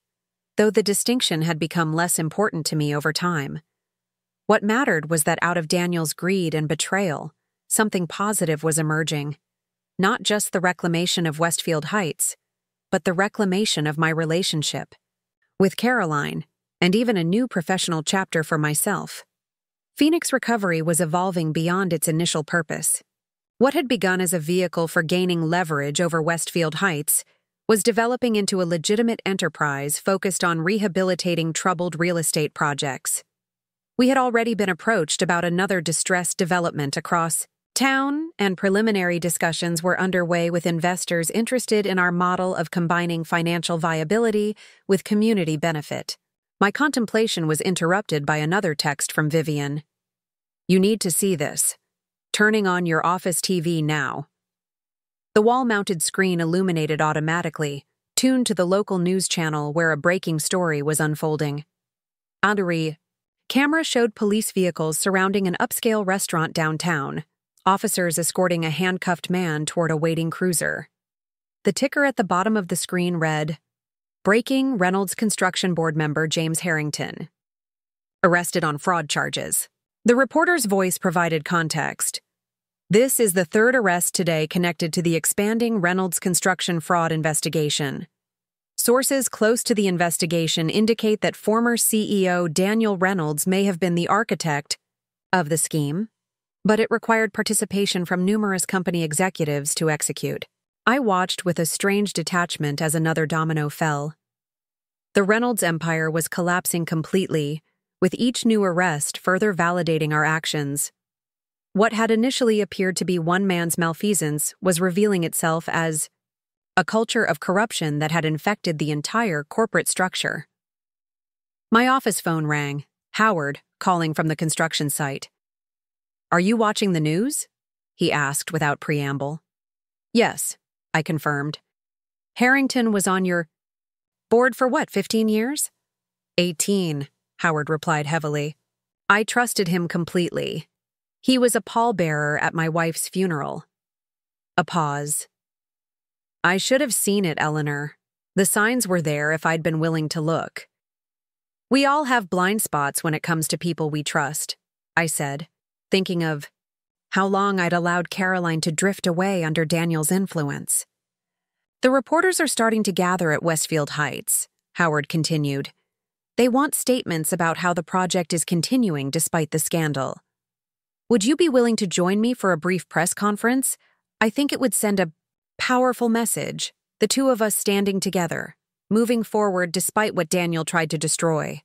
though the distinction had become less important to me over time. What mattered was that out of Daniel's greed and betrayal, something positive was emerging. Not just the reclamation of Westfield Heights, but the reclamation of my relationship with Caroline, and even a new professional chapter for myself. Phoenix Recovery was evolving beyond its initial purpose. What had begun as a vehicle for gaining leverage over Westfield Heights was developing into a legitimate enterprise focused on rehabilitating troubled real estate projects. We had already been approached about another distressed development across town, and preliminary discussions were underway with investors interested in our model of combining financial viability with community benefit. My contemplation was interrupted by another text from Vivian. "You need to see this. Turning on your office TV now." The wall-mounted screen illuminated automatically, tuned to the local news channel where a breaking story was unfolding. Andari. Camera showed police vehicles surrounding an upscale restaurant downtown, officers escorting a handcuffed man toward a waiting cruiser. The ticker at the bottom of the screen read, "Breaking Reynolds Construction Board member James Harrington. Arrested on fraud charges." The reporter's voice provided context. "This is the third arrest today connected to the expanding Reynolds construction fraud investigation. Sources close to the investigation indicate that former CEO Daniel Reynolds may have been the architect of the scheme, but it required participation from numerous company executives to execute." I watched with a strange detachment as another domino fell. The Reynolds empire was collapsing completely, with each new arrest further validating our actions. What had initially appeared to be one man's malfeasance was revealing itself as a culture of corruption that had infected the entire corporate structure. My office phone rang, Howard, calling from the construction site. "Are you watching the news?" he asked without preamble. "Yes," I confirmed. "Harrington was on your board for what, 15 years? 18, Howard replied heavily. "I trusted him completely. He was a pallbearer at my wife's funeral." A pause. "I should have seen it, Eleanor. The signs were there if I'd been willing to look." "We all have blind spots when it comes to people we trust," I said, thinking of how long I'd allowed Caroline to drift away under Daniel's influence. "The reporters are starting to gather at Westfield Heights," Howard continued. "They want statements about how the project is continuing despite the scandal. Would you be willing to join me for a brief press conference? I think it would send a powerful message, the two of us standing together, moving forward despite what Daniel tried to destroy."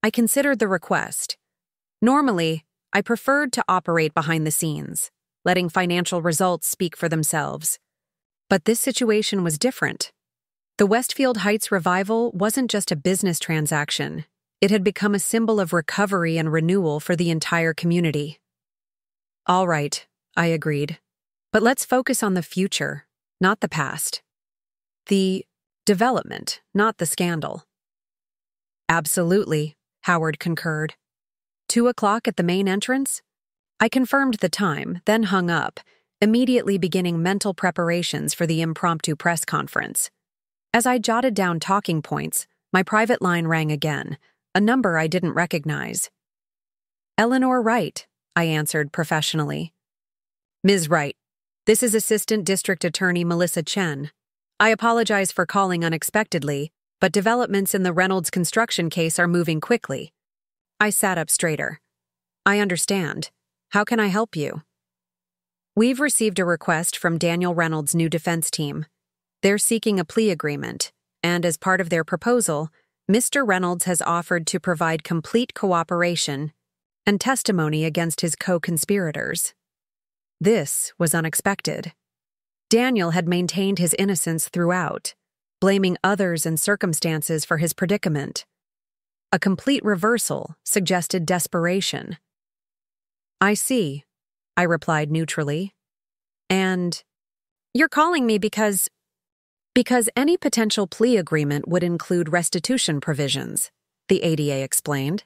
I considered the request. Normally, I preferred to operate behind the scenes, letting financial results speak for themselves. But this situation was different. The Westfield Heights revival wasn't just a business transaction. It had become a symbol of recovery and renewal for the entire community. All right, I agreed. But let's focus on the future, not the past. The development, not the scandal. Absolutely, Howard concurred. 2 o'clock at the main entrance? I confirmed the time, then hung up, immediately beginning mental preparations for the impromptu press conference. As I jotted down talking points, my private line rang again, a number I didn't recognize. Eleanor Wright, I answered professionally. Ms. Wright, this is Assistant District Attorney Melissa Chen. I apologize for calling unexpectedly, but developments in the Reynolds construction case are moving quickly. I sat up straighter. I understand. How can I help you? We've received a request from Daniel Reynolds' new defense team. They're seeking a plea agreement, and as part of their proposal, Mr. Reynolds has offered to provide complete cooperation and testimony against his co-conspirators. This was unexpected. Daniel had maintained his innocence throughout, blaming others and circumstances for his predicament. A complete reversal suggested desperation. I see, I replied neutrally. And you're calling me because any potential plea agreement would include restitution provisions, the ADA explained.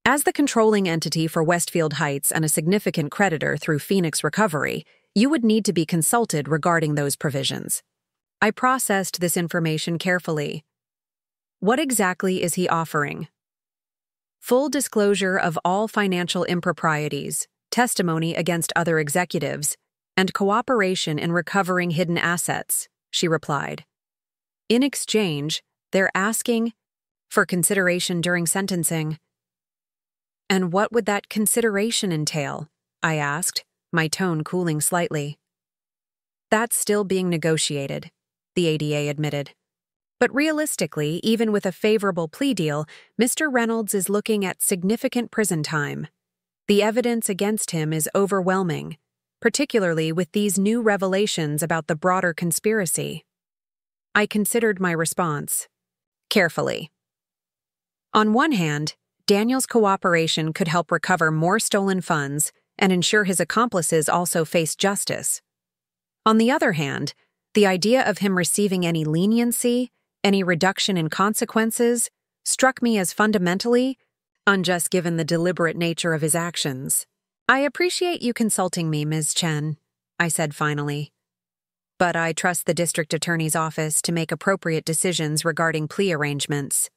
As the controlling entity for Westfield Heights and a significant creditor through Phoenix Recovery, you would need to be consulted regarding those provisions. I processed this information carefully. What exactly is he offering? Full disclosure of all financial improprieties, testimony against other executives, and cooperation in recovering hidden assets, she replied. In exchange, they're asking for consideration during sentencing. And what would that consideration entail? I asked, my tone cooling slightly. That's still being negotiated, the ADA admitted. But realistically, even with a favorable plea deal, Mr. Reynolds is looking at significant prison time. The evidence against him is overwhelming, particularly with these new revelations about the broader conspiracy. I considered my response carefully. On one hand, Daniel's cooperation could help recover more stolen funds and ensure his accomplices also face justice. On the other hand, the idea of him receiving any leniency, any reduction in consequences, struck me as fundamentally unjust given the deliberate nature of his actions. I appreciate you consulting me, Ms. Chen, I said finally. But I trust the district attorney's office to make appropriate decisions regarding plea arrangements.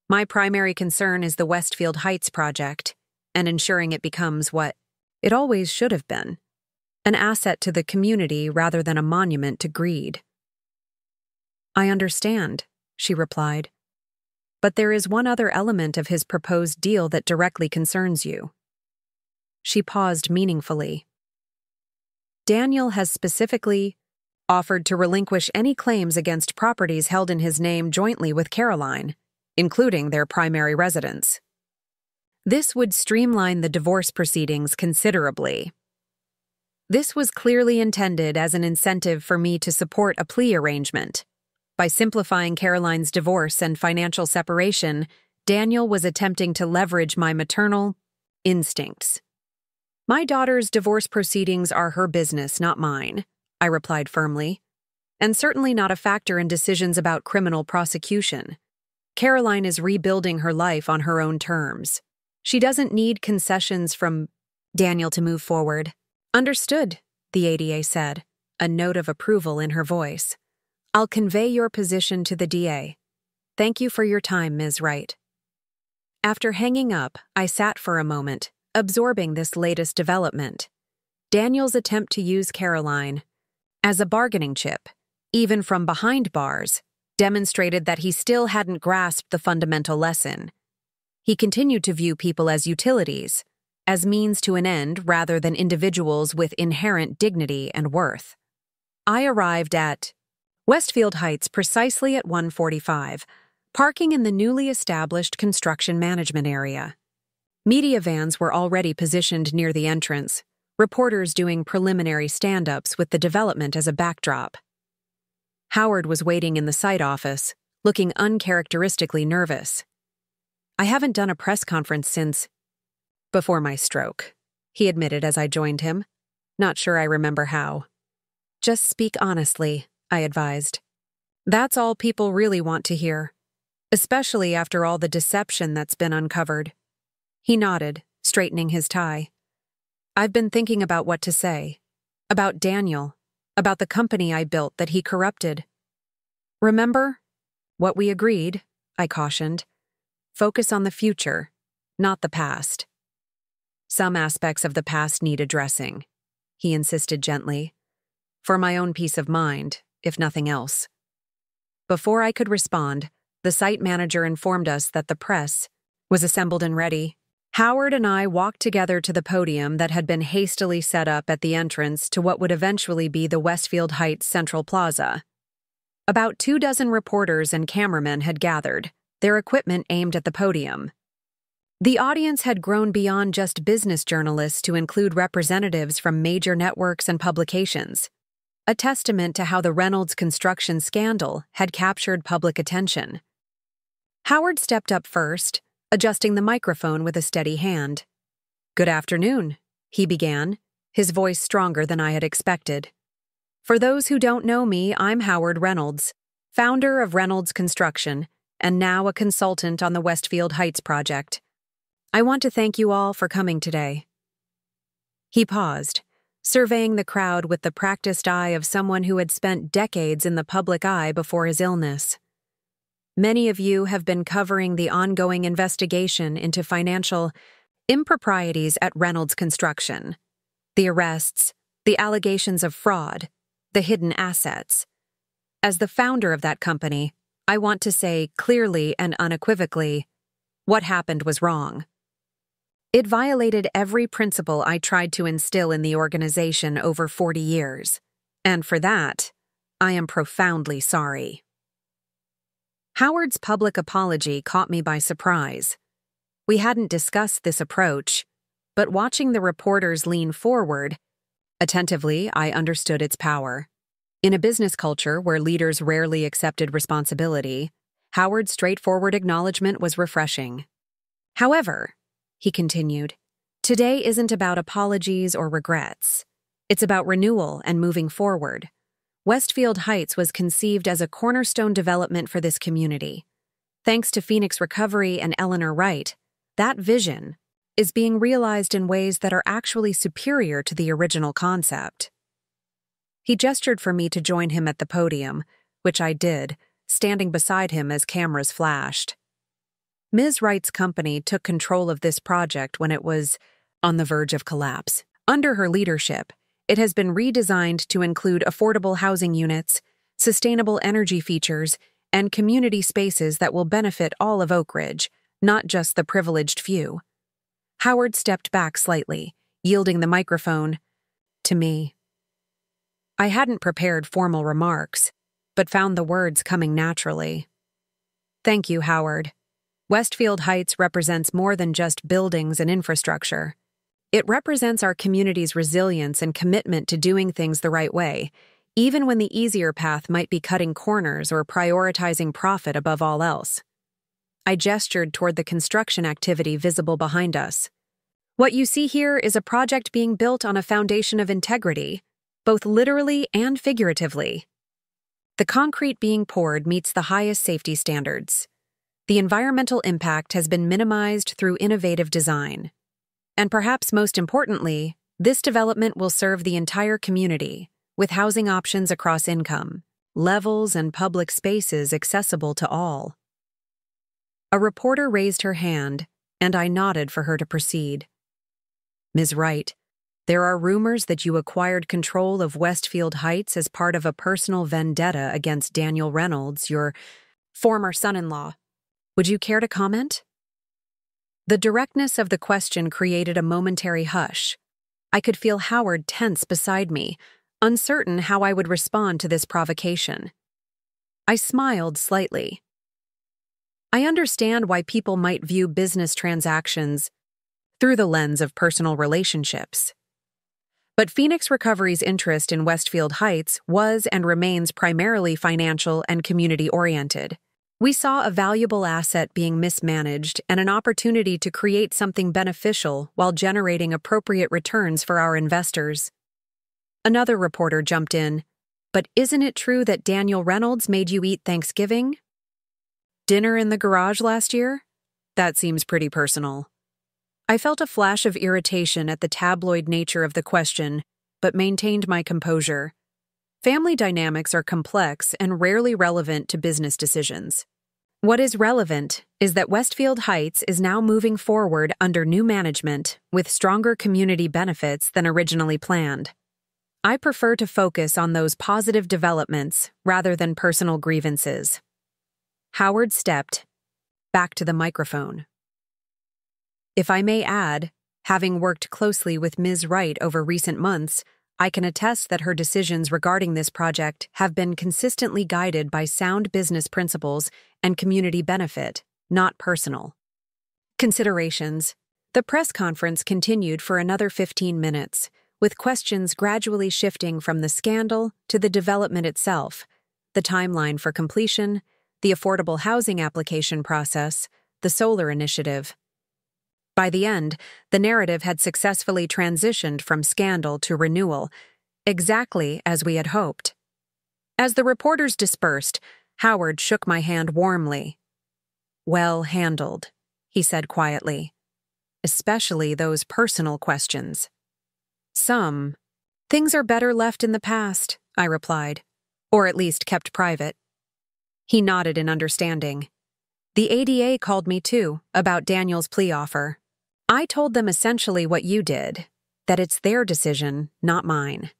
My primary concern is the Westfield Heights project, and ensuring it becomes what it always should have been, an asset to the community rather than a monument to greed. I understand, she replied. But there is one other element of his proposed deal that directly concerns you. She paused meaningfully. Daniel has specifically offered to relinquish any claims against properties held in his name jointly with Caroline, including their primary residence. This would streamline the divorce proceedings considerably. This was clearly intended as an incentive for me to support a plea arrangement. By simplifying Caroline's divorce and financial separation, Daniel was attempting to leverage my maternal instincts. My daughter's divorce proceedings are her business, not mine, I replied firmly, and certainly not a factor in decisions about criminal prosecution. Caroline is rebuilding her life on her own terms. She doesn't need concessions from Daniel to move forward. Understood, the ADA said, a note of approval in her voice. I'll convey your position to the DA. Thank you for your time, Ms. Wright. After hanging up, I sat for a moment, absorbing this latest development. Daniel's attempt to use Caroline as a bargaining chip, even from behind bars, demonstrated that he still hadn't grasped the fundamental lesson. He continued to view people as utilities, as means to an end rather than individuals with inherent dignity and worth. I arrived at Westfield Heights precisely at 1:45, parking in the newly established construction management area. Media vans were already positioned near the entrance, reporters doing preliminary stand-ups with the development as a backdrop. Howard was waiting in the site office, looking uncharacteristically nervous. "I haven't done a press conference since before my stroke," he admitted as I joined him. "Not sure I remember how." "Just speak honestly," I advised. "That's all people really want to hear, especially after all the deception that's been uncovered." He nodded, straightening his tie. "I've been thinking about what to say. About Daniel. About the company I built that he corrupted." "Remember what we agreed," I cautioned. "Focus on the future, not the past." "Some aspects of the past need addressing," he insisted gently. "For my own peace of mind, if nothing else." Before I could respond, the site manager informed us that the press was assembled and ready. Howard and I walked together to the podium that had been hastily set up at the entrance to what would eventually be the Westfield Heights Central Plaza. About 24 reporters and cameramen had gathered, their equipment aimed at the podium. The audience had grown beyond just business journalists to include representatives from major networks and publications, a testament to how the Reynolds construction scandal had captured public attention. Howard stepped up first, adjusting the microphone with a steady hand. "Good afternoon," he began, his voice stronger than I had expected. "For those who don't know me, I'm Howard Reynolds, founder of Reynolds Construction, and now a consultant on the Westfield Heights project. I want to thank you all for coming today." He paused, surveying the crowd with the practiced eye of someone who had spent decades in the public eye before his illness. "Many of you have been covering the ongoing investigation into financial improprieties at Reynolds Construction. The arrests, the allegations of fraud, the hidden assets. As the founder of that company, I want to say clearly and unequivocally, what happened was wrong. It violated every principle I tried to instill in the organization over 40 years, and for that, I am profoundly sorry." Howard's public apology caught me by surprise. We hadn't discussed this approach, but watching the reporters lean forward, attentively, I understood its power. In a business culture where leaders rarely accepted responsibility, Howard's straightforward acknowledgement was refreshing. "However," he continued, "today isn't about apologies or regrets. It's about renewal and moving forward. Westfield Heights was conceived as a cornerstone development for this community. Thanks to Phoenix Recovery and Eleanor Wright, that vision is being realized in ways that are actually superior to the original concept." He gestured for me to join him at the podium, which I did, standing beside him as cameras flashed. Ms. Wright's company took control of this project when it was on the verge of collapse. Under her leadership, it has been redesigned to include affordable housing units, sustainable energy features, and community spaces that will benefit all of Oakridge, not just the privileged few. Howard stepped back slightly, yielding the microphone to me. I hadn't prepared formal remarks, but found the words coming naturally. "Thank you, Howard. Westfield Heights represents more than just buildings and infrastructure. It represents our community's resilience and commitment to doing things the right way, even when the easier path might be cutting corners or prioritizing profit above all else." I gestured toward the construction activity visible behind us. "What you see here is a project being built on a foundation of integrity, both literally and figuratively. The concrete being poured meets the highest safety standards. The environmental impact has been minimized through innovative design. And perhaps most importantly, this development will serve the entire community, with housing options across income, levels, and public spaces accessible to all." A reporter raised her hand, and I nodded for her to proceed. "Ms. Wright, there are rumors that you acquired control of Westfield Heights as part of a personal vendetta against Daniel Reynolds, your former son-in-law. Would you care to comment?" The directness of the question created a momentary hush. I could feel Howard tense beside me, uncertain how I would respond to this provocation. I smiled slightly. "I understand why people might view business transactions through the lens of personal relationships. But Phoenix Recovery's interest in Westfield Heights was and remains primarily financial and community-oriented. We saw a valuable asset being mismanaged and an opportunity to create something beneficial while generating appropriate returns for our investors. Another reporter jumped in. But isn't it true that Daniel Reynolds made you eat Thanksgiving dinner in the garage last year? That seems pretty personal. I felt a flash of irritation at the tabloid nature of the question, but maintained my composure. Family dynamics are complex and rarely relevant to business decisions. What is relevant is that Westfield Heights is now moving forward under new management with stronger community benefits than originally planned. I prefer to focus on those positive developments rather than personal grievances. Howard stepped back to the microphone. If I may add, having worked closely with Ms. Wright over recent months, I can attest that her decisions regarding this project have been consistently guided by sound business principles and community benefit, not personal considerations. The press conference continued for another 15 minutes, with questions gradually shifting from the scandal to the development itself, the timeline for completion, the affordable housing application process, the solar initiative. By the end, the narrative had successfully transitioned from scandal to renewal, exactly as we had hoped. As the reporters dispersed, Howard shook my hand warmly. "Well handled," he said quietly. "Especially those personal questions." "Some things are better left in the past," I replied, "or at least kept private." He nodded in understanding. "The ADA called me too, about Daniel's plea offer. I told them essentially what you did, that it's their decision, not mine."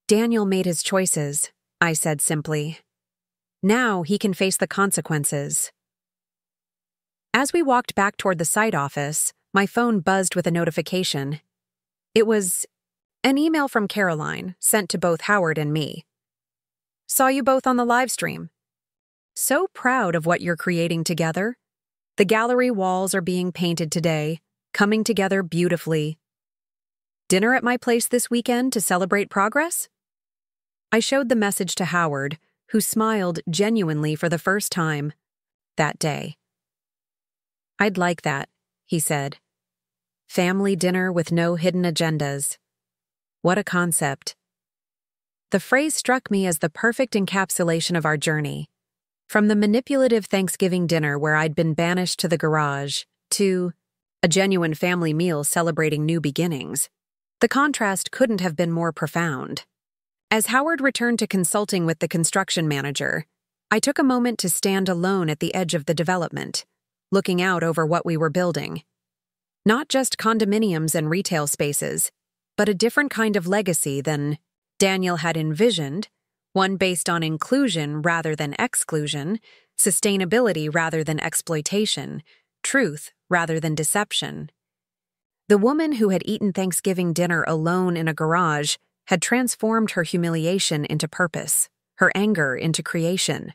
"Daniel made his choices," I said simply. "Now he can face the consequences." As we walked back toward the site office, my phone buzzed with a notification. It was an email from Caroline, sent to both Howard and me. "Saw you both on the live stream. So proud of what you're creating together. The gallery walls are being painted today, coming together beautifully. Dinner at my place this weekend to celebrate progress?" I showed the message to Howard, who smiled genuinely for the first time that day. "I'd like that," he said. "Family dinner with no hidden agendas. What a concept." The phrase struck me as the perfect encapsulation of our journey. From the manipulative Thanksgiving dinner where I'd been banished to the garage, to a genuine family meal celebrating new beginnings, the contrast couldn't have been more profound. As Howard returned to consulting with the construction manager, I took a moment to stand alone at the edge of the development, looking out over what we were building. Not just condominiums and retail spaces, but a different kind of legacy than Daniel had envisioned, one based on inclusion rather than exclusion, sustainability rather than exploitation, truth rather than deception. The woman who had eaten Thanksgiving dinner alone in a garage had transformed her humiliation into purpose, her anger into creation.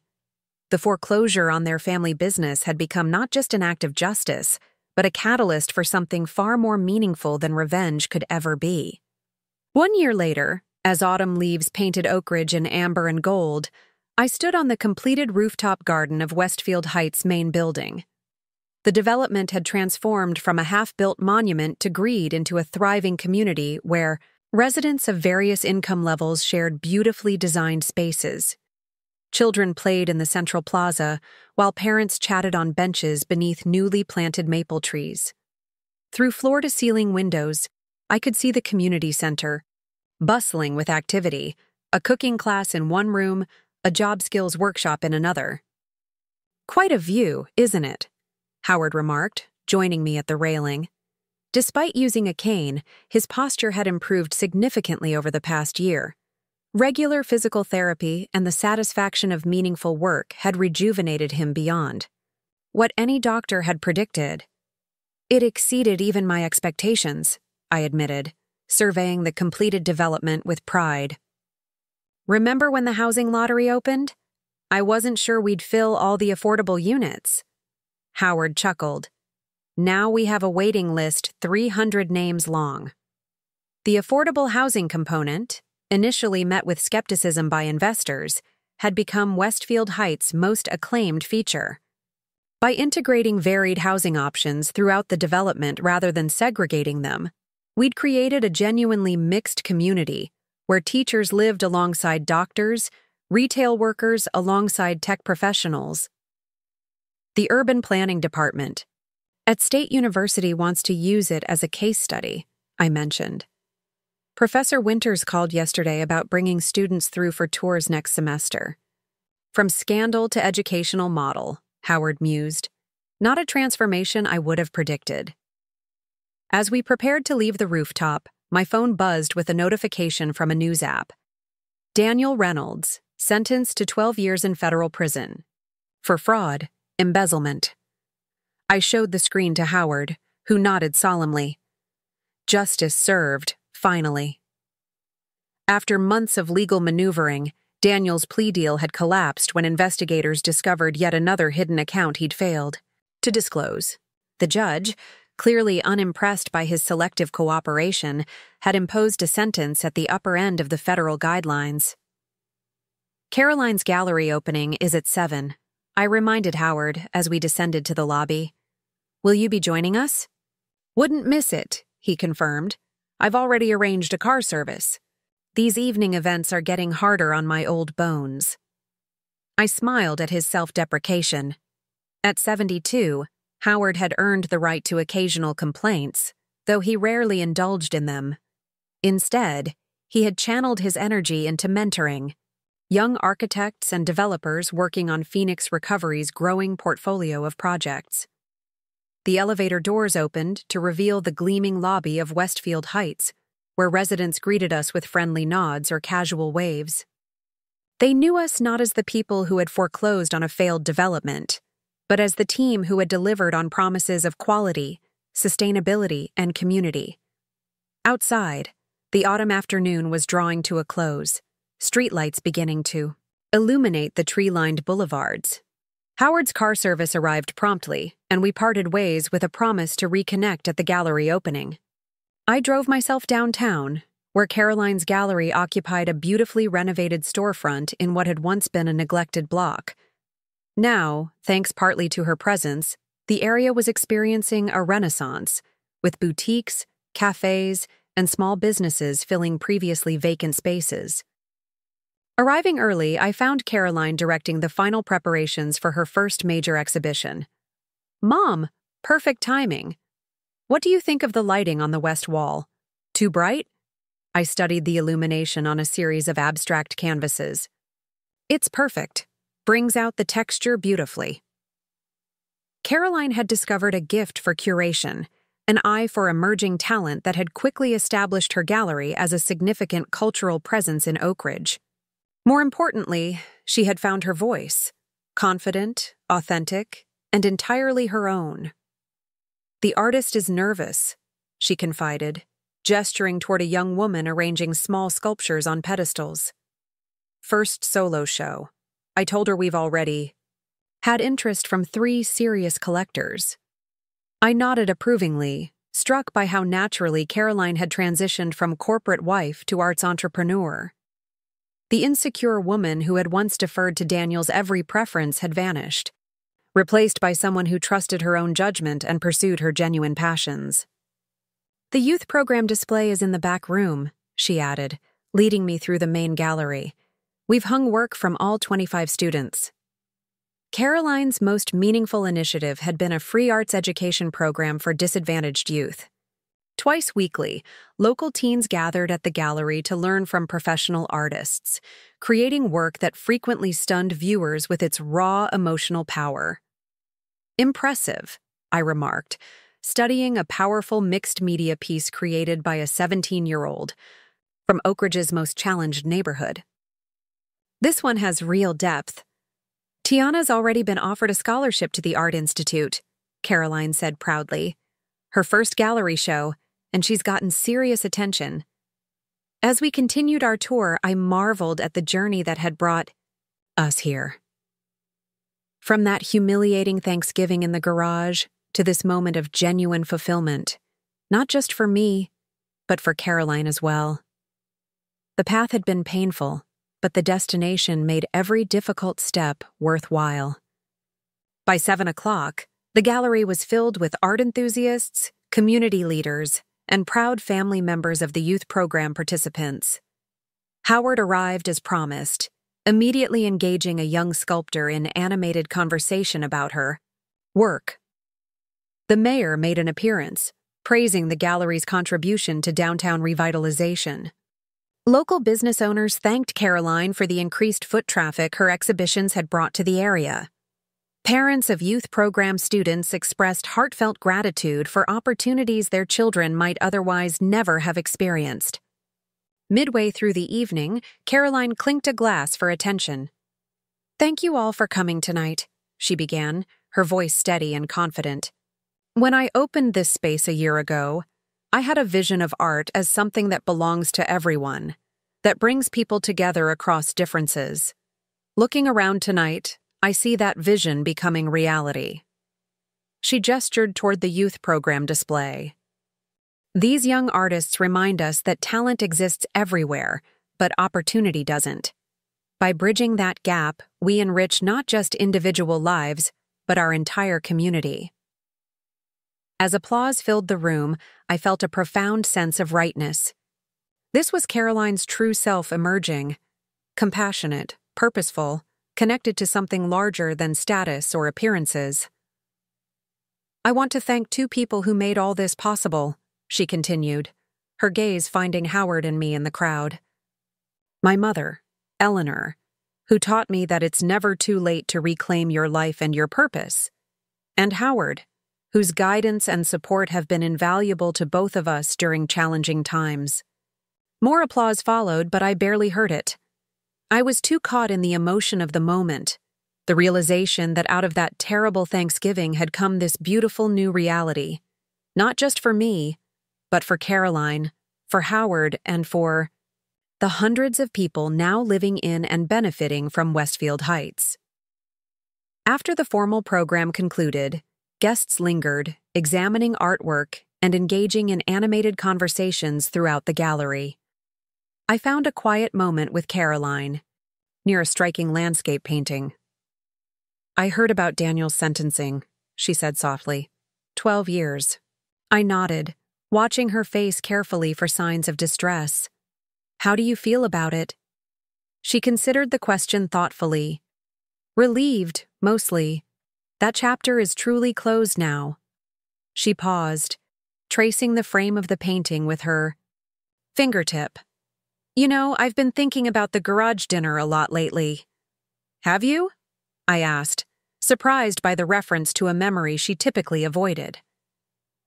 The foreclosure on their family business had become not just an act of justice, but a catalyst for something far more meaningful than revenge could ever be. 1 year later, as autumn leaves painted Oakridge in amber and gold, I stood on the completed rooftop garden of Westfield Heights' main building. The development had transformed from a half-built monument to greed into a thriving community where residents of various income levels shared beautifully designed spaces. Children played in the central plaza, while parents chatted on benches beneath newly planted maple trees. Through floor-to-ceiling windows, I could see the community center, bustling with activity, a cooking class in one room, a job skills workshop in another. "Quite a view, isn't it?" Howard remarked, joining me at the railing. Despite using a cane, his posture had improved significantly over the past year. Regular physical therapy and the satisfaction of meaningful work had rejuvenated him beyond what any doctor had predicted. "It exceeded even my expectations," I admitted, surveying the completed development with pride. "Remember when the housing lottery opened? I wasn't sure we'd fill all the affordable units." Howard chuckled. "Now we have a waiting list 300 names long." The affordable housing component, initially met with skepticism by investors, had become Westfield Heights' most acclaimed feature. By integrating varied housing options throughout the development rather than segregating them, we'd created a genuinely mixed community where teachers lived alongside doctors, retail workers alongside tech professionals. The Urban Planning Department at State University wants to use it as a case study, I mentioned. Professor Winters called yesterday about bringing students through for tours next semester. From scandal to educational model, Howard mused. Not a transformation I would have predicted. As we prepared to leave the rooftop, my phone buzzed with a notification from a news app. Daniel Reynolds, sentenced to 12 years in federal prison. For fraud, embezzlement. I showed the screen to Howard, who nodded solemnly. Justice served, finally. After months of legal maneuvering, Daniel's plea deal had collapsed when investigators discovered yet another hidden account he'd failed to disclose. The judge, clearly unimpressed by his selective cooperation, had imposed a sentence at the upper end of the federal guidelines. Caroline's gallery opening is at 7, I reminded Howard as we descended to the lobby. Will you be joining us? Wouldn't miss it, he confirmed. I've already arranged a car service. These evening events are getting harder on my old bones. I smiled at his self-deprecation. At 72, Howard had earned the right to occasional complaints, though he rarely indulged in them. Instead, he had channeled his energy into mentoring young architects and developers working on Phoenix Recovery's growing portfolio of projects. The elevator doors opened to reveal the gleaming lobby of Westfield Heights, where residents greeted us with friendly nods or casual waves. They knew us not as the people who had foreclosed on a failed development, but as the team who had delivered on promises of quality, sustainability, and community. Outside, the autumn afternoon was drawing to a close, streetlights beginning to illuminate the tree-lined boulevards. Howard's car service arrived promptly, and we parted ways with a promise to reconnect at the gallery opening. I drove myself downtown, where Caroline's gallery occupied a beautifully renovated storefront in what had once been a neglected block. Now, thanks partly to her presence, the area was experiencing a renaissance, with boutiques, cafes, and small businesses filling previously vacant spaces. Arriving early, I found Caroline directing the final preparations for her first major exhibition. Mom, perfect timing. What do you think of the lighting on the west wall? Too bright? I studied the illumination on a series of abstract canvases. It's perfect. Brings out the texture beautifully. Caroline had discovered a gift for curation, an eye for emerging talent that had quickly established her gallery as a significant cultural presence in Oakridge. More importantly, she had found her voice, confident, authentic, and entirely her own. The artist is nervous, she confided, gesturing toward a young woman arranging small sculptures on pedestals. First solo show. I told her we've already had interest from 3 serious collectors. I nodded approvingly, struck by how naturally Caroline had transitioned from corporate wife to arts entrepreneur. The insecure woman who had once deferred to Daniel's every preference had vanished, replaced by someone who trusted her own judgment and pursued her genuine passions. The youth program display is in the back room, she added, leading me through the main gallery. We've hung work from all 25 students. Caroline's most meaningful initiative had been a free arts education program for disadvantaged youth. Twice weekly, local teens gathered at the gallery to learn from professional artists, creating work that frequently stunned viewers with its raw emotional power. Impressive, I remarked, studying a powerful mixed-media piece created by a 17-year-old from Oakridge's most challenged neighborhood. This one has real depth. Tiana's already been offered a scholarship to the Art Institute, Caroline said proudly. Her first gallery show, and she's gotten serious attention. As we continued our tour, I marveled at the journey that had brought us here. From that humiliating Thanksgiving in the garage to this moment of genuine fulfillment, not just for me, but for Caroline as well. The path had been painful, but the destination made every difficult step worthwhile. By 7 o'clock, the gallery was filled with art enthusiasts, community leaders, and proud family members of the youth program participants. Howard arrived as promised, immediately engaging a young sculptor in animated conversation about her work. The mayor made an appearance, praising the gallery's contribution to downtown revitalization. Local business owners thanked Caroline for the increased foot traffic her exhibitions had brought to the area. Parents of youth program students expressed heartfelt gratitude for opportunities their children might otherwise never have experienced. Midway through the evening, Caroline clinked a glass for attention. "Thank you all for coming tonight," she began, her voice steady and confident. "When I opened this space a year ago, I had a vision of art as something that belongs to everyone, that brings people together across differences. Looking around tonight, I see that vision becoming reality." She gestured toward the youth program display. "These young artists remind us that talent exists everywhere, but opportunity doesn't. By bridging that gap, we enrich not just individual lives, but our entire community." As applause filled the room, I felt a profound sense of rightness. This was Caroline's true self emerging, compassionate, purposeful, connected to something larger than status or appearances. "I want to thank 2 people who made all this possible," she continued, her gaze finding Howard and me in the crowd. "My mother, Eleanor, who taught me that it's never too late to reclaim your life and your purpose, and Howard, whose guidance and support have been invaluable to both of us during challenging times." More applause followed, but I barely heard it. I was too caught in the emotion of the moment, the realization that out of that terrible Thanksgiving had come this beautiful new reality, not just for me, but for Caroline, for Howard, and for the hundreds of people now living in and benefiting from Westfield Heights. After the formal program concluded, guests lingered, examining artwork and engaging in animated conversations throughout the gallery. I found a quiet moment with Caroline, near a striking landscape painting. "I heard about Daniel's sentencing," she said softly. 12 years. I nodded, watching her face carefully for signs of distress. "How do you feel about it?" She considered the question thoughtfully. "Relieved, mostly. That chapter is truly closed now." She paused, tracing the frame of the painting with her fingertip. "You know, I've been thinking about the garage dinner a lot lately." "Have you?" I asked, surprised by the reference to a memory she typically avoided.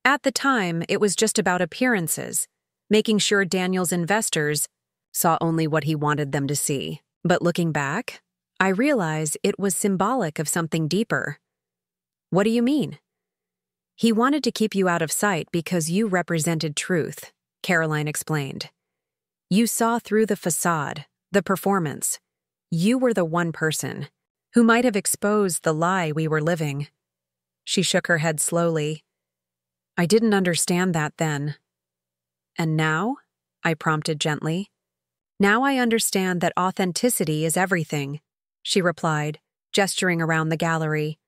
At the time, it was just about appearances, making sure Daniel's investors saw only what he wanted them to see. But looking back, I realize it was symbolic of something deeper. "What do you mean?" "He wanted to keep you out of sight because you represented truth," Caroline explained. "You saw through the facade, the performance. You were the one person who might have exposed the lie we were living." She shook her head slowly. "I didn't understand that then." "And now?" I prompted gently. "Now I understand that authenticity is everything," she replied, gesturing around the gallery.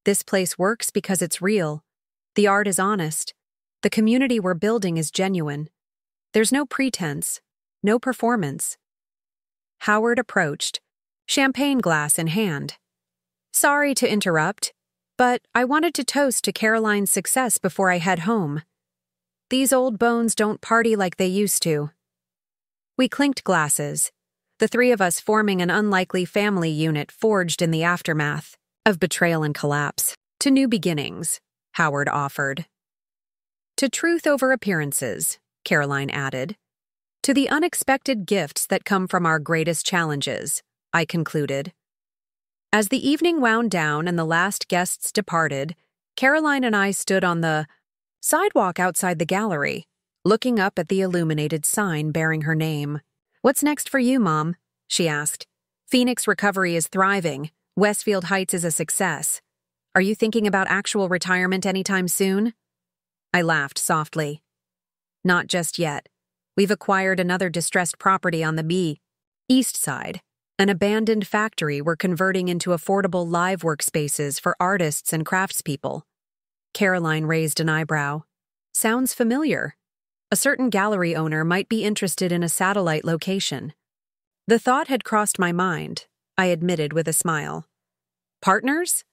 "This place works because it's real. The art is honest. The community we're building is genuine. There's no pretense, no performance." Howard approached, champagne glass in hand. "Sorry to interrupt, but I wanted to toast to Caroline's success before I head home. These old bones don't party like they used to." We clinked glasses, the 3 of us forming an unlikely family unit forged in the aftermath of betrayal and collapse. "To new beginnings," Howard offered. "To truth over appearances," Caroline added. "To the unexpected gifts that come from our greatest challenges," I concluded. As the evening wound down and the last guests departed, Caroline and I stood on the sidewalk outside the gallery, looking up at the illuminated sign bearing her name. "What's next for you, Mom?" she asked. "Phoenix recovery is thriving. Westfield Heights is a success. Are you thinking about actual retirement anytime soon?" I laughed softly. Not just yet. We've acquired another distressed property on the East Side, an abandoned factory we're converting into affordable live workspaces for artists and craftspeople. Caroline raised an eyebrow. Sounds familiar. A certain gallery owner might be interested in a satellite location. The thought had crossed my mind, I admitted with a smile. Partners?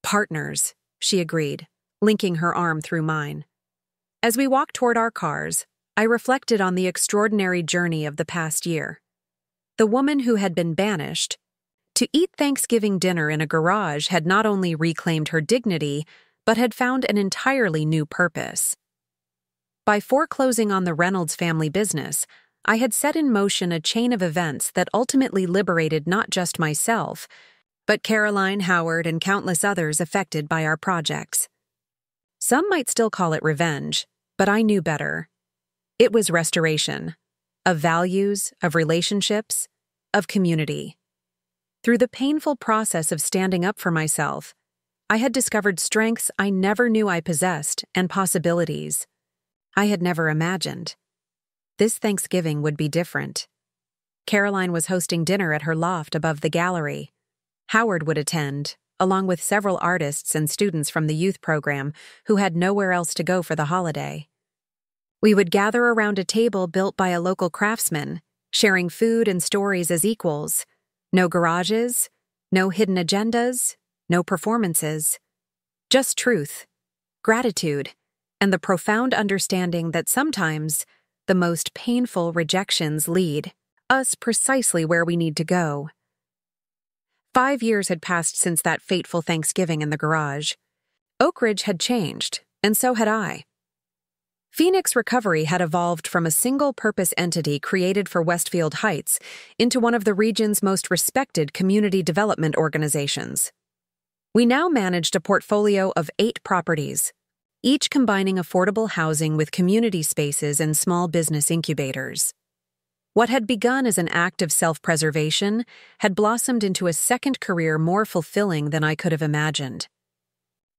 Partners, she agreed, linking her arm through mine. As we walked toward our cars, I reflected on the extraordinary journey of the past year. The woman who had been banished to eat Thanksgiving dinner in a garage had not only reclaimed her dignity, but had found an entirely new purpose. By foreclosing on the Reynolds family business, I had set in motion a chain of events that ultimately liberated not just myself, but Caroline, Howard, and countless others affected by our projects. Some might still call it revenge, but I knew better. It was restoration, of values, of relationships, of community. Through the painful process of standing up for myself, I had discovered strengths I never knew I possessed and possibilities I had never imagined. This Thanksgiving would be different. Caroline was hosting dinner at her loft above the gallery. Howard would attend, along with several artists and students from the youth program who had nowhere else to go for the holiday. We would gather around a table built by a local craftsman, sharing food and stories as equals. No garages, no hidden agendas, no performances. Just truth, gratitude, and the profound understanding that sometimes the most painful rejections lead us precisely where we need to go. 5 years had passed since that fateful Thanksgiving in the garage. Oakridge had changed, and so had I. Phoenix Recovery had evolved from a single-purpose entity created for Westfield Heights into one of the region's most respected community development organizations. We now managed a portfolio of 8 properties, each combining affordable housing with community spaces and small business incubators. What had begun as an act of self-preservation had blossomed into a second career more fulfilling than I could have imagined.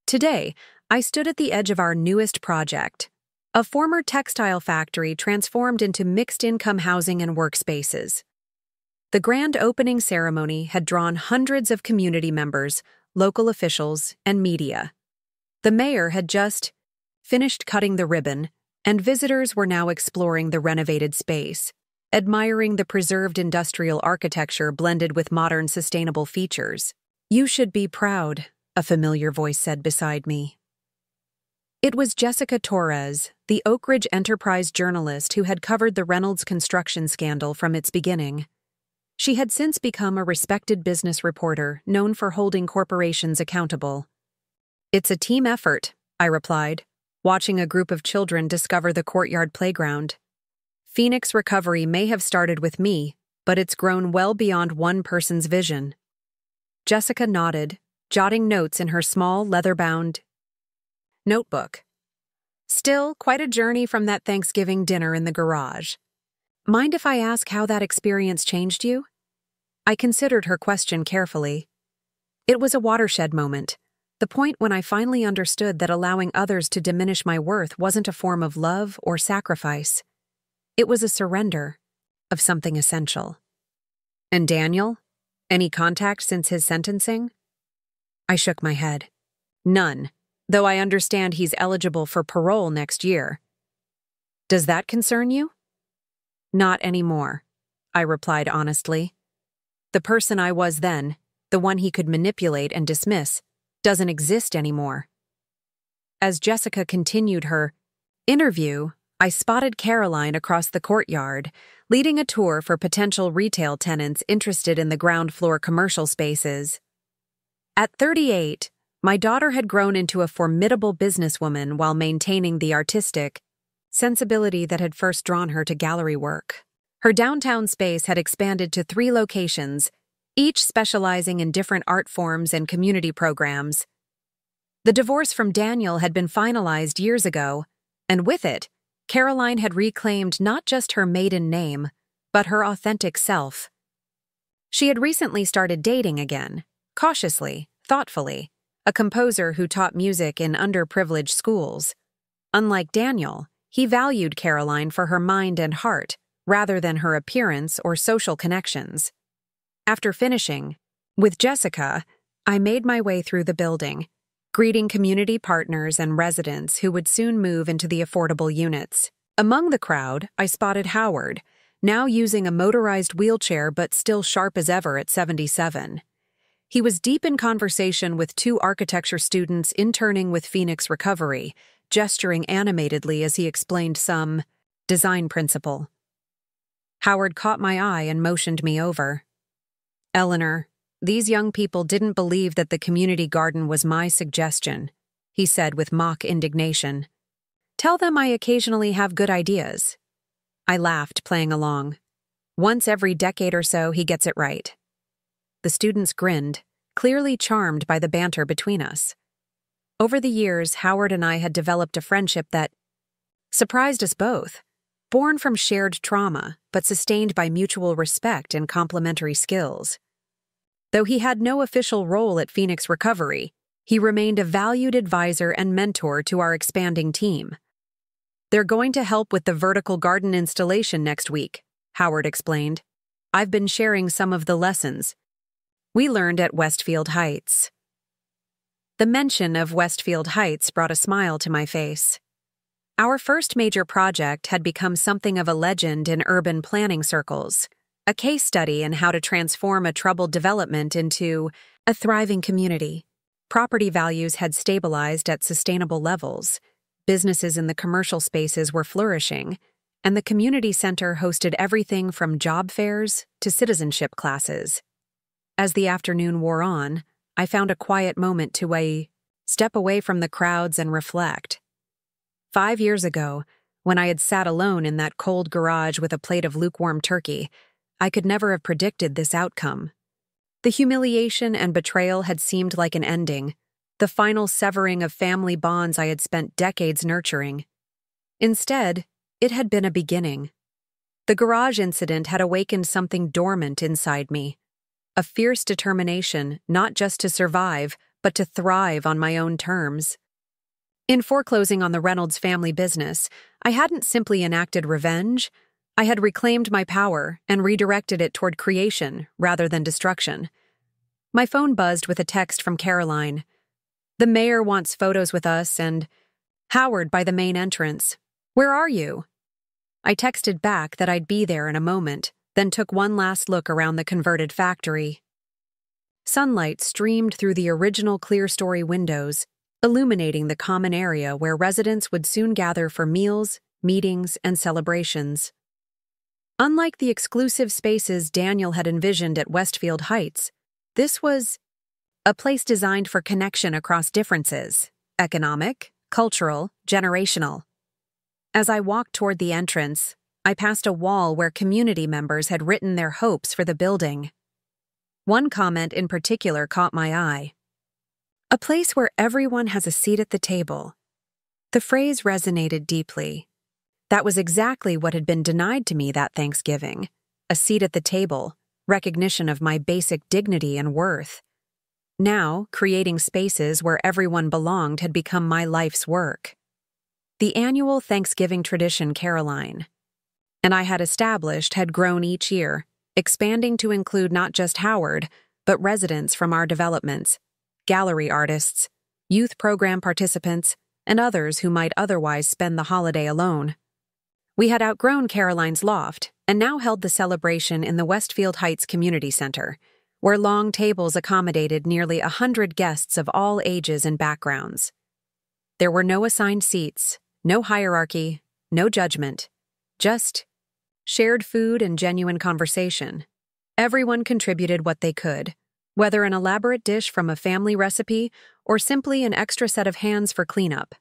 Today, I stood at the edge of our newest project, a former textile factory transformed into mixed-income housing and workspaces. The grand opening ceremony had drawn hundreds of community members, local officials, and media. The mayor had just finished cutting the ribbon, and visitors were now exploring the renovated space, admiring the preserved industrial architecture blended with modern sustainable features. "You should be proud," a familiar voice said beside me. It was Jessica Torres, the Oakridge Enterprise journalist who had covered the Reynolds construction scandal from its beginning. She had since become a respected business reporter known for holding corporations accountable. "It's a team effort," I replied, watching a group of children discover the courtyard playground. "Phoenix Recovery may have started with me, but it's grown well beyond one person's vision." Jessica nodded, jotting notes in her small, leather-bound notebook. "Still, quite a journey from that Thanksgiving dinner in the garage. Mind if I ask how that experience changed you?" I considered her question carefully. It was a watershed moment, the point when I finally understood that allowing others to diminish my worth wasn't a form of love or sacrifice. It was a surrender of something essential. "And Daniel? Any contact since his sentencing?" I shook my head. "None, though I understand he's eligible for parole next year." "Does that concern you?" "Not anymore," I replied honestly. The person I was then, the one he could manipulate and dismiss, doesn't exist anymore. As Jessica continued her interview, I spotted Caroline across the courtyard, leading a tour for potential retail tenants interested in the ground floor commercial spaces. At 38, my daughter had grown into a formidable businesswoman while maintaining the artistic sensibility that had first drawn her to gallery work. Her downtown space had expanded to 3 locations, each specializing in different art forms and community programs. The divorce from Daniel had been finalized years ago, and with it, Caroline had reclaimed not just her maiden name, but her authentic self. She had recently started dating again, cautiously, thoughtfully, a composer who taught music in underprivileged schools. Unlike Daniel, He valued Caroline for her mind and heart, rather than her appearance or social connections. After finishing, with Jessica, I made my way through the building, greeting community partners and residents who would soon move into the affordable units. Among the crowd, I spotted Howard, now using a motorized wheelchair but still sharp as ever at 77. He was deep in conversation with two architecture students interning with Phoenix Recovery, gesturing animatedly as he explained some design principle. Howard caught my eye and motioned me over. "Eleanor, these young people didn't believe that the community garden was my suggestion," he said with mock indignation. "Tell them I occasionally have good ideas." I laughed, playing along. Once every decade or so, he gets it right. The students grinned, clearly charmed by the banter between us. Over the years, Howard and I had developed a friendship that surprised us both, born from shared trauma, but sustained by mutual respect and complementary skills. Though he had no official role at Phoenix Recovery, he remained a valued advisor and mentor to our expanding team. "They're going to help with the vertical garden installation next week," Howard explained. "I've been sharing some of the lessons we learned at Westfield Heights." The mention of Westfield Heights brought a smile to my face. Our first major project had become something of a legend in urban planning circles, a case study in how to transform a troubled development into a thriving community. Property values had stabilized at sustainable levels, businesses in the commercial spaces were flourishing, and the community center hosted everything from job fairs to citizenship classes. As the afternoon wore on, I found a quiet moment to step away from the crowds and reflect. 5 years ago, when I had sat alone in that cold garage with a plate of lukewarm turkey, I could never have predicted this outcome. The humiliation and betrayal had seemed like an ending, the final severing of family bonds I had spent decades nurturing. Instead, it had been a beginning. The garage incident had awakened something dormant inside me, a fierce determination not just to survive, but to thrive on my own terms. In foreclosing on the Reynolds family business, I hadn't simply enacted revenge. I had reclaimed my power and redirected it toward creation rather than destruction. My phone buzzed with a text from Caroline. "The mayor wants photos with us and Howard by the main entrance. Where are you?" I texted back that I'd be there in a moment, then took one last look around the converted factory. Sunlight streamed through the original clear-story windows, illuminating the common area where residents would soon gather for meals, meetings, and celebrations. Unlike the exclusive spaces Daniel had envisioned at Westfield Heights, this was a place designed for connection across differences: economic, cultural, generational. As I walked toward the entrance, I passed a wall where community members had written their hopes for the building. One comment in particular caught my eye. "A place where everyone has a seat at the table." The phrase resonated deeply. That was exactly what had been denied to me that Thanksgiving: a seat at the table, recognition of my basic dignity and worth. Now, creating spaces where everyone belonged had become my life's work. The annual Thanksgiving tradition Caroline and I had established had grown each year, expanding to include not just Howard, but residents from our developments, gallery artists, youth program participants, and others who might otherwise spend the holiday alone. We had outgrown Caroline's loft and now held the celebration in the Westfield Heights Community Center, where long tables accommodated nearly 100 guests of all ages and backgrounds. There were no assigned seats, no hierarchy, no judgment, just shared food and genuine conversation. Everyone contributed what they could, whether an elaborate dish from a family recipe or simply an extra set of hands for cleanup.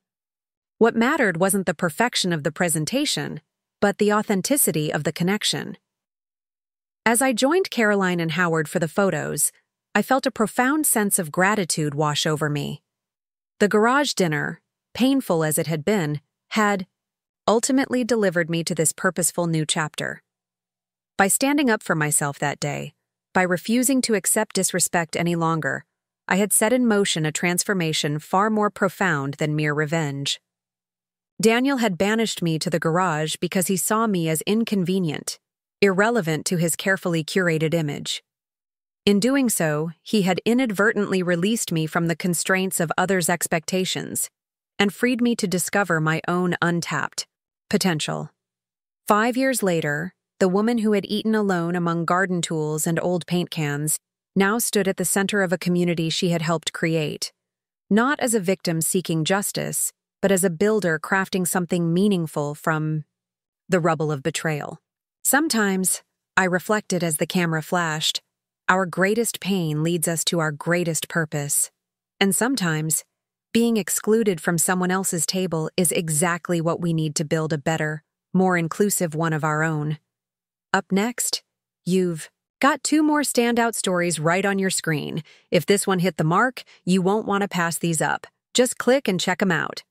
What mattered wasn't the perfection of the presentation, but the authenticity of the connection. As I joined Caroline and Howard for the photos, I felt a profound sense of gratitude wash over me. The garage dinner, painful as it had been, had ultimately delivered me to this purposeful new chapter. By standing up for myself that day, by refusing to accept disrespect any longer, I had set in motion a transformation far more profound than mere revenge. Daniel had banished me to the garage because he saw me as inconvenient, irrelevant to his carefully curated image. In doing so, he had inadvertently released me from the constraints of others' expectations and freed me to discover my own untapped potential. 5 years later, the woman who had eaten alone among garden tools and old paint cans now stood at the center of a community she had helped create, not as a victim seeking justice, but as a builder crafting something meaningful from the rubble of betrayal. Sometimes, I reflected as the camera flashed, our greatest pain leads us to our greatest purpose. And sometimes, being excluded from someone else's table is exactly what we need to build a better, more inclusive one of our own. Up next, you've got 2 more standout stories right on your screen. If this one hit the mark, you won't want to pass these up. Just click and check them out.